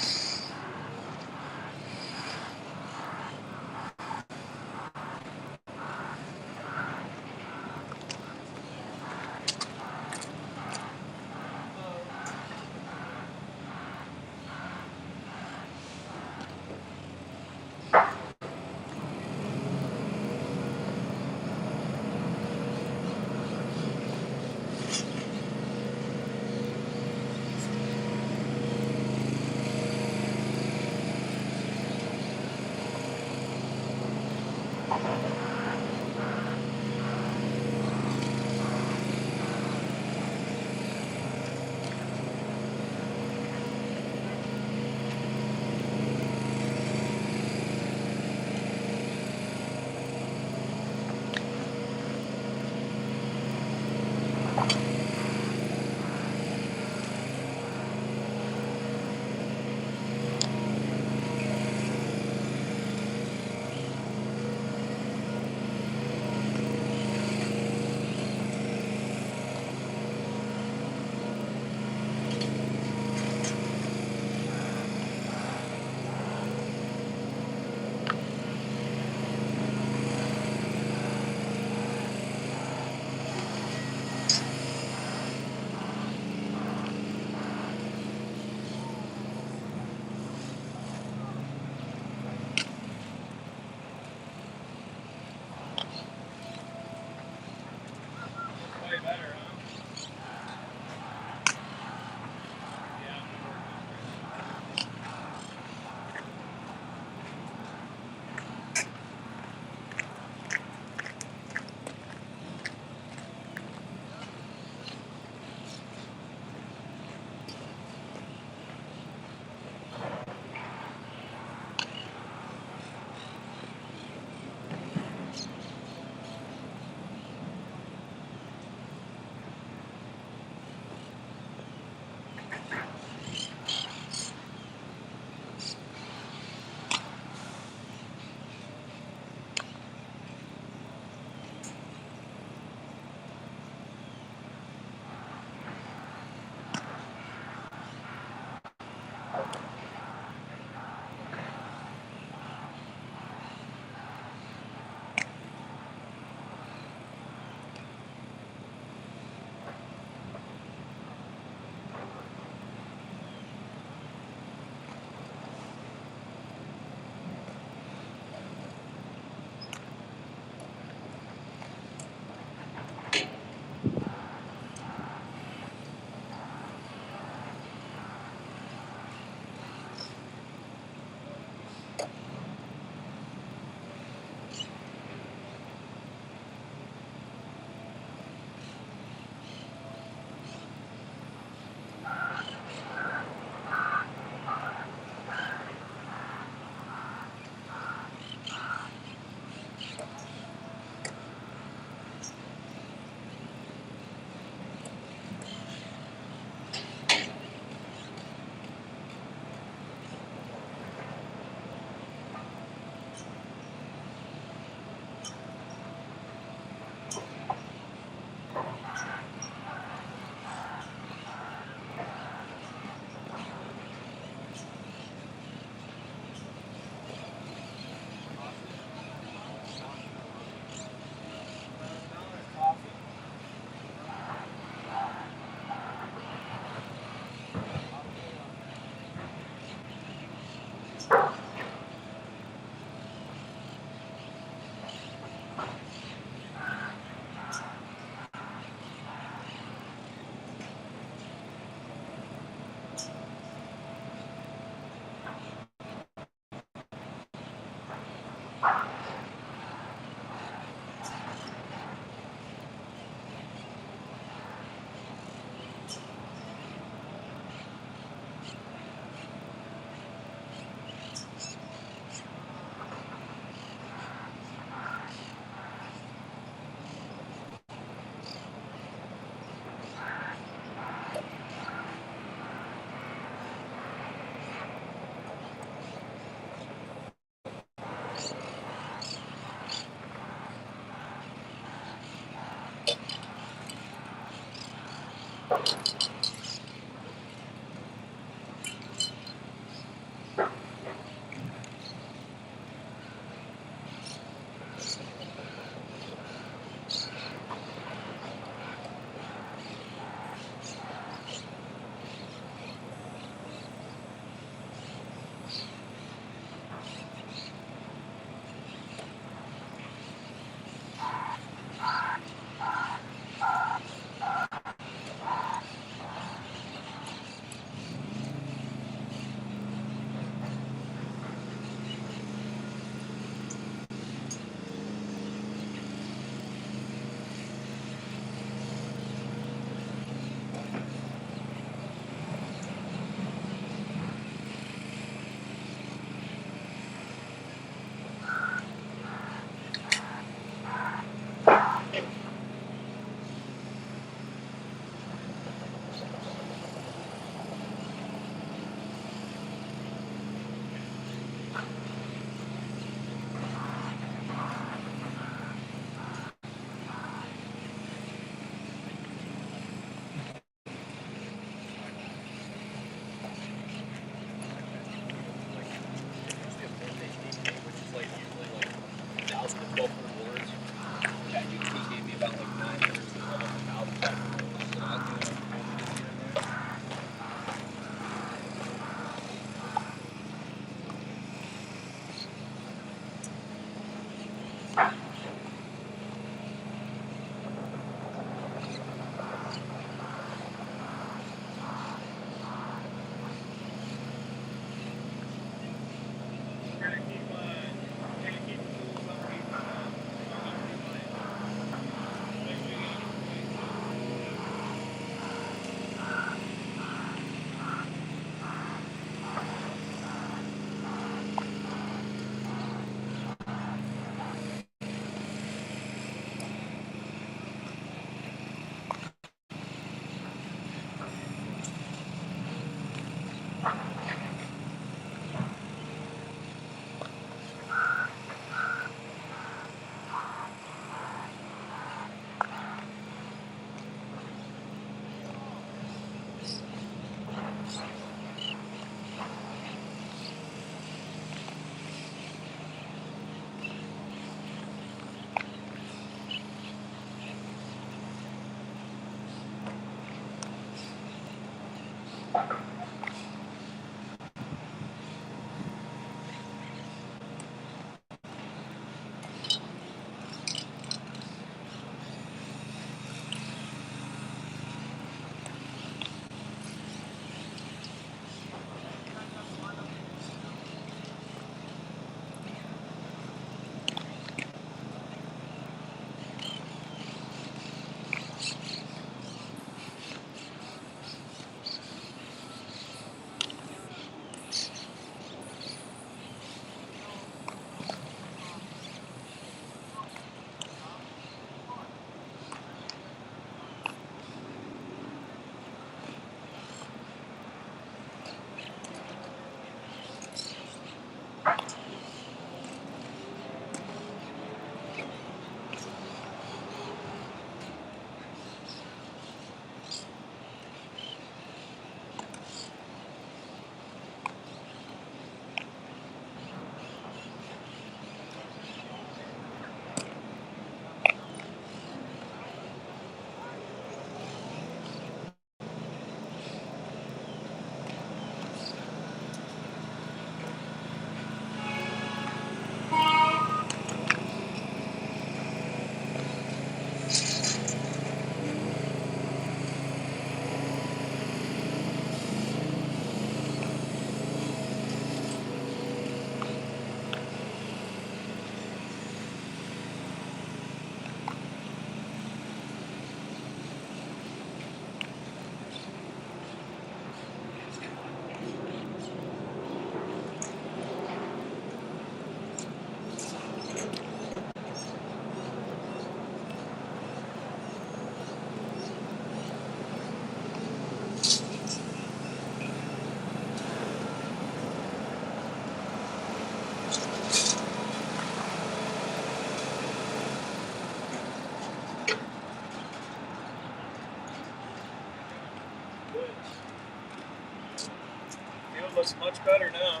Field looks much better now.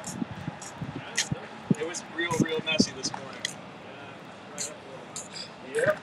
It was real messy this morning. Yep.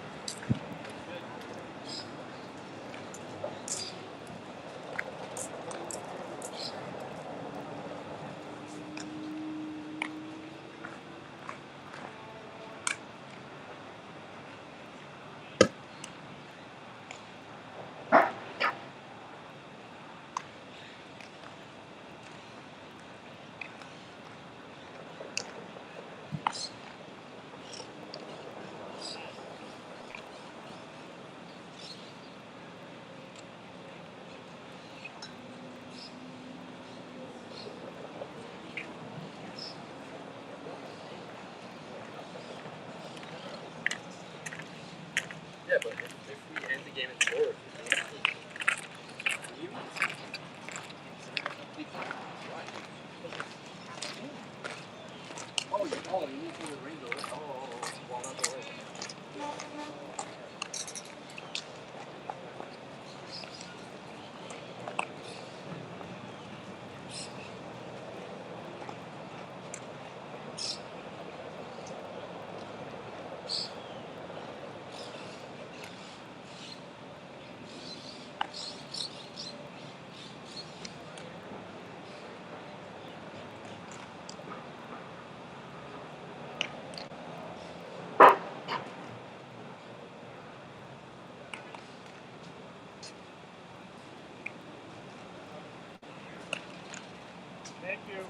Yeah, but if we end the game in 4, you need to the ring door. Well, not the way. Thank you.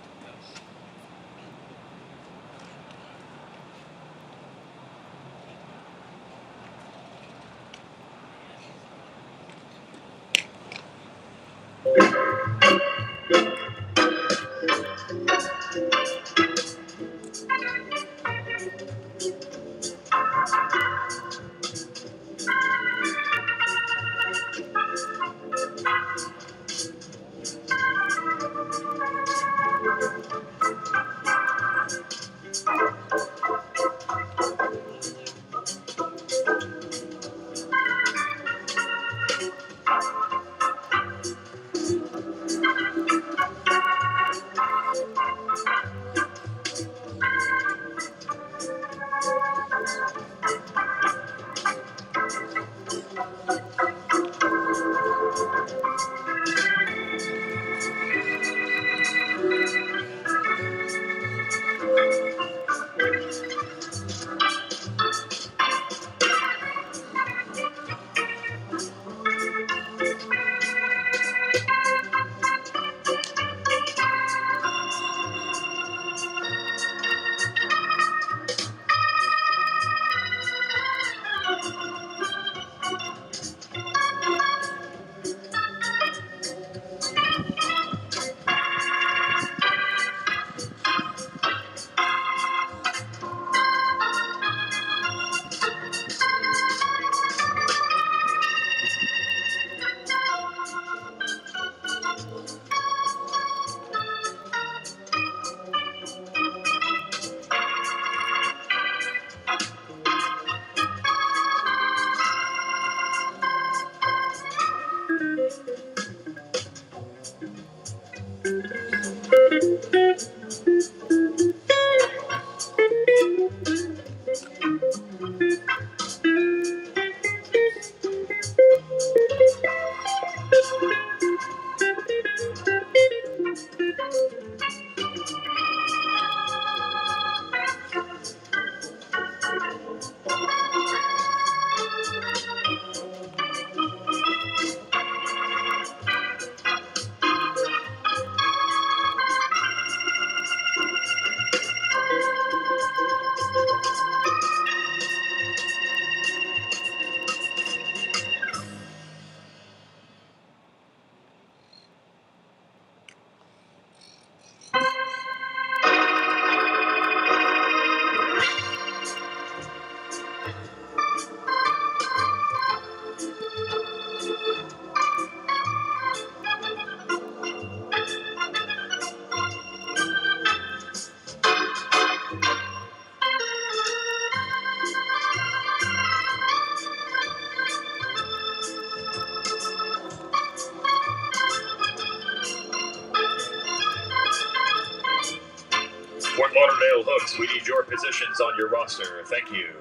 Lauderdale Hooks, we need your positions on your roster. Thank you.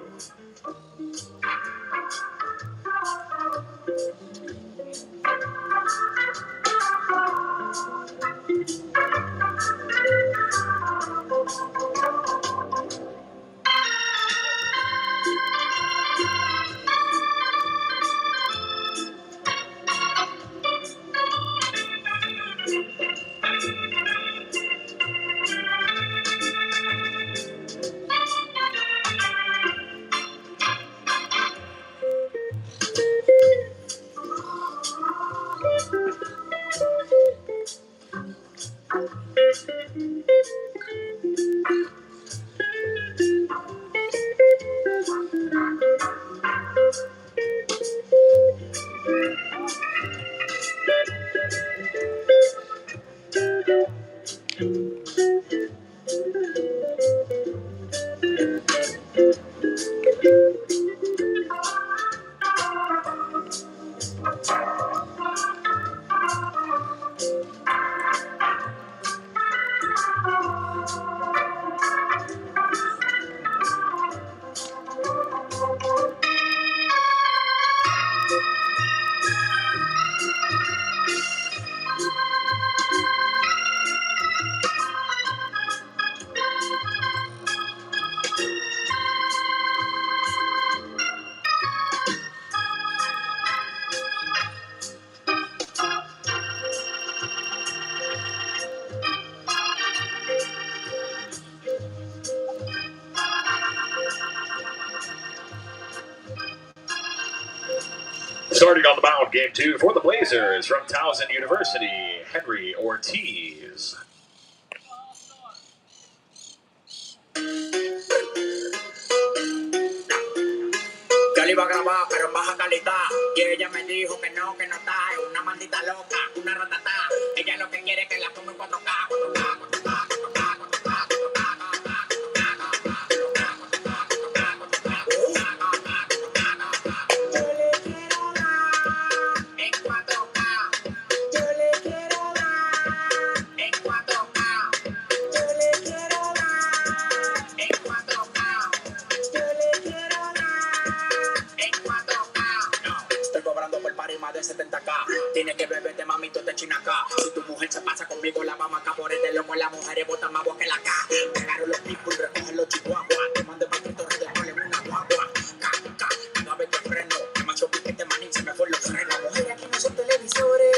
Starting on the mound, game 2 for the Blazers from Towson University, Henry Ortiz. Yo le iba a grabar, pero en baja calidad. Y ella me dijo que no está. Es una maldita loca, una ratata. Ella lo que quiere es que la ponga en 4K, 4K, 4K, 4K, 4K, 70K, tiene que beberte mamito de china acá. Si tu mujer se pasa conmigo, la vamos acá por este loco. Las mujeres botan más agua que la K. Pegaron los people, recogen los chihuahuas. Te mando paquetos de pole en una guagua. Cada vez que freno, macho piquete manín, se me fue los frenos. Las mujeres aquí no son televisores,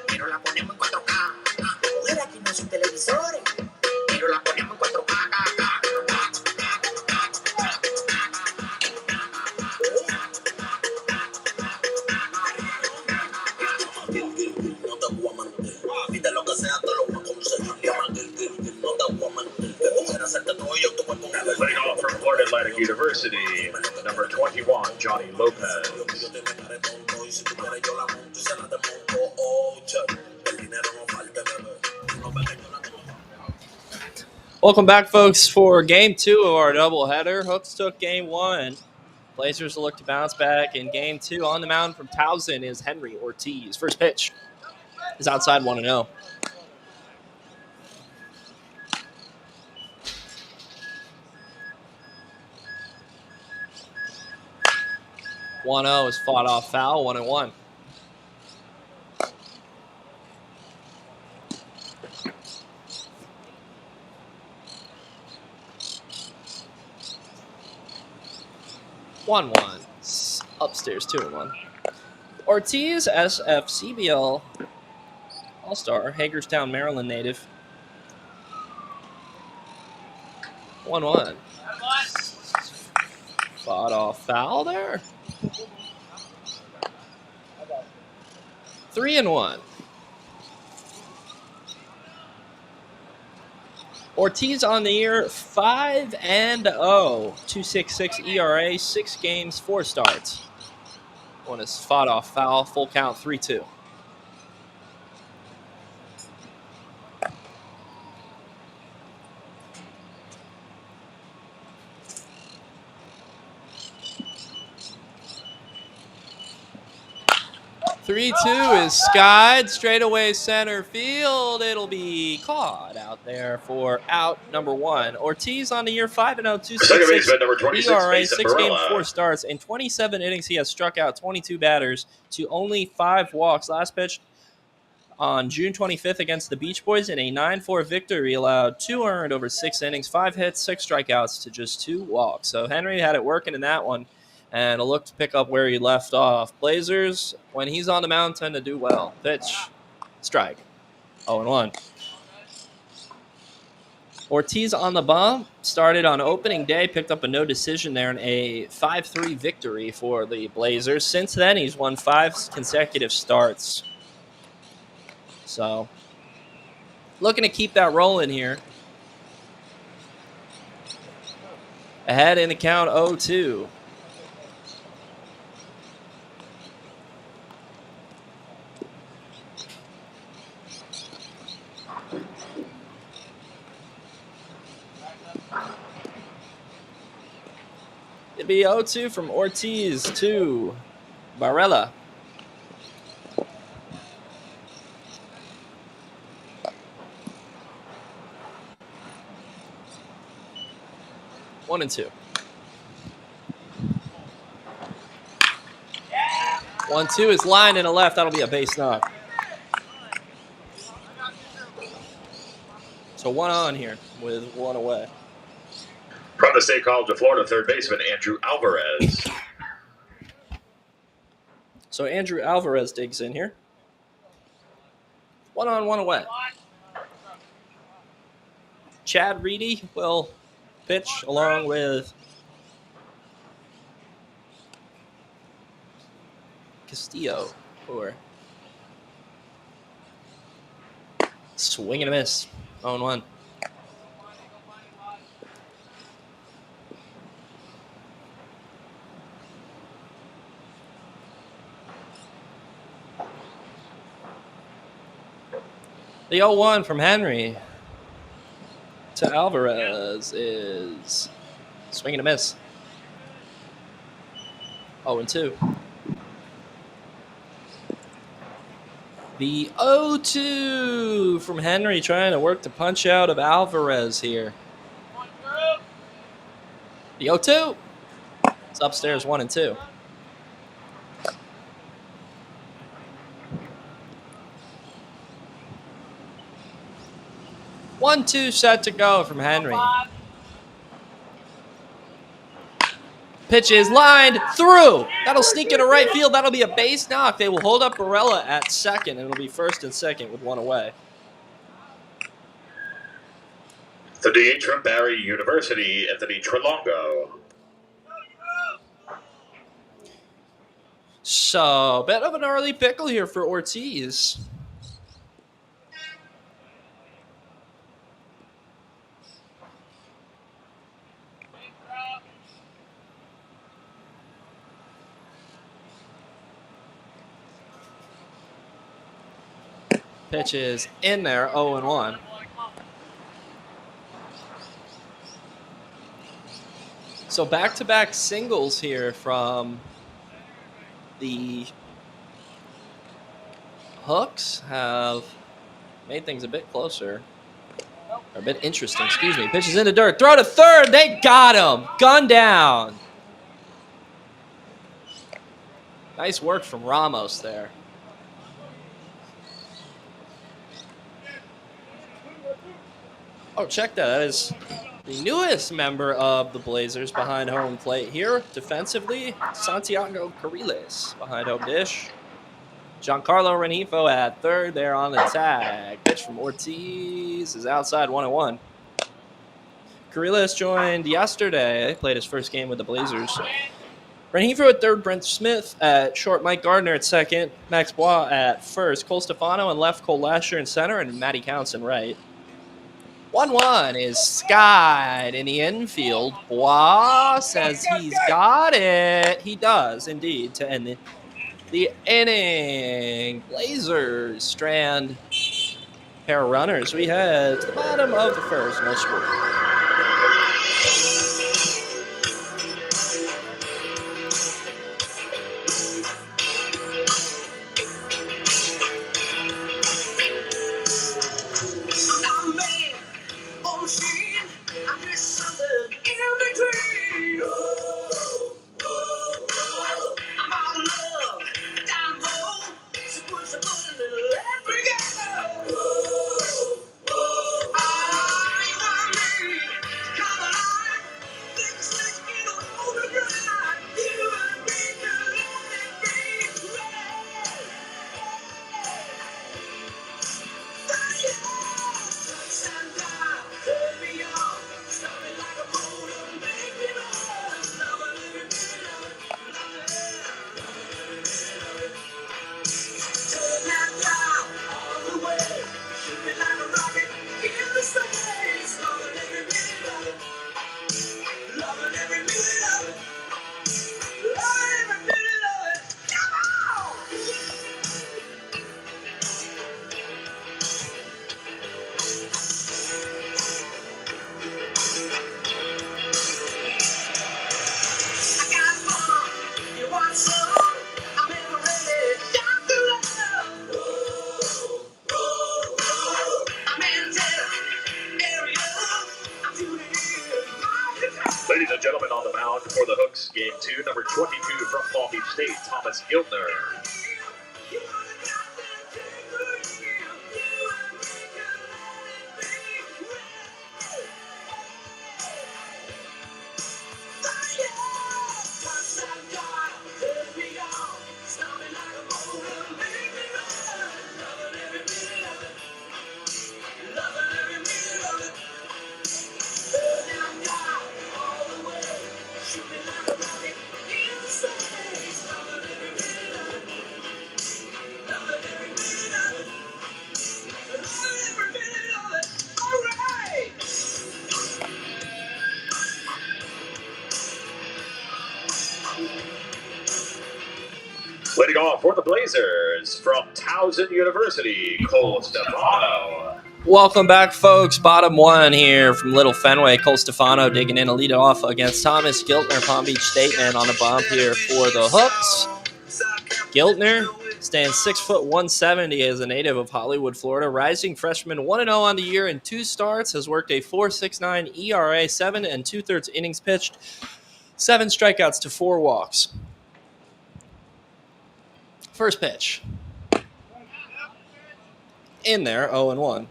pero la ponemos en 4K. Las mujeres aquí no son televisores, pero la ponemos en 4K. Playing off from Florida Atlantic University, number 21, Johnny Lopez. Welcome back, folks, for Game 2 of our doubleheader. Hooks took Game 1. Blazers will look to bounce back in Game 2. On the mound from Towson is Henry Ortiz. First pitch is outside 1-0. 1-0 is fought off foul, 1-1. Upstairs, 2-1. Ortiz, SFCBL All-Star, Hagerstown, Maryland native. 1-1. Fought off foul there. 3-1. Ortiz on the year 5-0, 2.66 ERA, 6 games, 4 starts. One is fought off foul, full count 3-2. 3-2 is skied straightaway center field. It'll be caught out there for out number 1. Ortiz on the year 5-0, 2.66 number 26, ERA, Mason 6 games, Barella. 4 starts. In 27 innings, he has struck out 22 batters to only 5 walks. Last pitch on June 25th against the Beach Boys in a 9-4 victory, allowed 2 earned over 6 innings, 5 hits, 6 strikeouts to just 2 walks. So Henry had it working in that one, and it'll look to pick up where he left off. Blazers, when he's on the mound, tend to do well. Pitch, strike, 0-1. Ortiz on the bump, started on opening day, picked up a no decision there in a 5-3 victory for the Blazers. Since then, he's won 5 consecutive starts. So, looking to keep that rolling here. Ahead in the count, 0-2. It'd be 0-2 from Ortiz to Barella. One and 2. 1-2 is lined in a left. That'll be a base knock. So 1 on here with 1 away. From the State College of Florida, third baseman Andrew Alvarez. So Andrew Alvarez digs in here. 1 on, 1 away. Chad Reedy will pitch along with Castillo for swing and a miss. 0-1. The 0-1 from Henry to Alvarez is swing and a miss. 0-2. The 0-2 from Henry trying to work the punch out of Alvarez here. The 0-2. It's upstairs 1-2. One, 2 set to go from Henry. Pitch is lined through. That'll sneak into right field. That'll be a base knock. They will hold up Barella at second, and it'll be first and second with 1 away. The DH from Barry University, Anthony Trelongo. So, bit of an early pickle here for Ortiz. Pitch is in there, 0-1. So back-to-back singles here from the Hooks have made things a bit closer. Or a bit interesting, excuse me. Pitch is in the dirt. Throw to third. They got him. Gun down. Nice work from Ramos there. Oh, check that. That is the newest member of the Blazers behind home plate here. Defensively, Santiago Carriles behind home dish. Giancarlo Renifo at third there on the tag. Pitch from Ortiz is outside 1-1. Carriles joined yesterday. Played his first game with the Blazers. Renifo at third, Brent Smith at short, Mike Gardner at second, Max Bois at first, Cole Stefano in left, Cole Lasher in center, and Matty Counts in right. 1-1 is skied in the infield. Bois says he's got it. He does, indeed, to end the inning. Blazers strand pair of runners. We head to the bottom of the first. No score. gentlemen on the mound for the Hooks, game 2, number 22 from Palm Beach State, Thomas Giltner. Leading off for the Blazers from Towson University, Cole Stefano. Welcome back, folks. Bottom one here from Little Fenway. Cole Stefano digging in to lead off against Thomas Giltner, Palm Beach State man on the bump here for the Hooks. Giltner stands 6 foot 170 as a native of Hollywood, Florida. Rising freshman, 1-0 on the year in 2 starts. Has worked a 4.69 ERA, 7 2/3 innings pitched, 7 strikeouts to 4 walks. First pitch. In there, 0-1.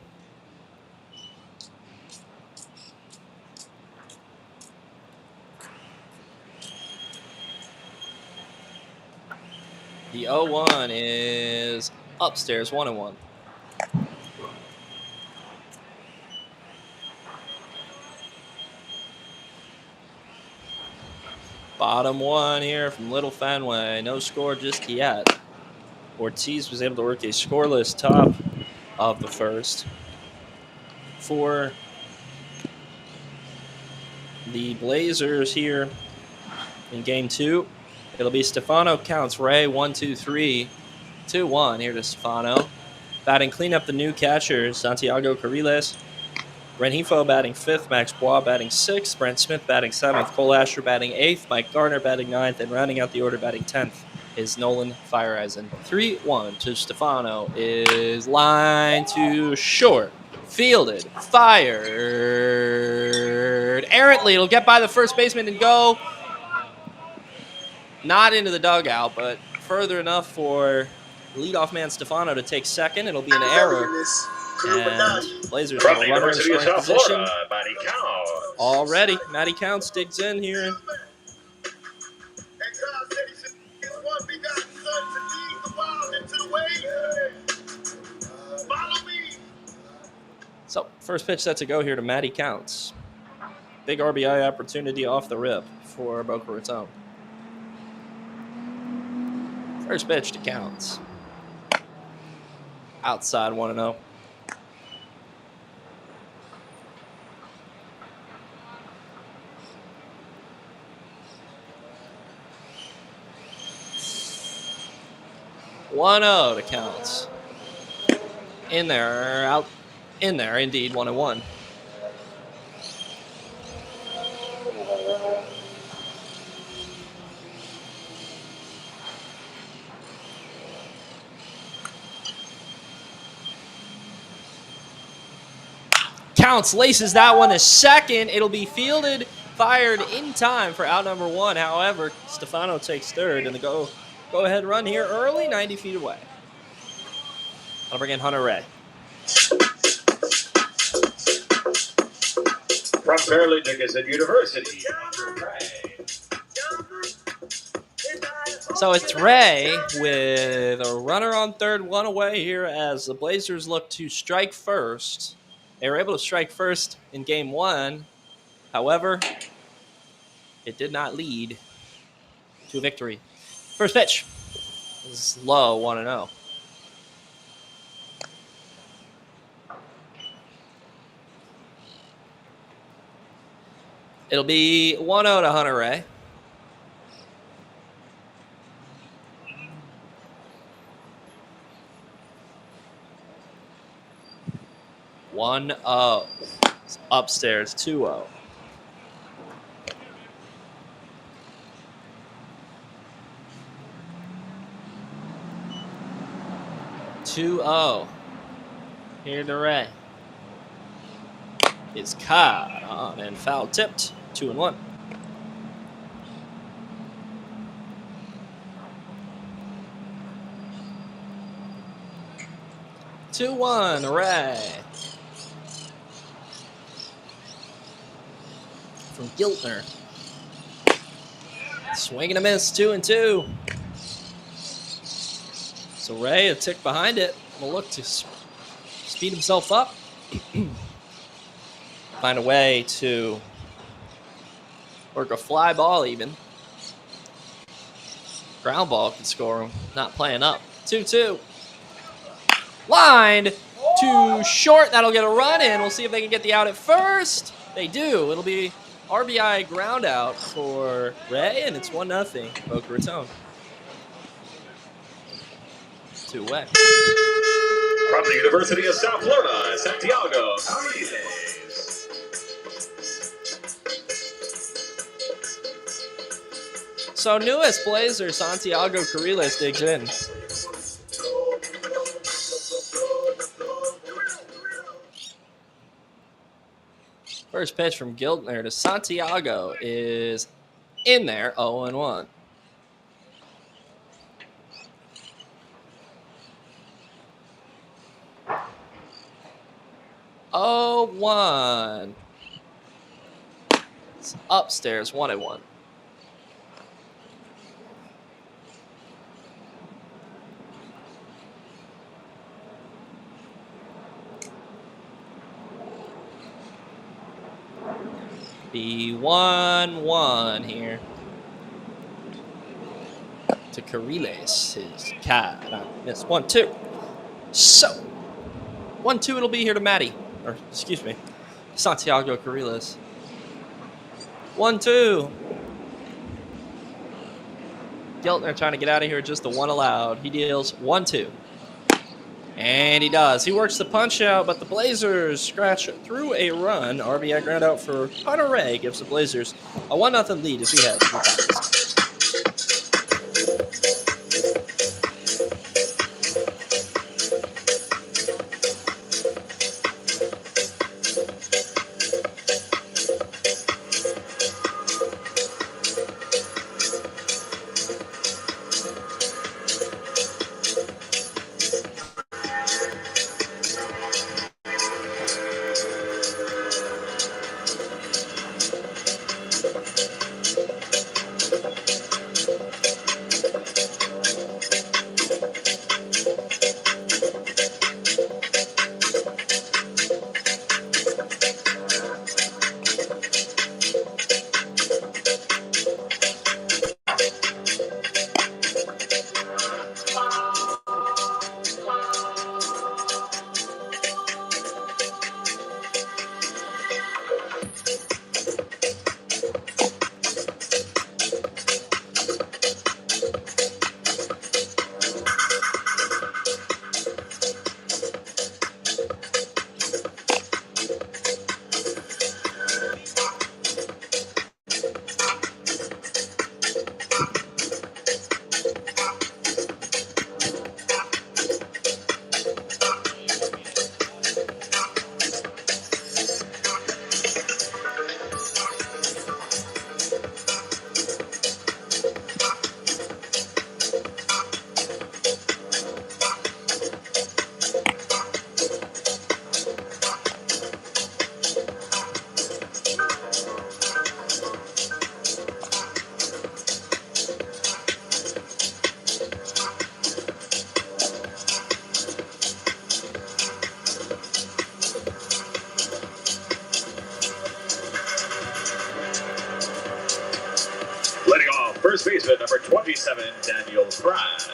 The 0-1 is upstairs, 1-1. Bottom one here from Little Fenway. No score just yet. Ortiz was able to work a scoreless top of the first. For the Blazers here in game 2, it'll be Stefano counts Ray 1-2-3, 2-1 here to Stefano. Batting clean up the new catchers, Santiago Carriles. Rengifo batting 5th, Max Bois batting 6th, Brent Smith batting 7th, Cole Asher batting 8th, Mike Garner batting 9th, and rounding out the order batting 10th is Nolan Fireeisen. 3-1 to Stefano is line to short. Fielded, fired. Errantly, it'll get by the first baseman and go not into the dugout, but further enough for leadoff man Stefano to take second. It'll be an error. And Blazers have a runner in scoring position already. Matty Counts digs in here. So, first pitch set to go here to Matty Counts. Big RBI opportunity off the rip for Boca Raton. First pitch to Counts. Outside 1-0. To Counts. In there, out, in there, indeed, 1-1. Counts laces that one to second. It'll be fielded, fired in time for out number 1. However, Stefano takes third, and the go-ahead run here early, 90 feet away. I'll bring in Hunter Ray. From Fairleigh Dickinson University, Ray. So it's Ray with a runner on third, 1 away here as the Blazers look to strike first. They were able to strike first in game 1. However, it did not lead to a victory. First pitch is low, 1-0. It'll be 1-0 to Hunter Ray. It's upstairs, 2-0. Here to Ray. Is caught on and foul tipped. 2-1. 2-1, Ray. From Giltner. Swing and a miss, 2-2. So Ray, a tick behind it, will look to speed himself up. Find a way to work a fly ball even. Ground ball can score him. Not playing up. 2-2. Lined too short. That'll get a run in. We'll see if they can get the out at first. They do. It'll be RBI ground out for Ray, and it's 1-0. Boca Raton. 2-away. From the University of South Florida, Santiago Ariles. So newest Blazer, Santiago Cariles digs in. First pitch from Giltner to Santiago is in there, 0-1. It's upstairs, 1-1. Be 1-1 here to Cariles. His cat. I missed 1-2. So 1-2 it'll be here to Matty. Or excuse me, Santiago Cariles. 1-2. Giltner trying to get out of here, just the one allowed. He deals 1-2. And he does. He works the punch out, but the Blazers scratch through a run. RBI ground out for Hunter Ray gives the Blazers a 1-0 lead as we head to practice. First baseman, number 27, Daniel Pratt.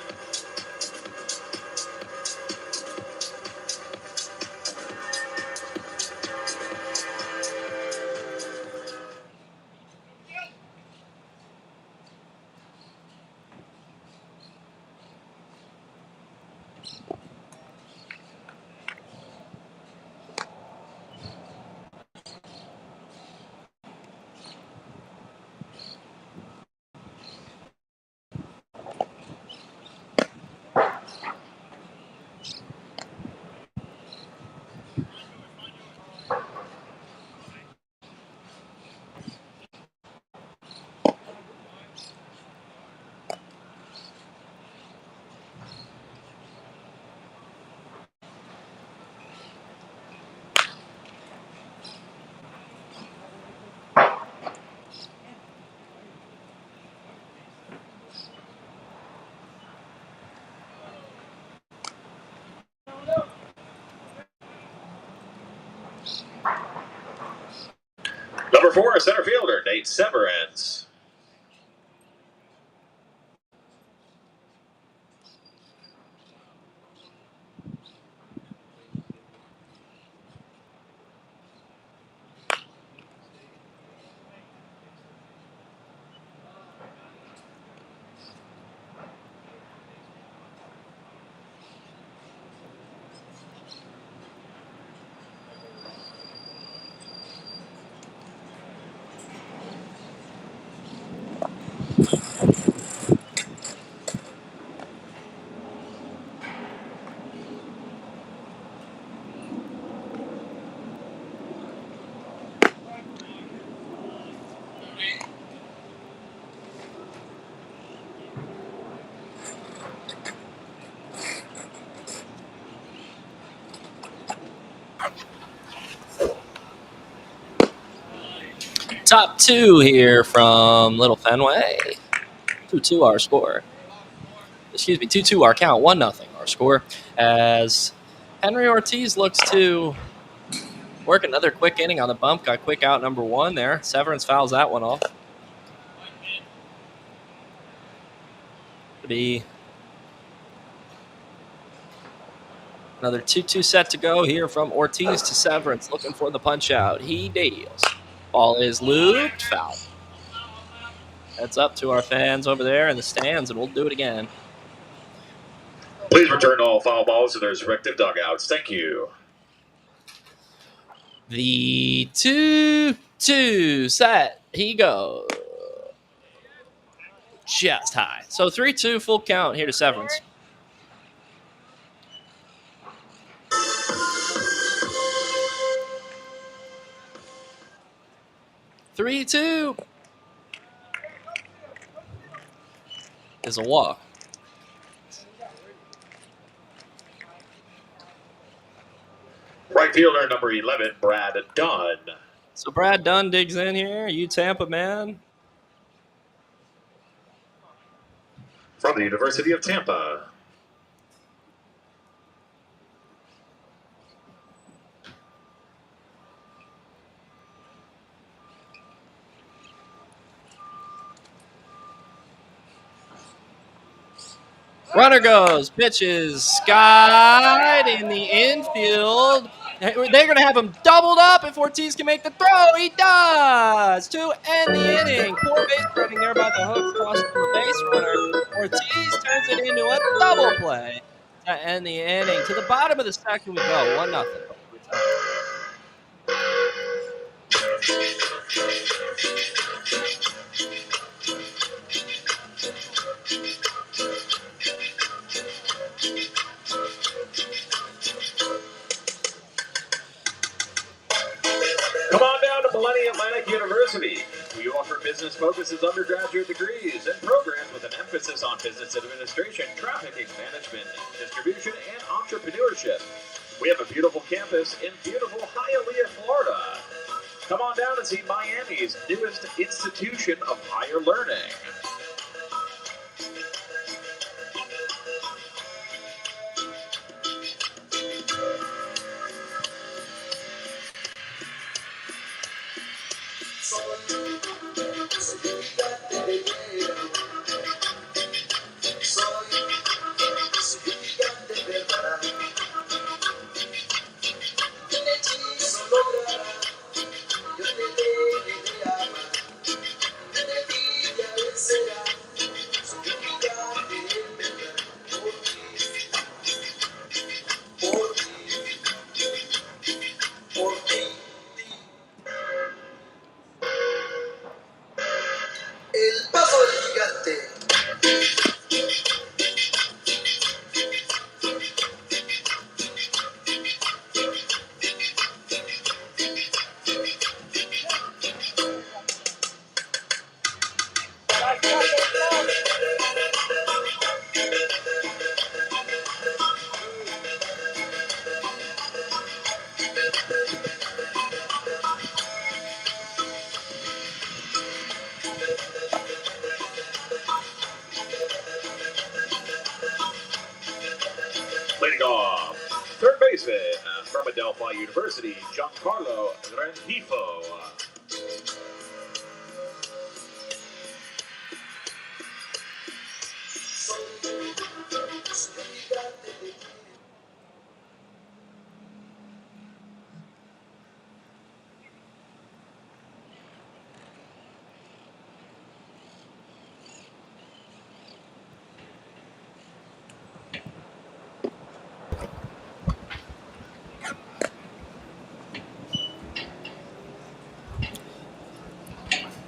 Number 4, center fielder, Nate Severance. Top 2 here from Little Fenway. 2-2 our score. Excuse me, 2-2 our count. 1-0 our score. As Henry Ortiz looks to work another quick inning on the bump. Got quick out number 1 there. Severance fouls that one off. To be another 2-2 set to go here from Ortiz to Severance. Looking for the punch out. He deals. Ball is looped. Foul. Heads up to our fans over there in the stands, and we'll do it again. Please return all foul balls to their respective dugouts. Thank you. The 2-2 set. He goes just high. So 3-2 full count here to Severance. Three-two is a walk. Right fielder number 11, Brad Dunn. So Brad Dunn digs in here. You Tampa man. From the University of Tampa. Runner goes, pitches, skied in the infield. They're going to have him doubled up if Ortiz can make the throw. He does to end the inning. Poor base running there by the Hooks, costing the base runner. Ortiz turns it into a double play to end the inning. To the bottom of the second we go, 1-0. Come on down to Millennium Atlantic University. We offer business-focused undergraduate degrees and programs with an emphasis on business administration, trafficking management, distribution, and entrepreneurship. We have a beautiful campus in beautiful Hialeah, Florida. Come on down and see Miami's newest institution of higher learning. Leading off, third baseman from Adelphi University, Giancarlo Rengifo.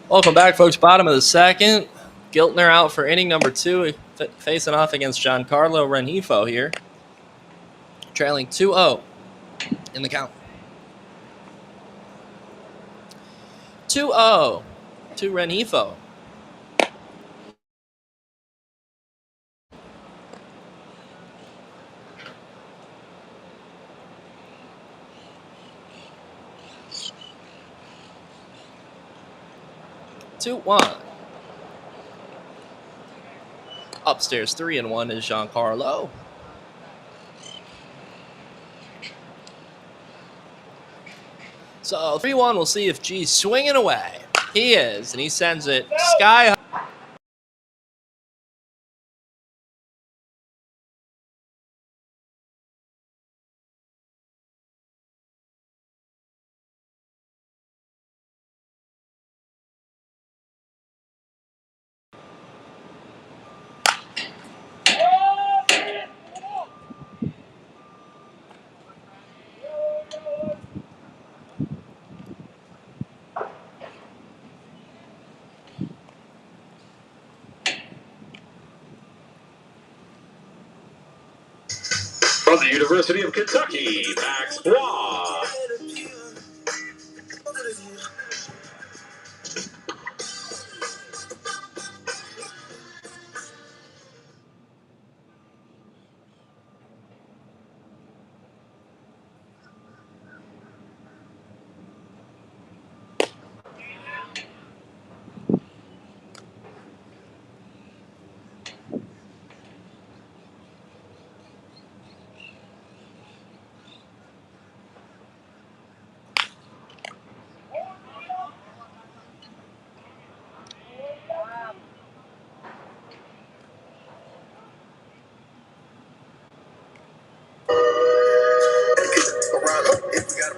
Welcome back, folks. Bottom of the second. Giltner out for inning number 2, facing off against Giancarlo Renifo here. Trailing 2-0 in the count. 2-0 to Renifo. Two one. Upstairs 3-1 is Giancarlo. So 3-1. We'll see if G's swinging away. He is, and he sends it sky high. From the University of Kentucky, Max Bois.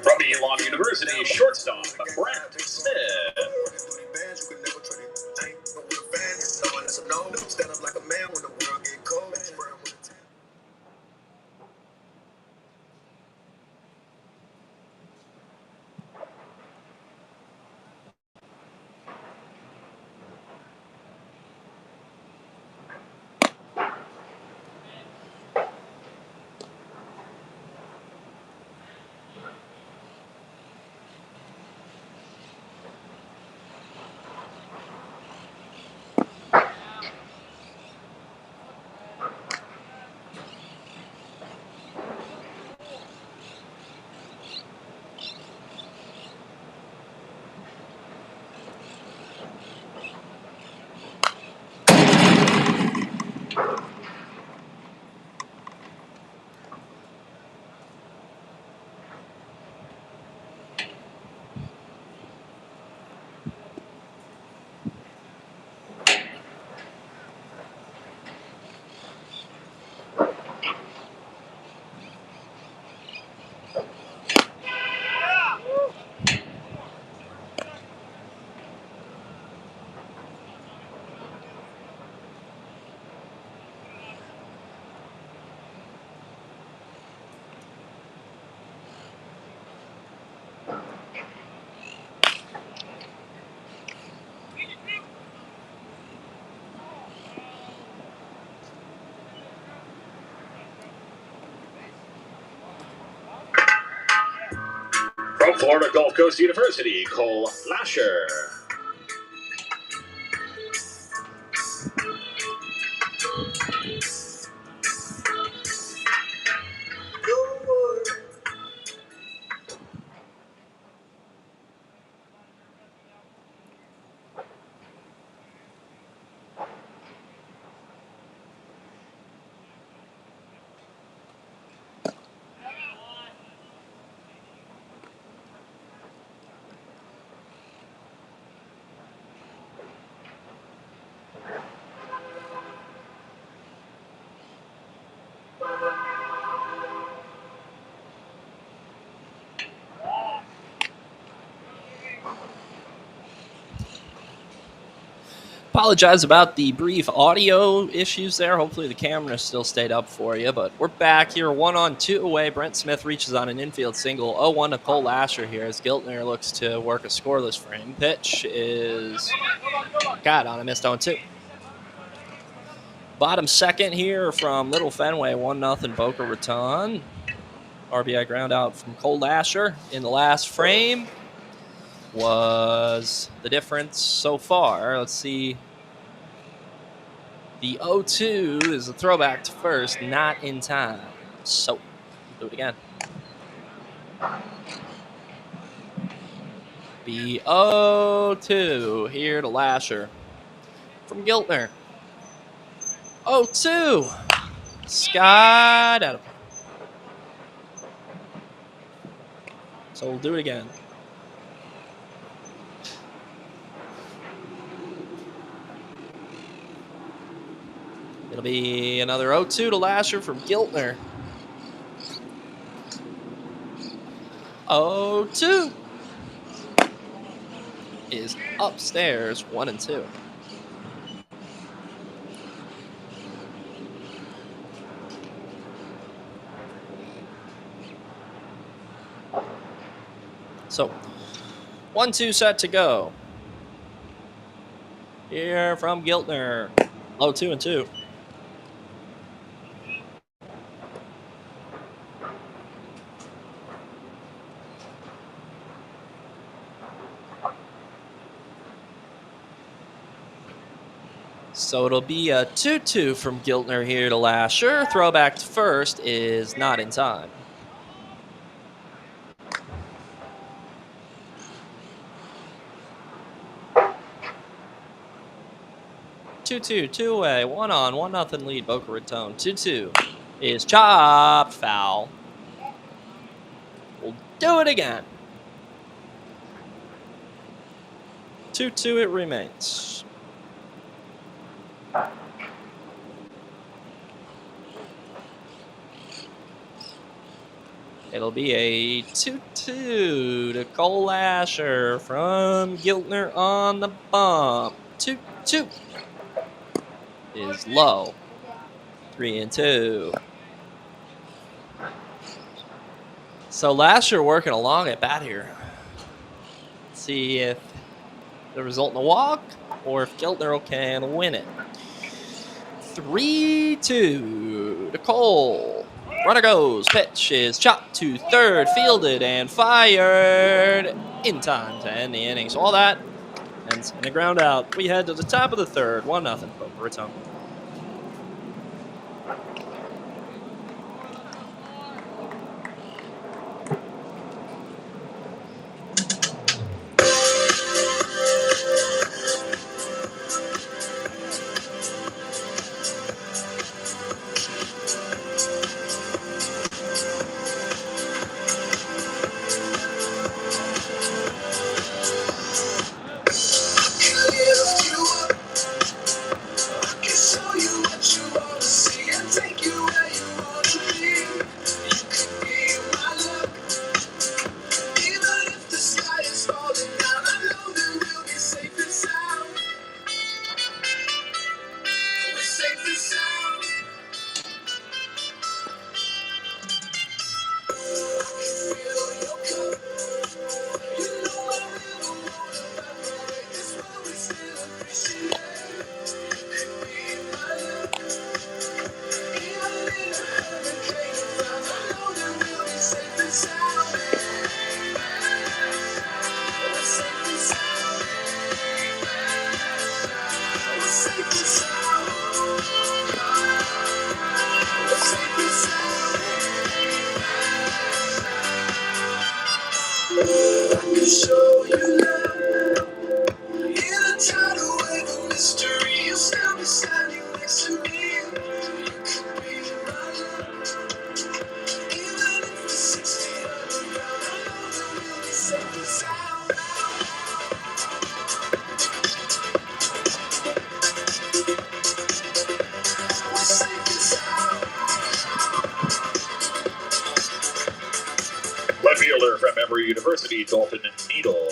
From Elon University, shortstop, Brent Smith. From Florida Gulf Coast University, Cole Lasher. Apologize about the brief audio issues there. Hopefully the camera still stayed up for you, but we're back here 1-on-2 away. Brent Smith reaches on an infield single. 0-1 to Cole Lasher here as Giltner looks to work a scoreless frame. Pitch is got on a missed 0-2. Bottom second here from Little Fenway, 1-0 Boca Raton. RBI ground out from Cole Lasher in the last frame was the difference so far. Let's see. The 0-2 is a throwback to first, not in time. So, do it again. The 0-2 here to Lasher from Giltner. 0-2. Scott Adam. So we'll do it again. It'll be another 0-2 to Lasher from Giltner. 0-2 is upstairs, 1-2. So, 1-2 set to go. Here from Giltner. 0-2-2. So it'll be a 2-2 from Giltner here to Lasher. Throwback to first is not in time. Two away, 1-on, 1-0 lead, Boca Raton. 2-2 is chopped foul. We'll do it again. 2-2 it remains. It'll be a 2-2 to Cole Lasher from Giltner on the bump. 2-2 is low. 3-2. So Lasher working along at bat here. Let's see if the result in a walk or if Giltner can win it. 3-2 to Cole. Runner goes. Pitch is chopped to third, fielded and fired in time to end the inning. So all that ends in a ground out. We head to the top of the third. 1-0 Boca Raton. Left fielder from Emory University, Dalton Needle.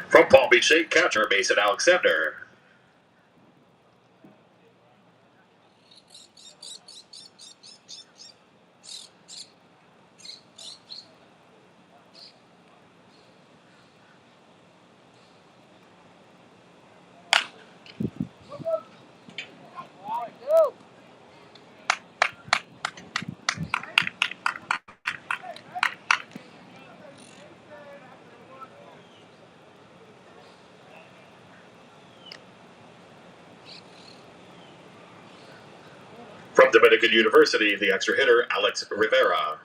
From Palm Beach State, catcher Mason Alexander. From Dominican University, the extra hitter Alex Rivera.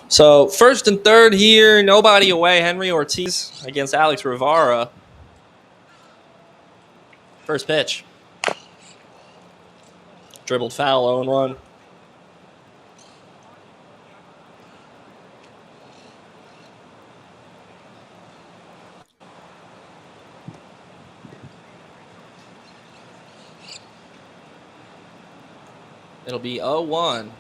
So first and third here, nobody away. Henry Ortiz against Alex Rivera. First pitch. Dribbled foul, 0-1. It'll be 0-1.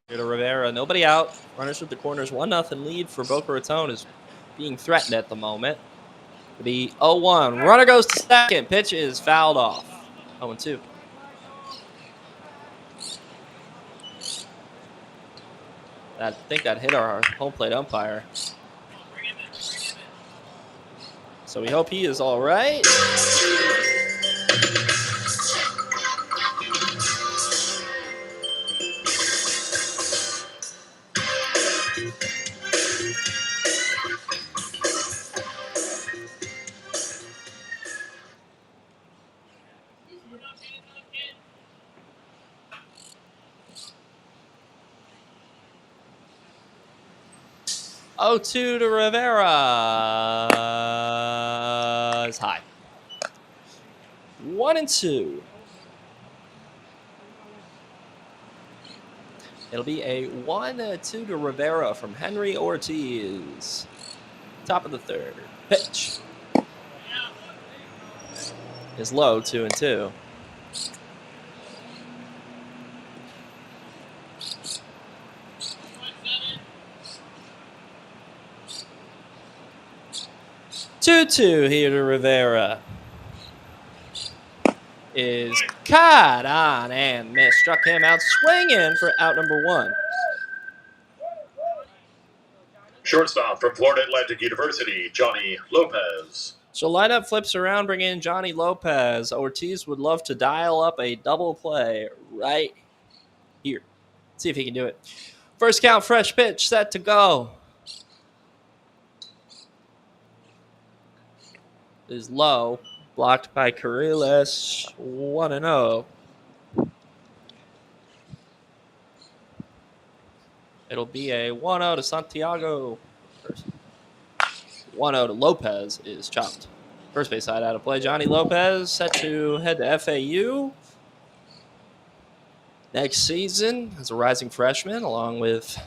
Here to Rivera. Nobody out. Runners with the corners. 1-0 lead for Boca Raton is being threatened at the moment. It'll be 0-1. Runner goes to second. Pitch is fouled off. 0-2. I think that hit our home plate umpire. So we hope he is all right. Oh, 2 to Rivera is high. 1-2. It'll be a 1-2 to Rivera from Henry Ortiz. Top of the third. Pitch is low, 2-2. Two here to Rivera. Is caught on and missed. Struck him out swinging for out number 1. Shortstop from Florida Atlantic University, Johnny Lopez. So lineup flips around, bring in Johnny Lopez. Ortiz would love to dial up a double play right here. See if he can do it. First count, fresh pitch, set to go. Is low, blocked by Carriles. 1-0. It'll be a 1-0 to Santiago. 1-0 to Lopez is chopped. First base side out of play. Johnny Lopez set to head to FAU next season as a rising freshman, along with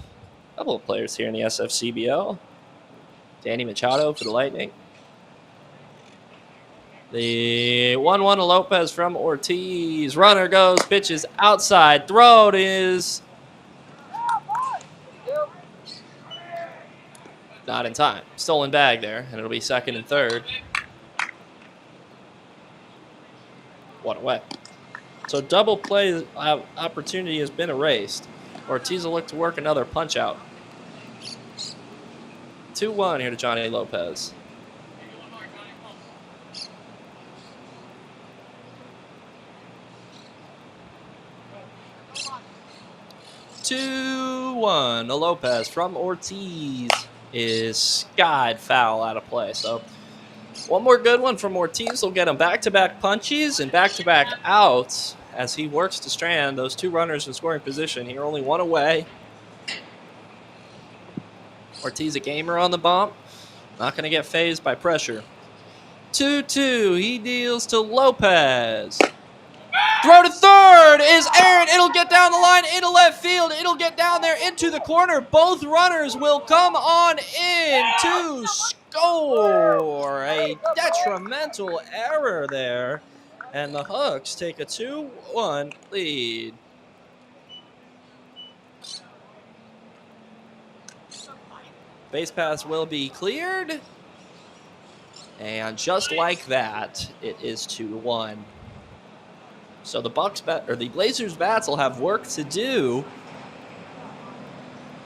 a couple of players here in the SFCBL. Danny Machado for the Lightning. The 1-1 to Lopez from Ortiz. Runner goes, pitches outside. Throw is not in time. Stolen bag there, and it'll be second and third. One away. So double play opportunity has been erased. Ortiz will look to work another punch out. 2-1 here to Johnny Lopez. 2-1. Lopez from Ortiz is skied foul out of play. So one more good one from Ortiz will get him back-to-back punches and back-to-back outs as he works to strand those two runners in scoring position. Here, only one away. Ortiz a gamer on the bump. Not going to get phased by pressure. 2-2. He deals to Lopez. Throw to third. third is aired. It'll get down the line into left field. It'll get down there into the corner. Both runners will come on in to score. A detrimental error there. And the Hooks take a 2-1 lead. Base pass will be cleared. And just like that, it is 2-1. So the the Blazers bats will have work to do.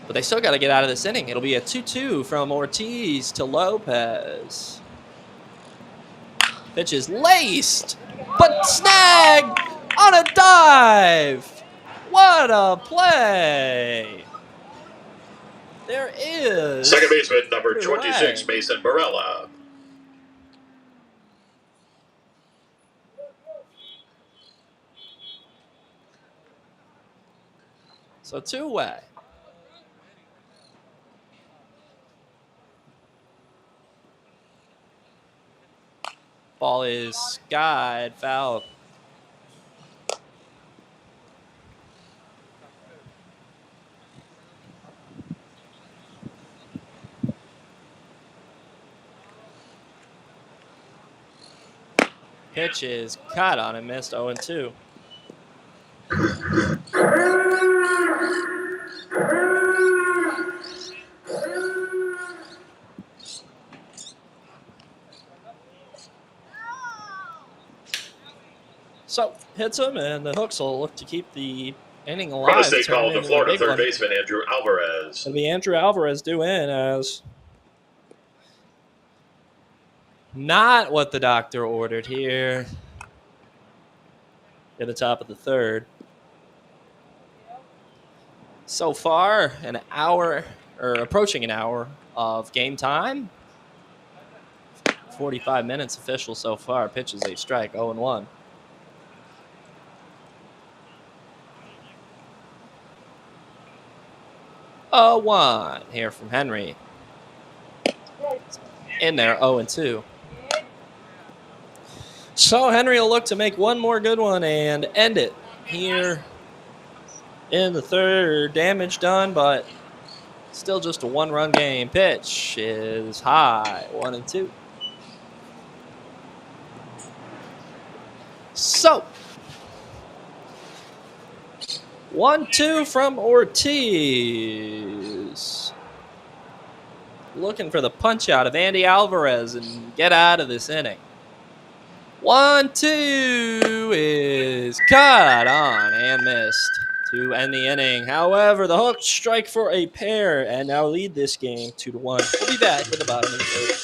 But they still got to get out of this inning. It'll be a 2-2 from Ortiz to Lopez. Pitch is laced, but snagged on a dive. What a play. There is second baseman number 26, Mason Barella. So 2 away. Ball is skied foul. Pitch is caught on and missed 0-2. So hits him, and the Hooks will look to keep the inning alive. From the state call to Florida third baseman Andrew Alvarez. It'll be Andrew Alvarez due in as not what the doctor ordered here at the top of the third. So far, an hour or approaching an hour of game time. 45 minutes official so far. Pitch is a strike, 0-1. A 1 here from Henry. In there, 0-2. So Henry will look to make one more good one and end it here in the third. Damage done, but still just a 1-run game. Pitch is high, 1-2. So 1-2 from Ortiz. Looking for the punch out of Andy Alvarez and get out of this inning. 1-2 is caught on and missed to end the inning. However, the Hooks strike for a pair and now lead this game 2-1. We'll be back with the bottom of the third.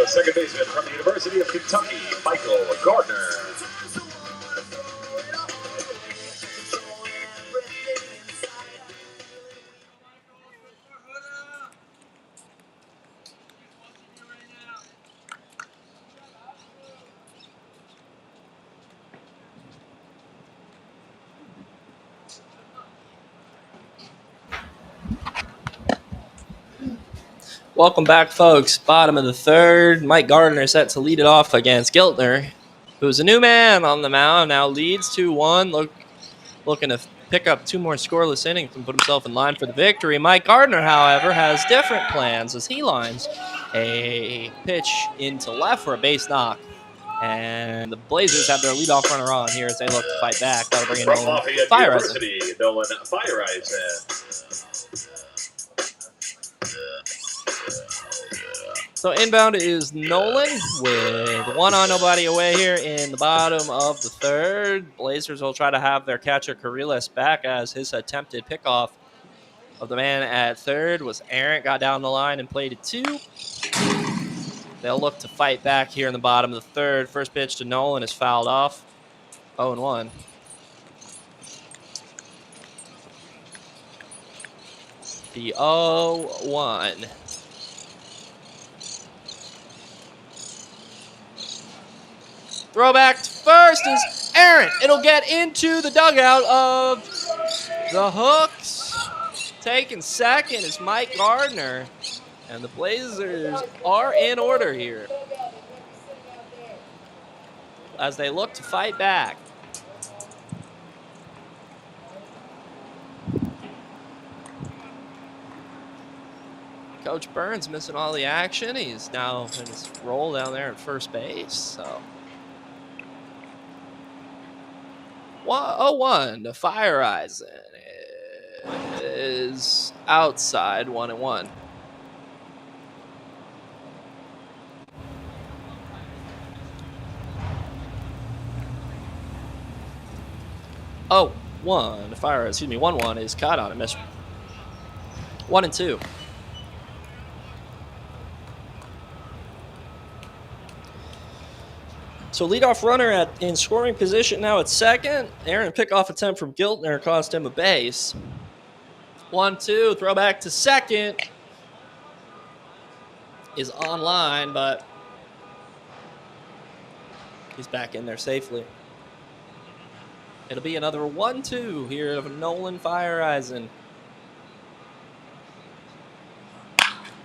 the second baseman from the University of Kentucky, Michael Gardner. Welcome back, folks. Bottom of the third. Mike Gardner set to lead it off against Giltner, who's a new man on the mound. Now leads 2-1. Looking to pick up 2 more scoreless innings and put himself in line for the victory. Mike Gardner, however, has different plans as he lines a pitch into left for a base knock. And the Blazers have their leadoff runner on here as they look to fight back. That'll bring in From Nolan Lafayette Fireisen. University, Nolan Fireisen. So inbound is Nolan with 1 on, nobody away here in the bottom of the third. Blazers will try to have their catcher Kuriles back as his attempted pickoff of the man at third was errant, got down the line and played it 2. They'll look to fight back here in the bottom of the third. First pitch to Nolan is fouled off. 0-1. The 0-1. Throwback to first is errant. It'll get into the dugout of the Hooks. Taking second is Mike Gardner. And the Blazers are in order here as they look to fight back. Coach Burns missing all the action. He's now in his role down there at first base. So 0-1 to Fireisen is outside 1-1. Oh, 1-1 is caught on a miss. 1-2. So leadoff runner in scoring position now at second. Aaron pickoff attempt from Giltner cost him a base. 1-2, throwback to second is online, but he's back in there safely. It'll be another 1-2 here of Nolan Fireisen.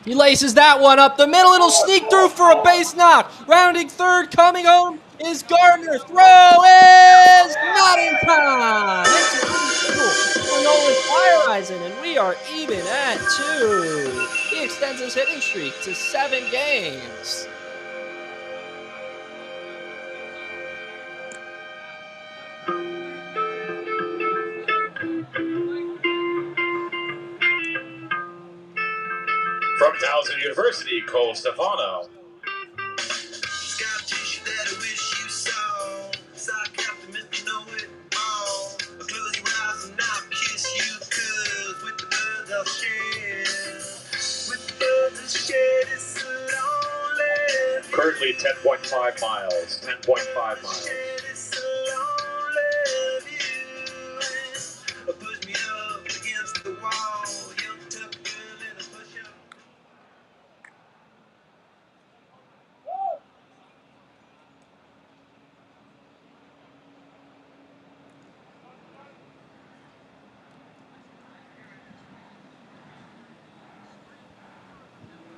He laces that one up the middle. It'll sneak through for a base knock. Rounding third, coming home is Gardner. Throw is not in time. It's for Nolan Fireisen, and we are even at 2. He extends his hitting streak to 7 games. From Towson University, Cole Stefano. Currently 10.5 miles. 10.5 miles.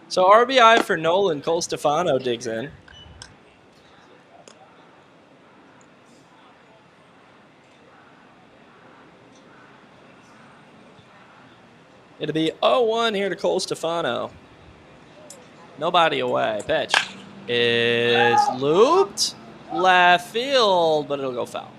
So RBI for Nolan. Cole Stefano digs in. It'll be 0-1 here to Cole Stefano. Nobody away. Pitch is looped left field, but it'll go foul.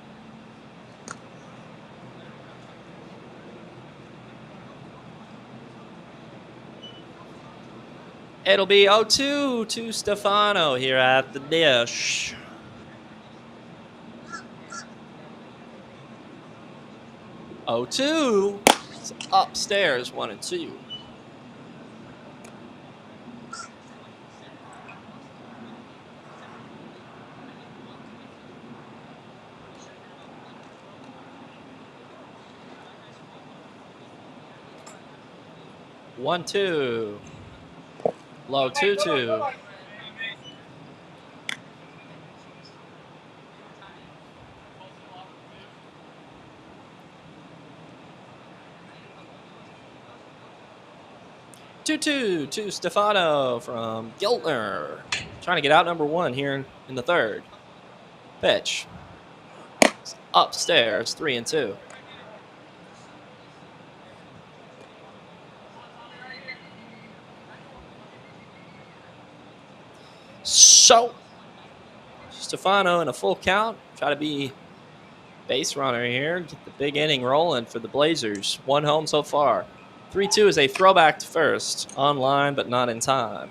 It'll be 0-2 to Stefano here at the dish. Oh, 2. It's upstairs, 1-2. 1-2. Low 2-2. Two to Stefano from Giltner. Trying to get out number 1 here in the third. Pitch. Upstairs, 3-2. So, Stefano in a full count. Try to be base runner here. Get the big inning rolling for the Blazers. 1 home so far. 3-2 is a throwback to first. Online, but not in time.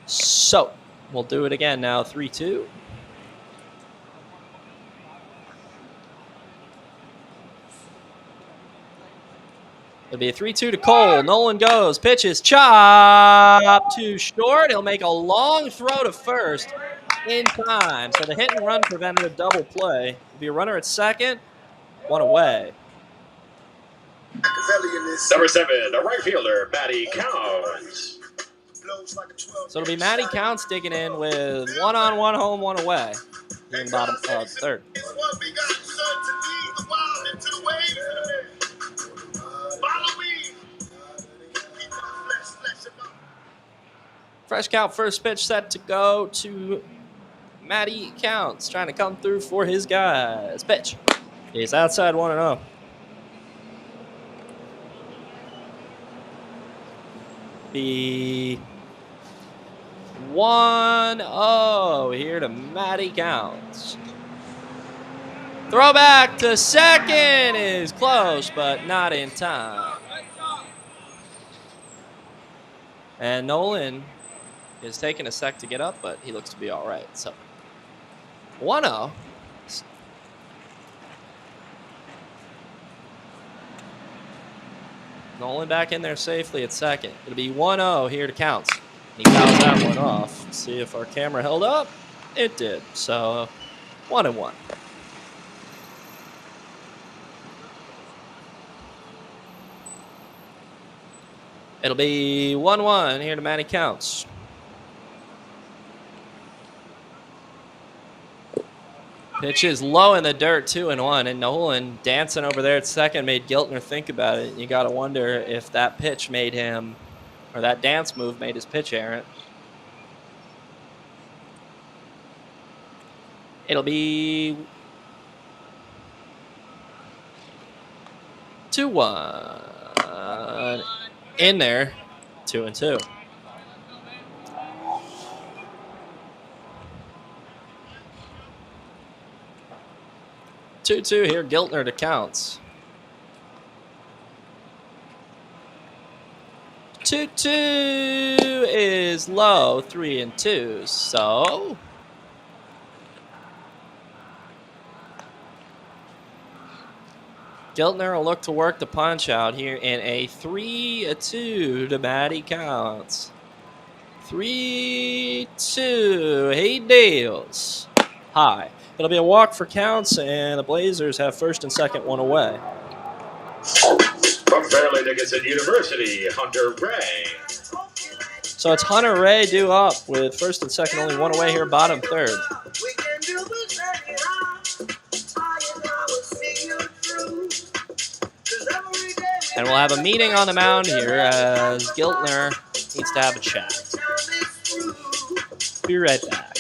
So, we'll do it again now. 3-2. It'll be a 3-2 to Cole. Nolan goes. Pitches. Chop. Too short. He'll make a long throw to first in time. So the hit and run prevented a double play. It'll be a runner at second. 1 away. Number 7, a right fielder, Matty Counts. So it'll be Matty Counts digging in with 1-on-1 home, 1 away. Here in bottom of third. Fresh count, first pitch set to go to Matty Counts. Trying to come through for his guys. Pitch. He's outside 1-0. Be 1-0 here to Matty Counts. Throwback to second is close, but not in time. And Nolan is taking a sec to get up, but he looks to be all right. So 1-0. Nolan back in there safely at second. It'll be 1-0 here to Counts. He fouls that one off. Let's see if our camera held up. It did. So 1-1. It'll be 1-1 here to Matty Counts. Pitch is low in the dirt, 2-1, and Nolan dancing over there at second made Giltner think about it. You got to wonder if that pitch made him, or that dance move made his pitch errant. It'll be 2-1 in there, 2-2. 2-2 here, Giltner to Counts. 2-2 is low, 3-2. So Giltner will look to work the punch out here in a 3-2 to Matty Counts. 3-2. He deals. High. It'll be a walk for Counts, and the Blazers have first and second, 1 away. From Fairleigh Dickinson University, Hunter Ray. So it's Hunter Ray due up with first and second, only 1 away here, bottom third. And we'll have a meeting on the mound here as Giltner needs to have a chat. Be right back.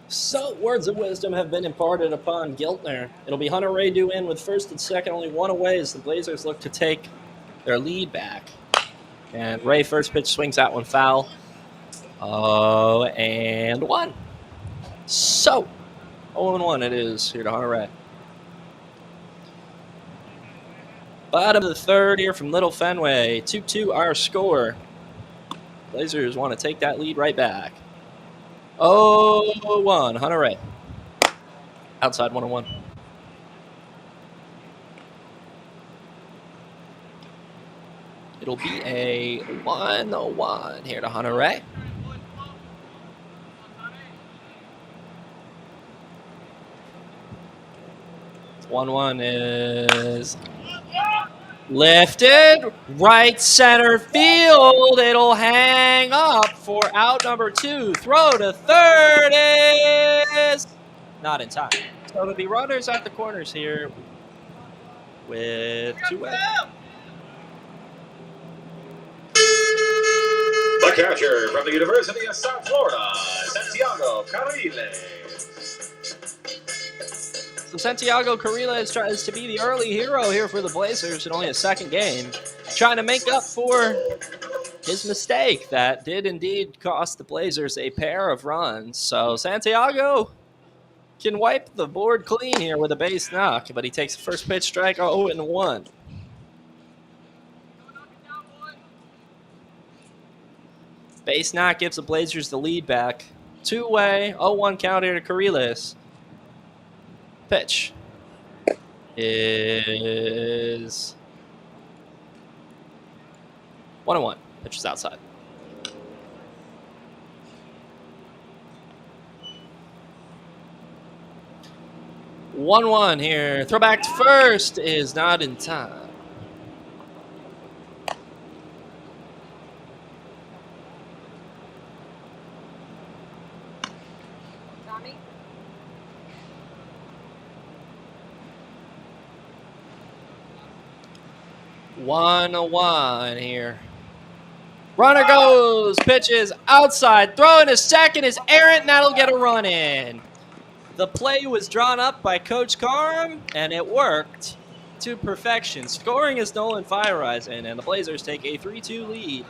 So, words of wisdom have been imparted upon Giltner. It'll be Hunter Ray due in with first and second, only 1 away as the Blazers look to take their lead back. And Ray first pitch swings that one foul. Oh, and 1. So 0-1 it is here to Hunter Ray. Bottom of the third here from Little Fenway. 2-2 our score. Blazers want to take that lead right back. 0-1 Hunter Ray. Outside 1-1. It'll be a 1-1 here to Hunter Ray. One 1 is lifted right center field. It'll hang up for out number 2. Throw to third is not in time. So it'll be runners at the corners here with 2 outs. The catcher from the University of South Florida, Santiago Carriles. So Santiago Carriles tries to be the early hero here for the Blazers in only a second game, trying to make up for his mistake that did indeed cost the Blazers a pair of runs. So Santiago can wipe the board clean here with a base knock, but he takes the first pitch strike 0-1. Base knock gives the Blazers the lead back. 2-way, 0-1 count here to Carriles. Pitch is 1-1. Pitch is outside. One here. Throwback to first is not in time. One here. Runner goes. Pitches outside. Throwing to second is errant, and that'll get a run in. The play was drawn up by Coach Carm, and it worked to perfection. Scoring is Nolan Fireisen, and the Blazers take a 3-2 lead.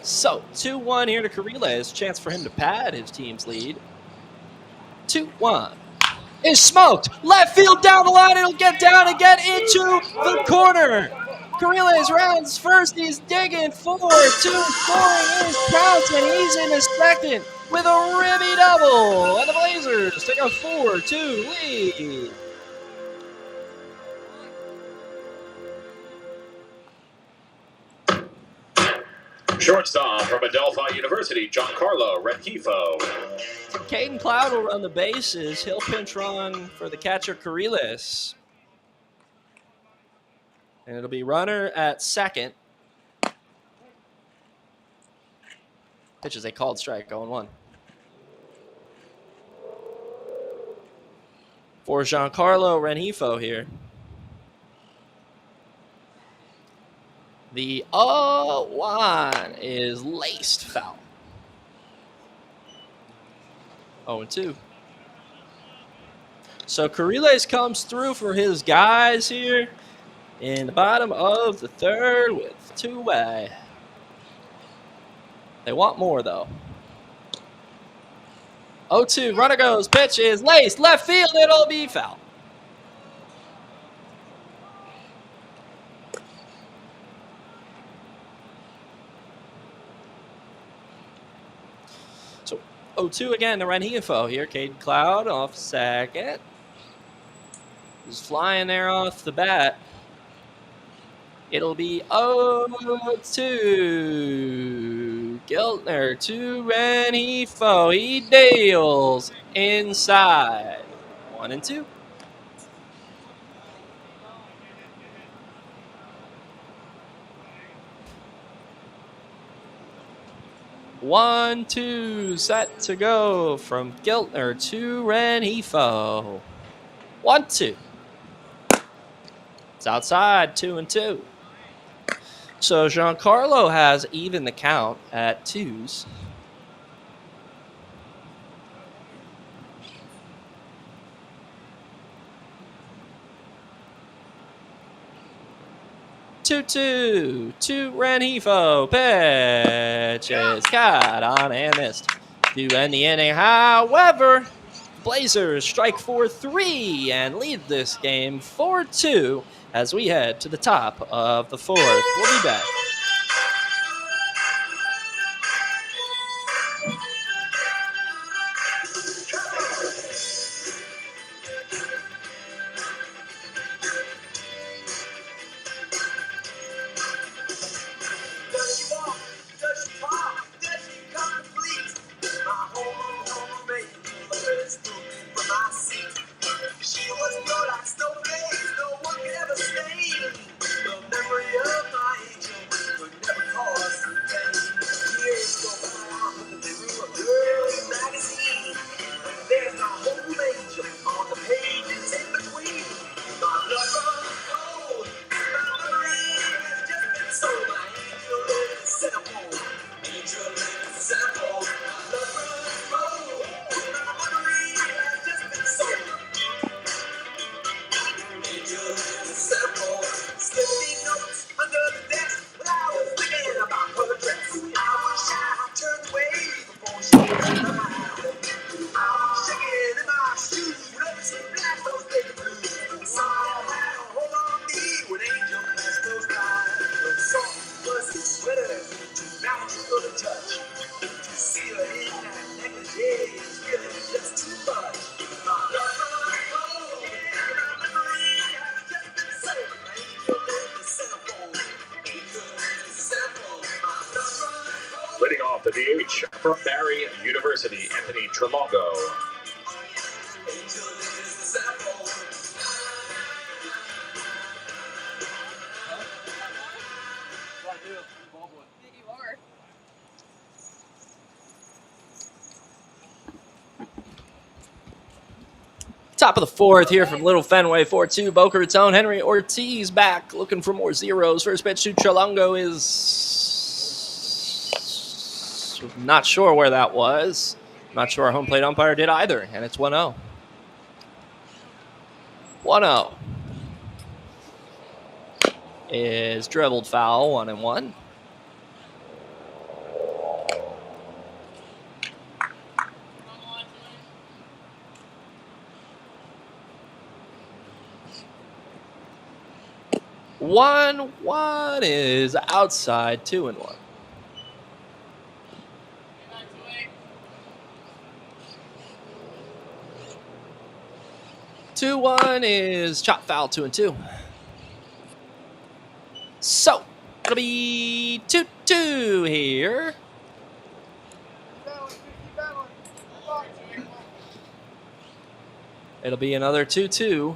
So, 2-1 here to Carriles. Chance for him to pad his team's lead. 2-1. Is smoked. Left field down the line. It'll get down and get into the corner. Carriles rounds first. He's digging 4-2. Scoring is Counts, and he's in his second with a ribby double. And the Blazers take a 4-2 lead. Shortstop from Adelphi University, Giancarlo Rengifo. Caden Cloud will run the bases. He'll pinch run for the catcher Carriles. And it'll be runner at second. Pitch is a called strike, 0-1. For Giancarlo Rengifo here. The 0-1 is laced foul. 0-2. So Carriles comes through for his guys here in the bottom of the third with 2-way. They want more, though. 0-2. Runner goes. Pitch is laced. Left field. It'll be foul. So 0-2 again to Rengifo here. Caden Cloud off second. He's flying there off the bat. It'll be 0-2. Giltner to Rengifo. He deals inside. 1-2. One, two, set to go from Giltner to Rengifo. 1-2. It's outside, 2-2. So Giancarlo has even the count at 2s. 2-2 to Rengifo. Pitch is caught on and missed to end the inning. However, Blazers strike for 3 and lead this game 4-2 as we head to the top of the 4th. We'll be back. Leading off the DH from Barry University, Anthony Trelongo. Top of the 4th here from Little Fenway, 4-2. Boca Raton. Henry Ortiz back, looking for more zeros. First pitch to Trelongo is not sure where that was. Not sure our home plate umpire did either, and it's 1-0. 1-0 is dribbled foul, 1-1. One is outside, 2-1. Two one is chop foul, 2-2. So it'll be 2-2 here. It'll be another 2-2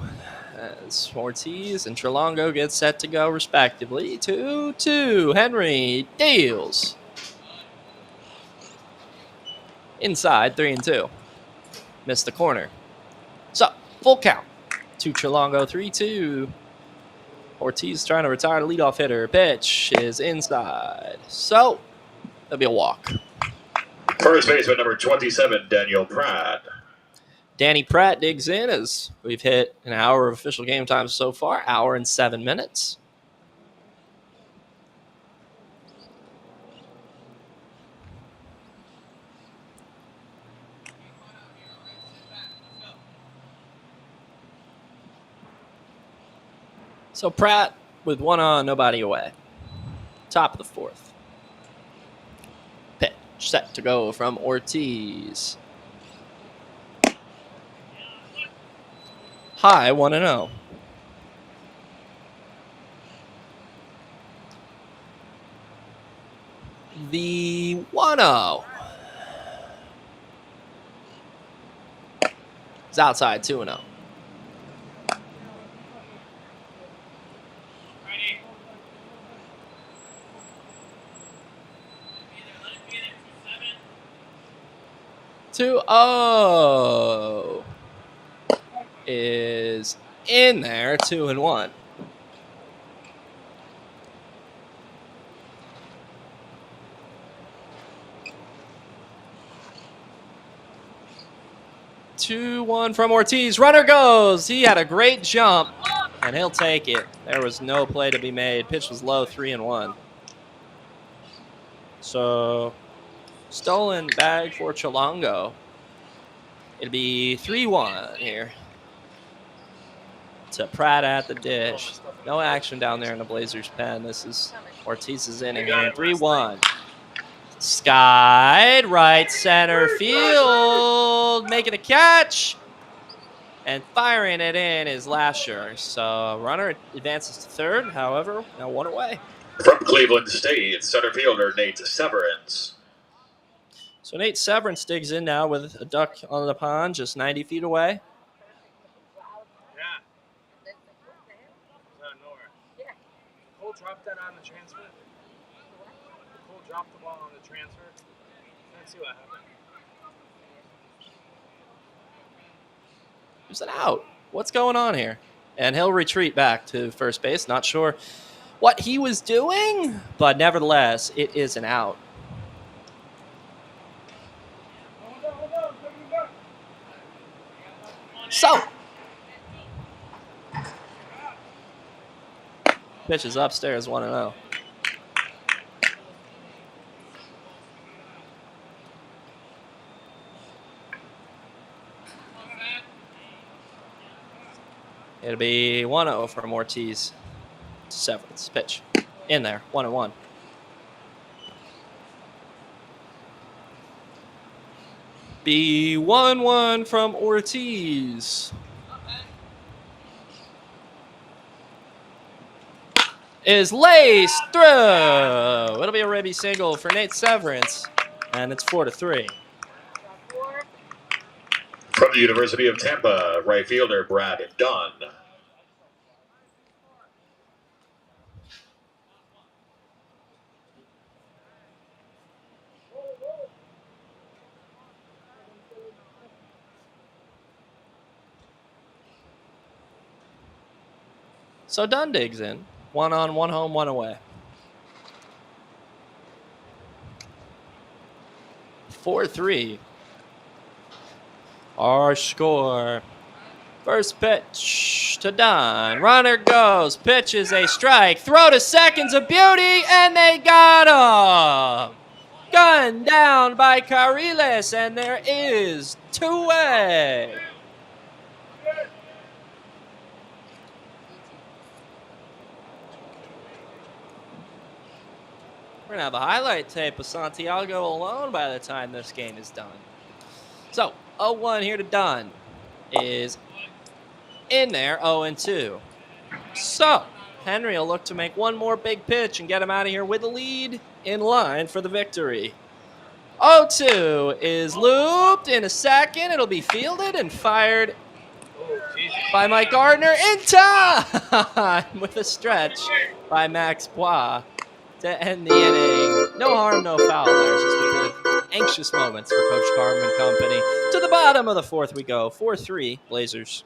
as Ortiz and Trelongo get set to go respectively. 2-2. Henry deals. Inside, 3-2. Missed the corner. So, full count. To Trelongo, 3-2. Ortiz trying to retire the leadoff hitter. Pitch is inside. So, there'll be a walk. First baseman number 27, Daniel Pratt. Danny Pratt digs in as we've hit an hour of official game time so far, hour and 7 minutes. So Pratt with 1 on, nobody away. Top of the 4th. Pitch set to go from Ortiz. High, 1-0. The 1-0 is outside, 2-0. Two oh is in there, 2-1. Two one from Ortiz. Runner goes. He had a great jump and he'll take it. There was no play to be made. Pitch was low, 3-1. So stolen bag for Chilongo. It'll be 3-1 here to Pratt at the dish. No action down there in the Blazers' pen. This is Ortiz's inning here. 3-1. Skied, right center field, making a catch. And firing it in is Lasher. So runner advances to third. However, now one away. From Cleveland State, center fielder Nate Severance. So Nate Severance digs in now with a duck on the pond, just 90 feet away. Yeah. Out of nowhere. Cole dropped that on the transfer. Cole dropped the ball on the transfer. Let's see what happened. There's an out. What's going on here? And he'll retreat back to first base. Not sure what he was doing, but nevertheless, it is an out. So, pitch is upstairs, 1-0. It'll be 1-0 from Ortiz. Severance pitch in there, 1-1. Be 1-1 from Ortiz. Is laced through. It'll be a ribby single for Nate Severance, and it's 4-3. From the University of Tampa, right fielder Brad Dunn. So Dunn digs in. 1 on, 1 home, 1 away. 4-3. Our score. First pitch to Dunn. Runner goes. Pitch is a strike. Throw to second's a beauty, and they got him. Gunned down by Cariles, and there is 2-way. We're going to have a highlight tape of Santiago alone by the time this game is done. So, 0-1 here to Dunn is in there, 0-2. So, Henry will look to make one more big pitch and get him out of here with a lead in line for the victory. 0-2 is looped in a second. It'll be fielded and fired by Mike Gardner in time with a stretch by Max Bois to end the inning. No harm, no foul there. Just with anxious moments for Coach Carmen and company. To the bottom of the fourth we go. 4-3 Blazers.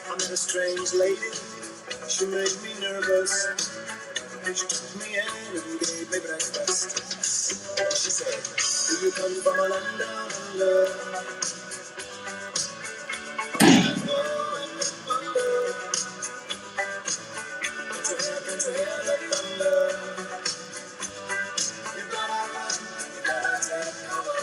I met a strange lady, she made me nervous. She took me in and gave me breakfast. She said, do you come from a land down under? Can't you hear the thunder? You gotta run, you gotta take cover.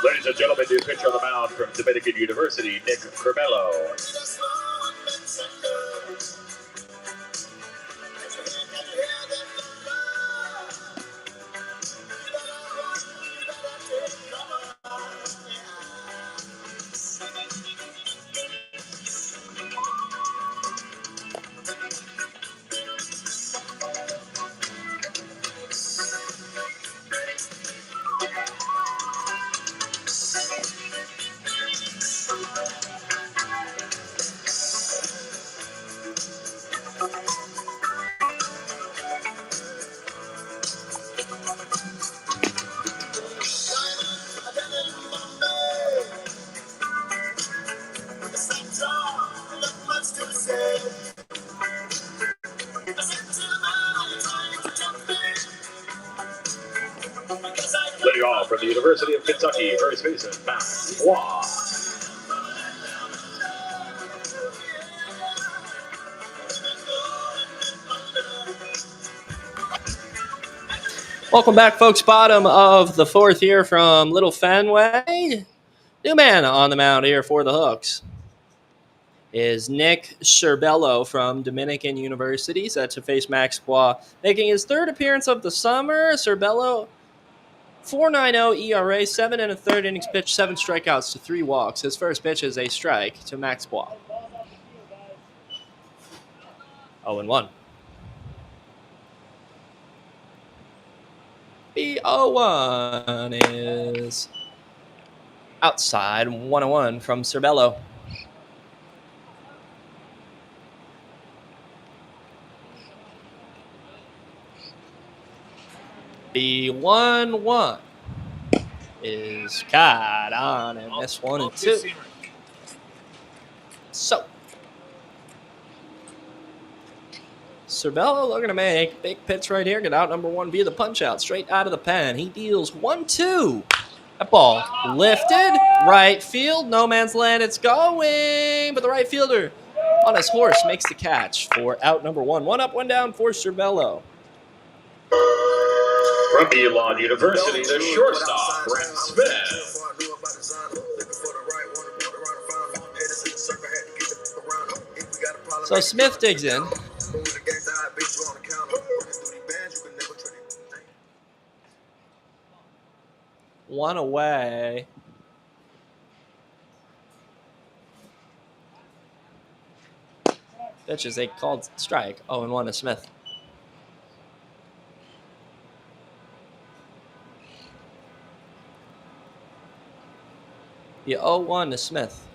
Ladies and gentlemen, new pitcher on the mound from Dominican University, Nick Curbelo. Leading off from the University of Kentucky, first baseman Max Waugh. Welcome back, folks. Bottom of the fourth here from Little Fenway. New man on the mound here for the Hooks is Nick Cerbello from Dominican University, set to face Max Waugh, making his third appearance of the summer. Cerbello, 4.90 ERA, 7 1/3 innings pitched, 7 strikeouts to 3 walks. His first pitch is a strike to Max Waugh. 0-1. The 0-1 is outside, 1-1 from Cerbello. The 1-1 is caught on, and this 1-2. So, Cerbello looking to make big pitch right here. Get out number 1 via the punch out, straight out of the pen. He deals 1-2. That ball lifted, right field, no man's land. It's going, but the right fielder on his horse makes the catch for out number 1. 1 up, 1 down for Cerbello. From Elon University, the shortstop, Brent Smith. So Smith digs in. 1 away. Pitch is a called strike. 0-1 to Smith. The 0-1 to Smith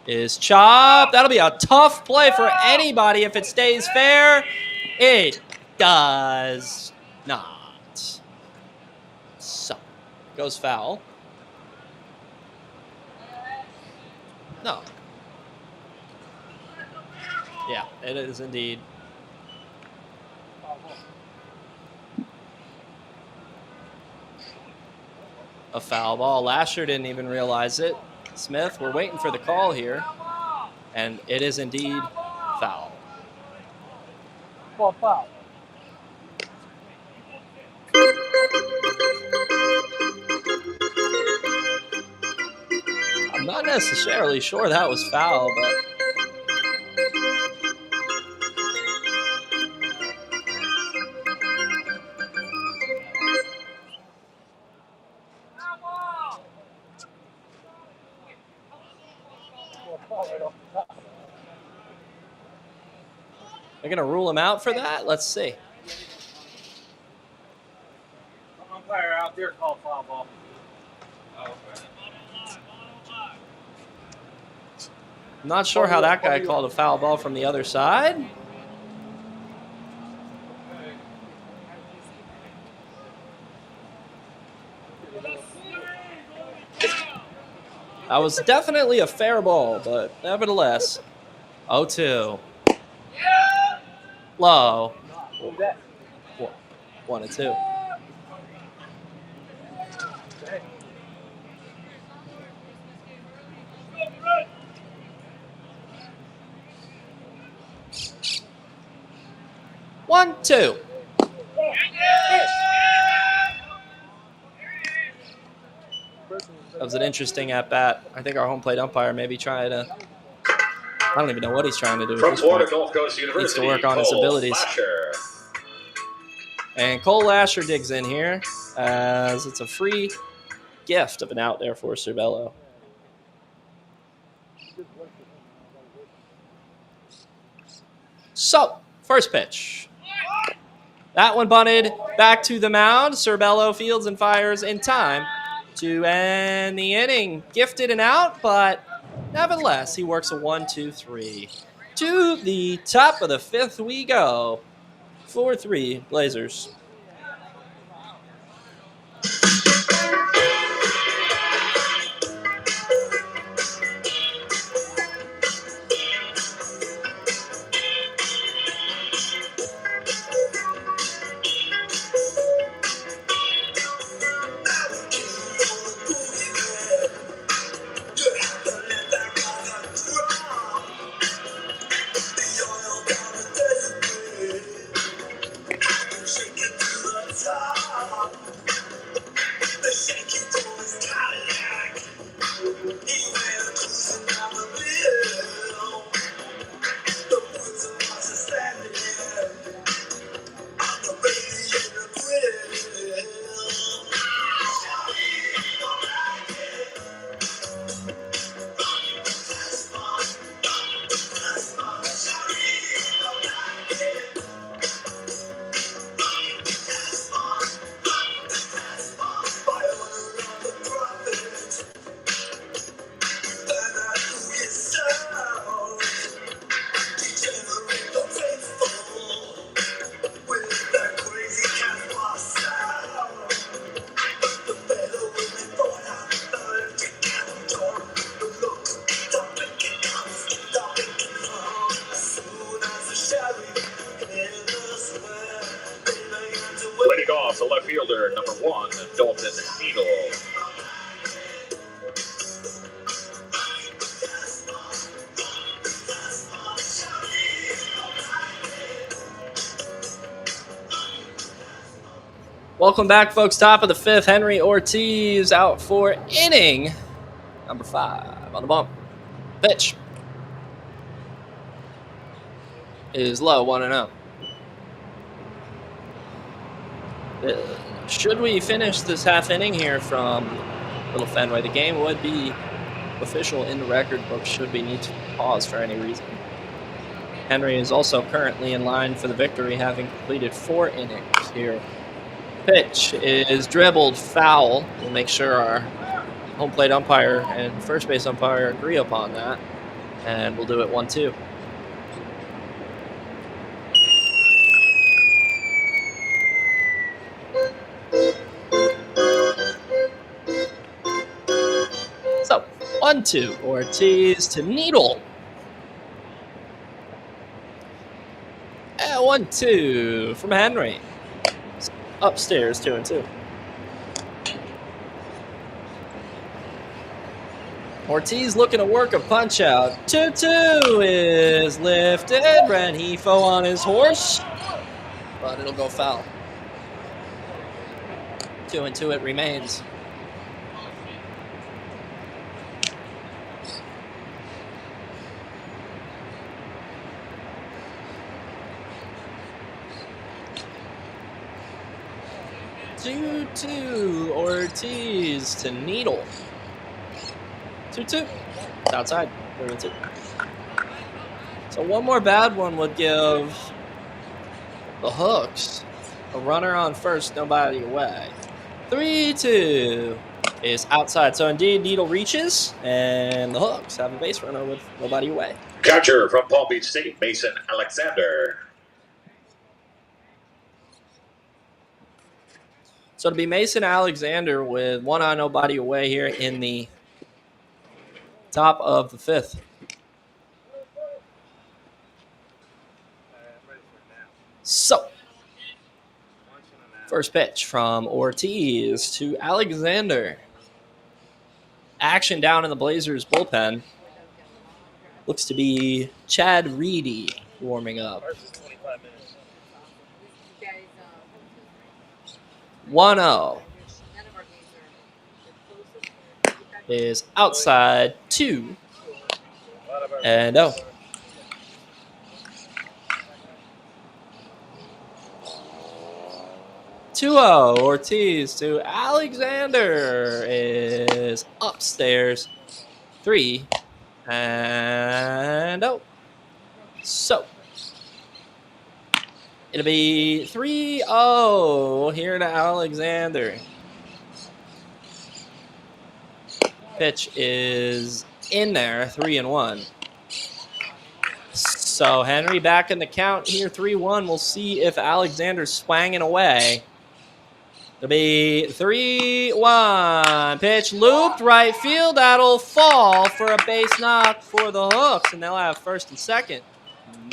is chopped. That'll be a tough play for anybody if it stays fair. It does not. So, goes foul. No. Yeah, it is indeed. A foul ball. Lasher didn't even realize it. Smith, we're waiting for the call here. And it is indeed foul. Foul. I'm not necessarily sure that was foul, but... They're going to rule him out for that? Let's see. Umpire out there called foul ball. I'm not sure how that guy called a foul ball from the other side. That was definitely a fair ball, but nevertheless, 0-2. Low. 1-2. One, two. That was an interesting at bat. I think our home plate umpire may be trying to. I don't even know what he's trying to do. From Florida Gulf Coast University, needs to work on his abilities. Lasher. And Cole Lasher digs in here as it's a free gift of an out there for Cerbello. So, first pitch. That one bunted back to the mound. Cerbello fields and fires in time to end the inning. Gifted and out, but nevertheless, he works a 1-2-3. To the top of the fifth we go. 4-3 Blazers. off to left fielder, number 1, Dalton Needle. Welcome back, folks. Top of the 5th. Henry Ortiz out for inning number 5 on the bump. Pitch is low, 1-0. Should we finish this half inning here from Little Fenway, the game would be official in the record book should we need to pause for any reason. Henry is also currently in line for the victory, having completed 4 innings here. Pitch is dribbled foul. We'll make sure our home plate umpire and first base umpire agree upon that, and we'll do it 1-2. So 1-2. Ortiz to Needle. And 1-2 from Henry. Upstairs, 2-2. Ortiz looking to work a punch out. 2-2 is lifted. Rengifo on his horse, but it'll go foul. 2-2 it remains. Ortiz to Needle. 2-2. It's outside. 3-2. So one more bad one would give the Hooks a runner on first, nobody away. 3-2 is outside. So indeed, Needle reaches, and the Hooks have a base runner with nobody away. Catcher from Palm Beach State, Mason Alexander. So to be Mason Alexander with 1 on, nobody away here in the top of the 5th. So, first pitch from Ortiz to Alexander. Action down in the Blazers bullpen. Looks to be Chad Reedy warming up. 1-0 is outside 2-0. 2-0 Ortiz to Alexander is upstairs 3-0. So it'll be 3-0 here to Alexander. Pitch is in there, 3-1. So Henry back in the count here, 3-1. We'll see if Alexander's swanging away. It'll be 3-1. Pitch looped right field. That'll fall for a base knock for the Hooks, and they'll have first and second.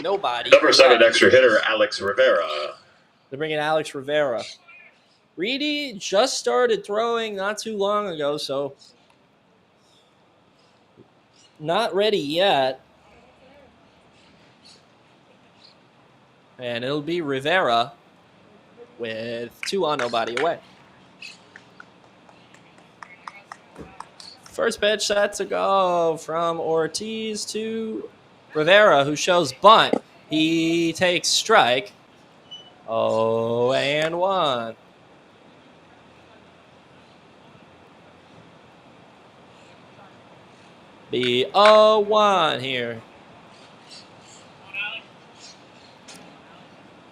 Nobody. Number 7 extra hitter, Alex Rivera. They're bringing Alex Rivera. Reedy just started throwing not too long ago, so not ready yet. And it'll be Rivera with 2 on, nobody away. First pitch set to go from Ortiz to Rivera, who shows bunt. He takes strike. 0-1. Be 0-1 here.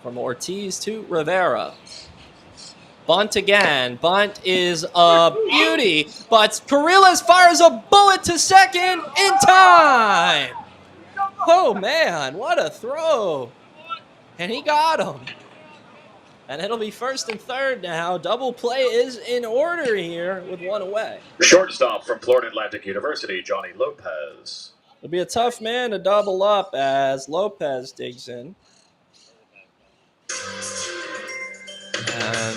From Ortiz to Rivera. Bunt again. Bunt is a beauty, but Perillas fires a bullet to second in time. Oh, man, what a throw. And he got him. And it'll be first and third now. Double play is in order here with 1 away. Shortstop from Florida Atlantic University, Johnny Lopez. It'll be a tough man to double up as Lopez digs in. And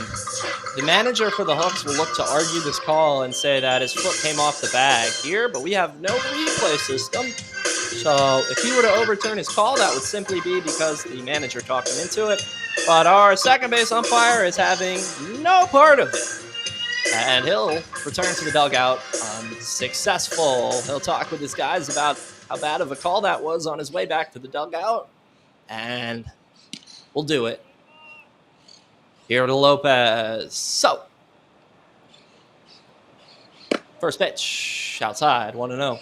the manager for the Hawks will look to argue this call and say that his foot came off the bag here, but we have no replay system. So if he were to overturn his call, that would simply be because the manager talked him into it. But our second base umpire is having no part of it. And he'll return to the dugout unsuccessful. He'll talk with his guys about how bad of a call that was on his way back to the dugout. And we'll do it. Here to Lopez. So, first pitch, outside, 1-0.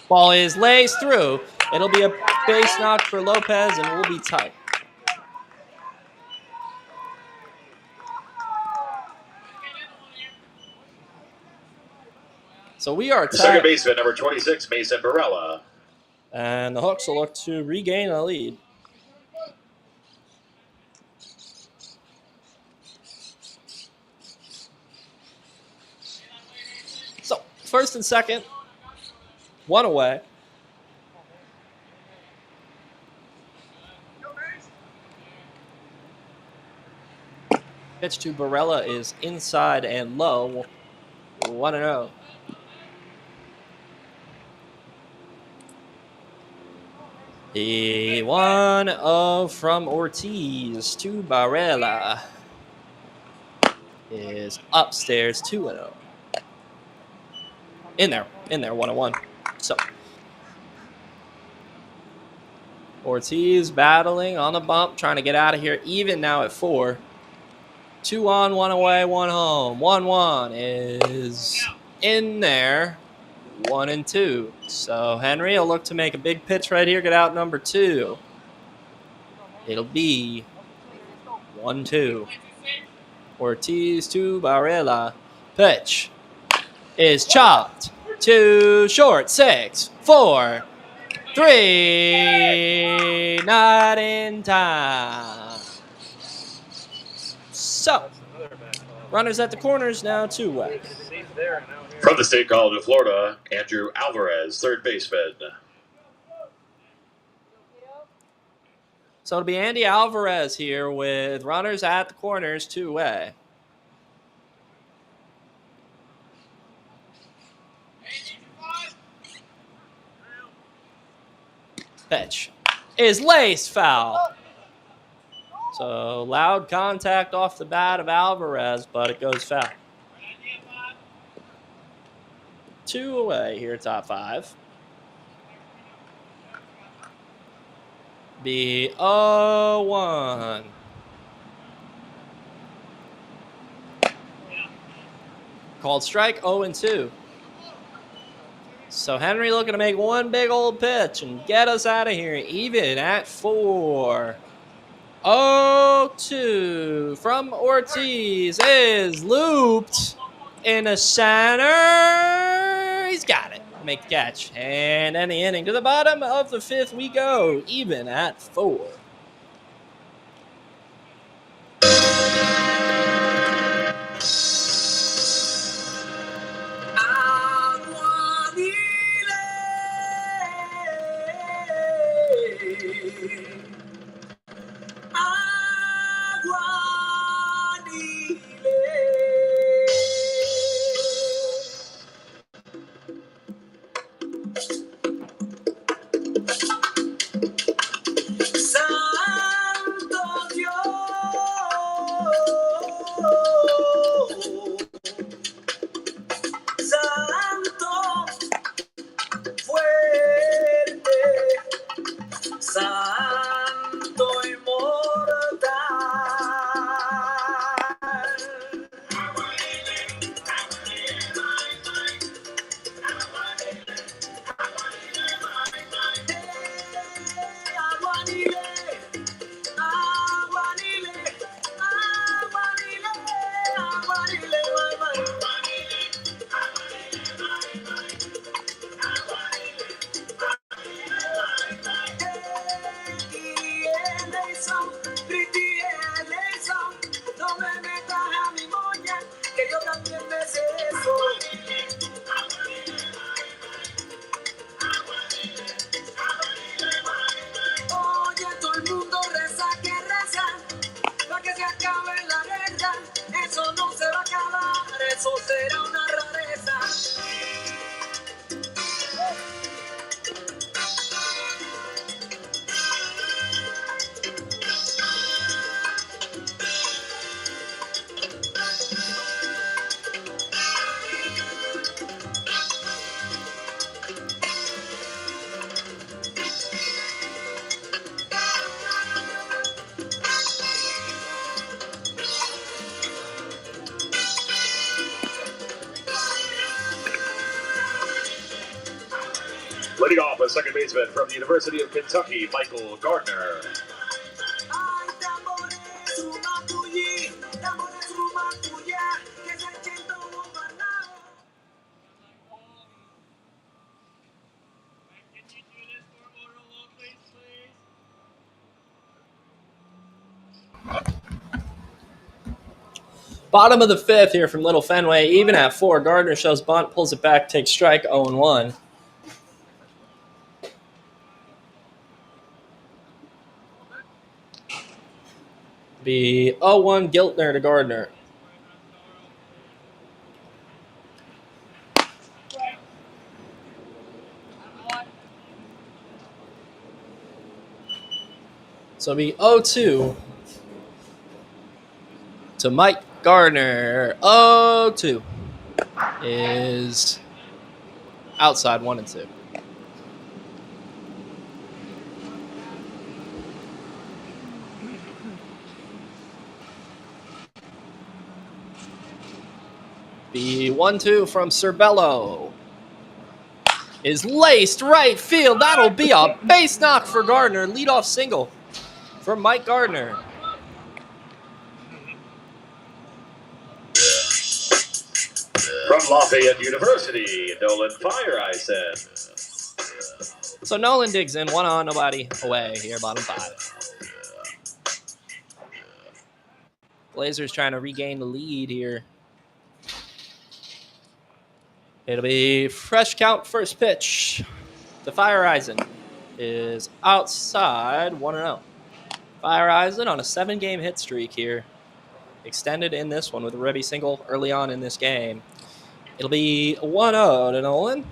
Ball is laced through. It'll be a base knock for Lopez, and we'll be tight. So we are tied. Second baseman, number 26, Mason Barella. And the Hawks will look to regain a lead. So, first and second, one away. Pitch to Barella is inside and low. 1-0. The 1-0 from Ortiz to Barella is upstairs, 2-0. In there, 1-1. So, Ortiz battling on the bump, trying to get out of here, even now at 4. 2 on, 1 away, 1 home. 1-1 is in there. 1-2. So Henry will look to make a big pitch right here, get out number 2. It'll be 1-2. Ortiz to Barella. Pitch is chopped to short. 6, 4, 3. Not in time. So, runners at the corners now, 2 away. From the State College of Florida, Andrew Alvarez, third baseman. So it'll be Andy Alvarez here with runners at the corners, 2 away. Pitch is laced foul. So loud contact off the bat of Alvarez, but it goes foul. 2 away here, top 5. Be 0-1. Called strike, 0-2. So Henry looking to make one big old pitch and get us out of here, even at 4. 0-2 from Ortiz is looped in the center. He's got it. Make the catch. And end the inning. To the bottom of the 5th we go, even at 4. Some Leading off a second baseman from the University of Kentucky, Michael Gardner. Bottom of the fifth here from Little Fenway, even at 4. Gardner shows bunt, pulls it back, takes strike, 0-1. Be 0-1 Giltner to Gardner. So it'll be 0-2 to Mike Gardner. 0-2 is outside 1-2. The 1-2 from Cerbello is laced right field. That'll be a base knock for Gardner. Leadoff single for Mike Gardner. From Lafayette University, Nolan Fireisen. So Nolan digs in, 1 on, nobody away here, bottom 5. Blazers trying to regain the lead here. It'll be fresh count, first pitch. The Fireisen is outside 1-0. Fireisen on a 7-game hit streak here. Extended in this one with a ribby single early on in this game. It'll be 1-0 to Nolan.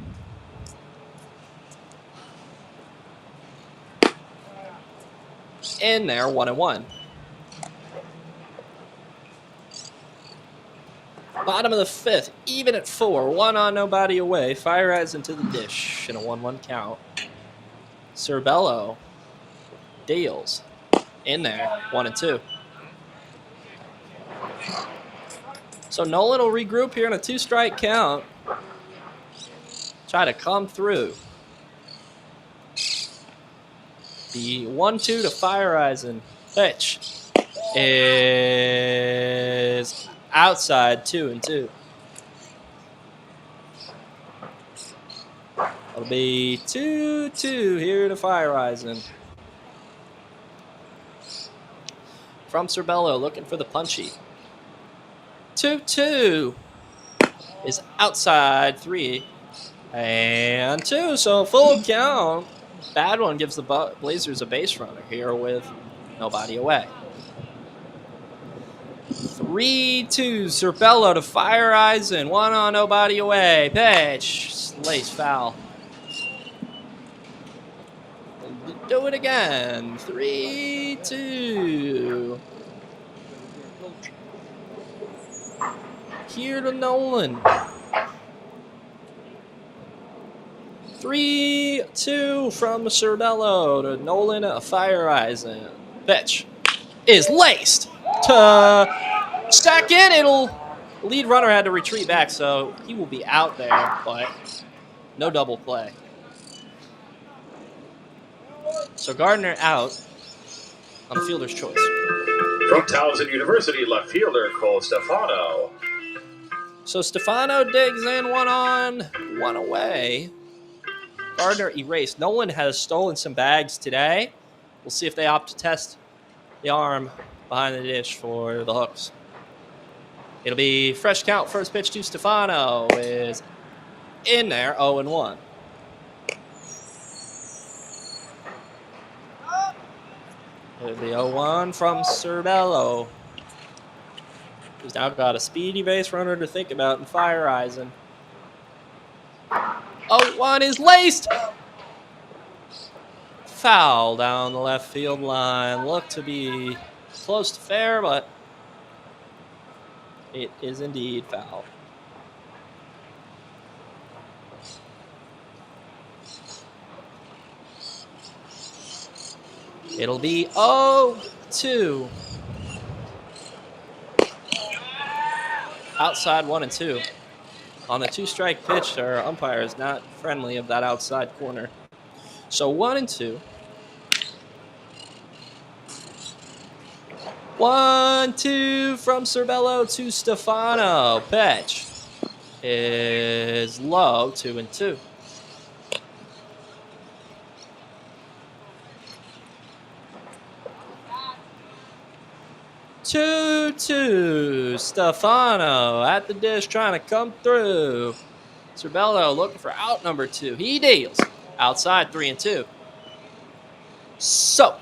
In there, 1-1. Bottom of the fifth, even at 4. 1 on, nobody away. Fireisen to the dish in a 1-1 count. Cerbello deals. In there, 1-2. So Nolan will regroup here in a 2-strike count. Try to come through. The 1-2 to Fireisen. Pitch is outside 2-2. It'll be 2-2 here to Fireisen. From Cerbello looking for the punchy. 2-2 is outside 3-2. So full count. Bad one gives the Blazers a base runner here with nobody away. 3-2, Cerbello to Fireisen. 1 on, nobody away. Pitch, lace foul. Do it again. 3-2. Here to Nolan. 3-2 from Cerbello to Nolan Fireisen. Pitch is laced to second. Lead runner had to retreat back, so he will be out there, but no double play. So Gardner out on the fielder's choice. From Townsend University, left fielder Cole Stefano. So Stefano digs in, 1 on, 1 away. Gardner erased. Nolan has stolen some bags today. We'll see if they opt to test the arm behind the dish for the hooks. It'll be fresh count. First pitch to Stefano is in there, 0-1. It'll be 0-1 from Cerbello. He's now got a speedy base runner to think about in Fireisen. 0-1 is laced. Foul down the left field line. Looked to be close to fair, but it is indeed foul. It'll be 0-2. Outside 1-2. On the 2-strike pitch, our umpire is not friendly of that outside corner. So 1-2. 1-2 from Cervello to Stefano. Pitch is low. 2-2. 2-2. Stefano at the dish trying to come through. Cervello looking for out number 2. He deals. Outside 3-2. So,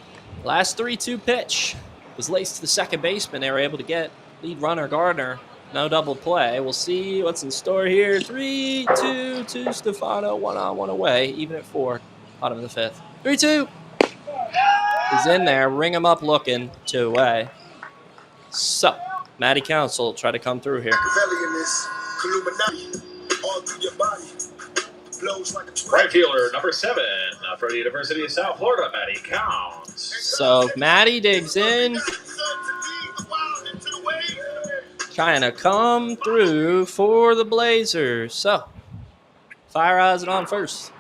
last 3-2 pitch was laced to the second baseman. They were able to get lead runner Gardner. No double play. We'll see what's in store here. 3-2 to Stefano. 1 on, 1 away. Even at 4. Bottom of the 5th. 3-2. He's in there. Ring him up looking. 2 away. So, Matty Council will try to come through here. Right fielder number 7 for the University of South Florida, Matty Counts. So, Matty digs in. Trying to come through for the Blazers. So, Fire Eyes it on first.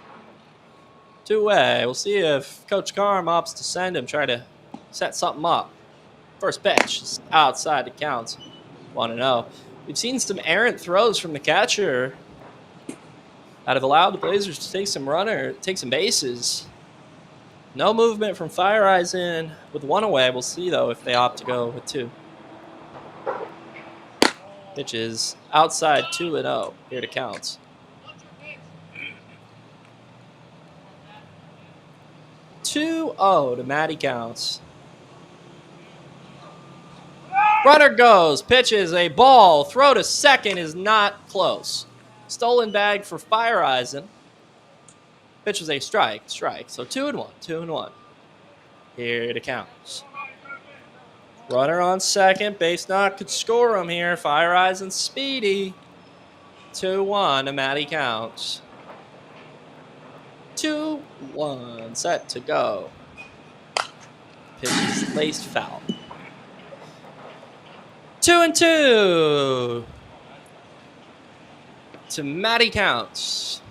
2 away. We'll see if Coach Carm opts to send him, try to set something up. First pitch is outside the counts. 1-0. We've seen some errant throws from the catcher that have allowed the Blazers to take some bases. No movement from Fire Eyes in with 1 away. We'll see, though, if they opt to go with 2. Pitch is outside 2-0. Here to counts. 2-0 to Matty Counts. Runner goes. Pitches a ball. Throw to second is not close. Stolen bag for Fire Eisen. Pitch was a strike. So 2-1. 2-1. Here to counts. Runner on second. Base knock could score him here. Fire Eisen speedy. 2-1 to Matty Counts. 2-1. Set to go. Pitch is laced foul. 2-2 to Matty Counts.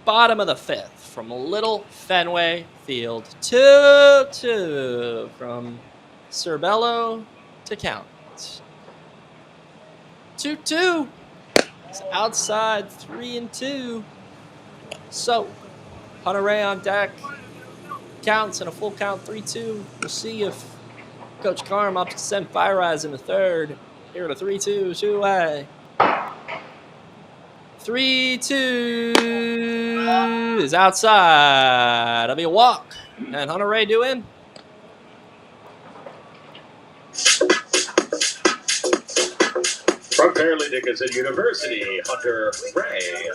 Bottom of the 5th from Little Fenway Field. 2-2 from Cervello to Counts. 2-2. It's outside 3-2. So, Hunter Ray on deck. Counts in a full count 3-2. We'll see if Coach Carm opts to send Fire Eyes in the 3rd. Here at a 3-2, 2 away. 3-2 is outside. That'll be a walk. And Hunter Ray due in. From Fairleigh Dickinson University, Hunter Ray.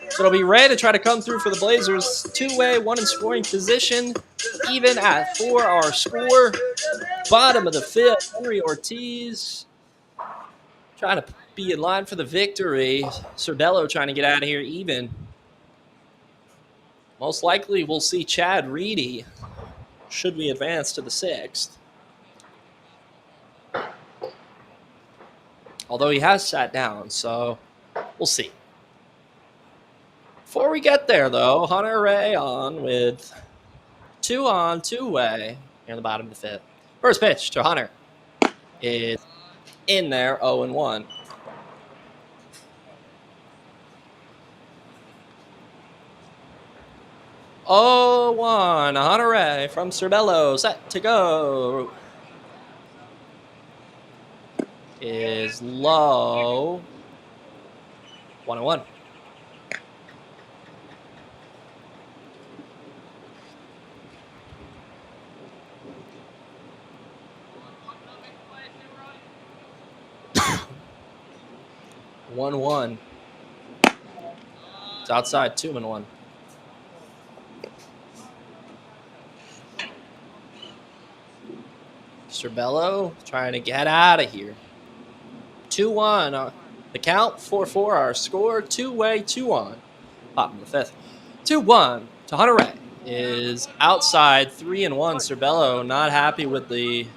So it'll be Ray to try to come through for the Blazers. 2-way, 1 in scoring position. Even at 4 our score. Bottom of the 5th, Henry Ortiz trying to be in line for the victory. Cervello trying to get out of here even. Most likely we'll see Chad Reedy should we advance to the 6th. Although he has sat down, so we'll see. Before we get there, though, Hunter Ray on with 2 on, 2-way near the bottom of the 5th. First pitch to Hunter is in there, 0-1. Oh, 1. Hunter Ray from Cervello, set to go. Is low. 1-1. It's outside 2-1. Cervello trying to get out of here. 2-1. The count, 4-4 our score. 2-way, 2-on. Bottom of the 5th. 2-1 to Hunter Ray is outside 3-1. Cervello not happy with the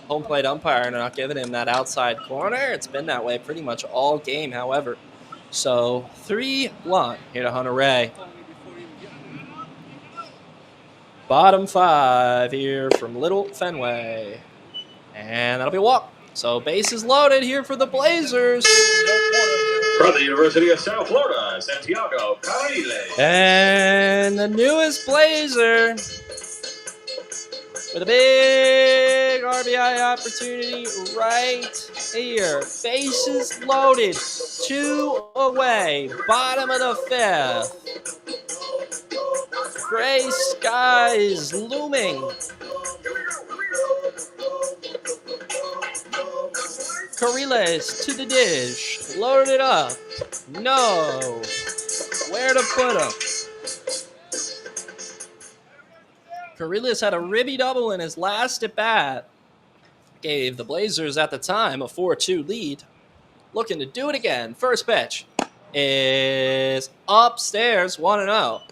home plate umpire and not giving him that outside corner. It's been that way pretty much all game. However, So 3-1 here to Hunter Ray. Bottom 5 here from Little Fenway. And that'll be a walk. So bases loaded here for the Blazers. From the University of South Florida, Santiago Carile. And the newest Blazer with a big RBI opportunity right here. Bases loaded. 2 away. Bottom of the 5th. Gray skies looming. Cariles to the dish. Loaded it up. No. Where to put him? Cariles had a ribby double in his last at bat. Gave the Blazers at the time a 4-2 lead. Looking to do it again. First pitch is upstairs, 1-0.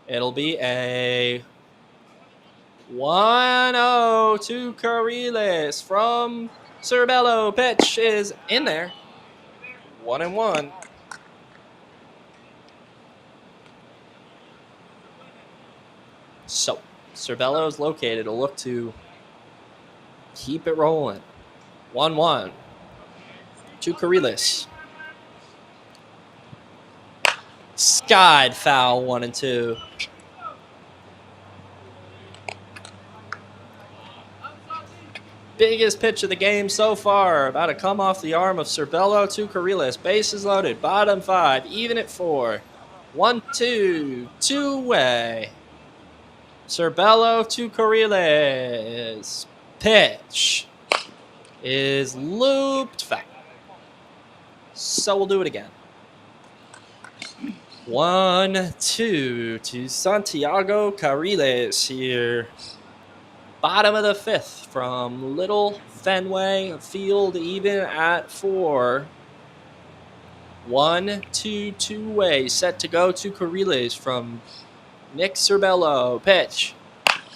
It'll be a 1-0 to Cariles from Cerbello. Pitch is in there. 1-1. So, Cerbello is located. Will look to keep it rolling. 1-1 to Cariles. Skied foul 1-2. Biggest pitch of the game so far. About to come off the arm of Cerbello to Cariles. Bases loaded. Bottom 5. Even at 4. 1-2. 2-way. Cerbello to Cariles. Pitch is looped foul. So we'll do it again. 1-2 to Santiago Cariles here. Bottom of the 5th from Little Fenway. Field even at 4. 1-2 two-way. Set to go to Cariles from Nick Cerbello. Pitch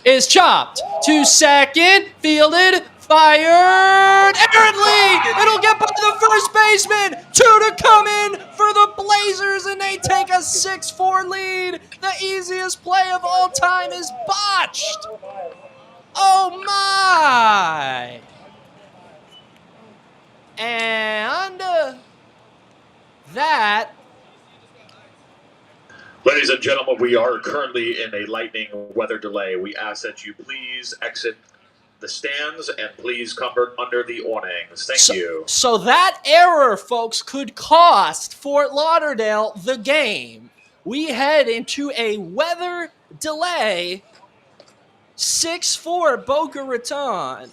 is chopped to second. Fielded. Fired. Errantly. It'll get by the first baseman. 2 to come in for the Blazers, and they take a 6-4 lead. The easiest play of all time is botched. Oh, my. And that. Ladies and gentlemen, we are currently in a lightning weather delay. We ask that you please exit the stands and please come under the awnings. Thank you. So that error, folks, could cost Fort Lauderdale the game. We head into a weather delay. 6-4 Boca Raton.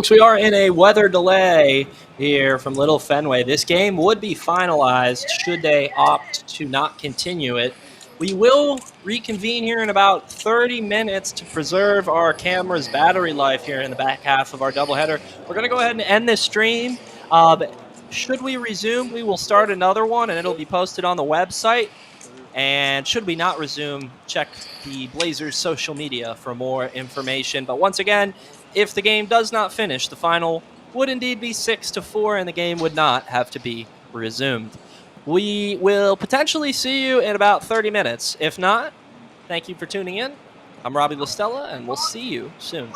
Folks, we are in a weather delay here from Little Fenway. This game would be finalized should they opt to not continue it. We will reconvene here in about 30 minutes to preserve our camera's battery life here in the back half of our doubleheader. We're going to go ahead and end this stream. Should we resume, we will start another one, and it'll be posted on the website. And should we not resume, check the Blazers' social media for more information. But once again, if the game does not finish, the final would indeed be 6-4, and the game would not have to be resumed. We will potentially see you in about 30 minutes. If not, thank you for tuning in. I'm Robbie Listella, and we'll see you soon.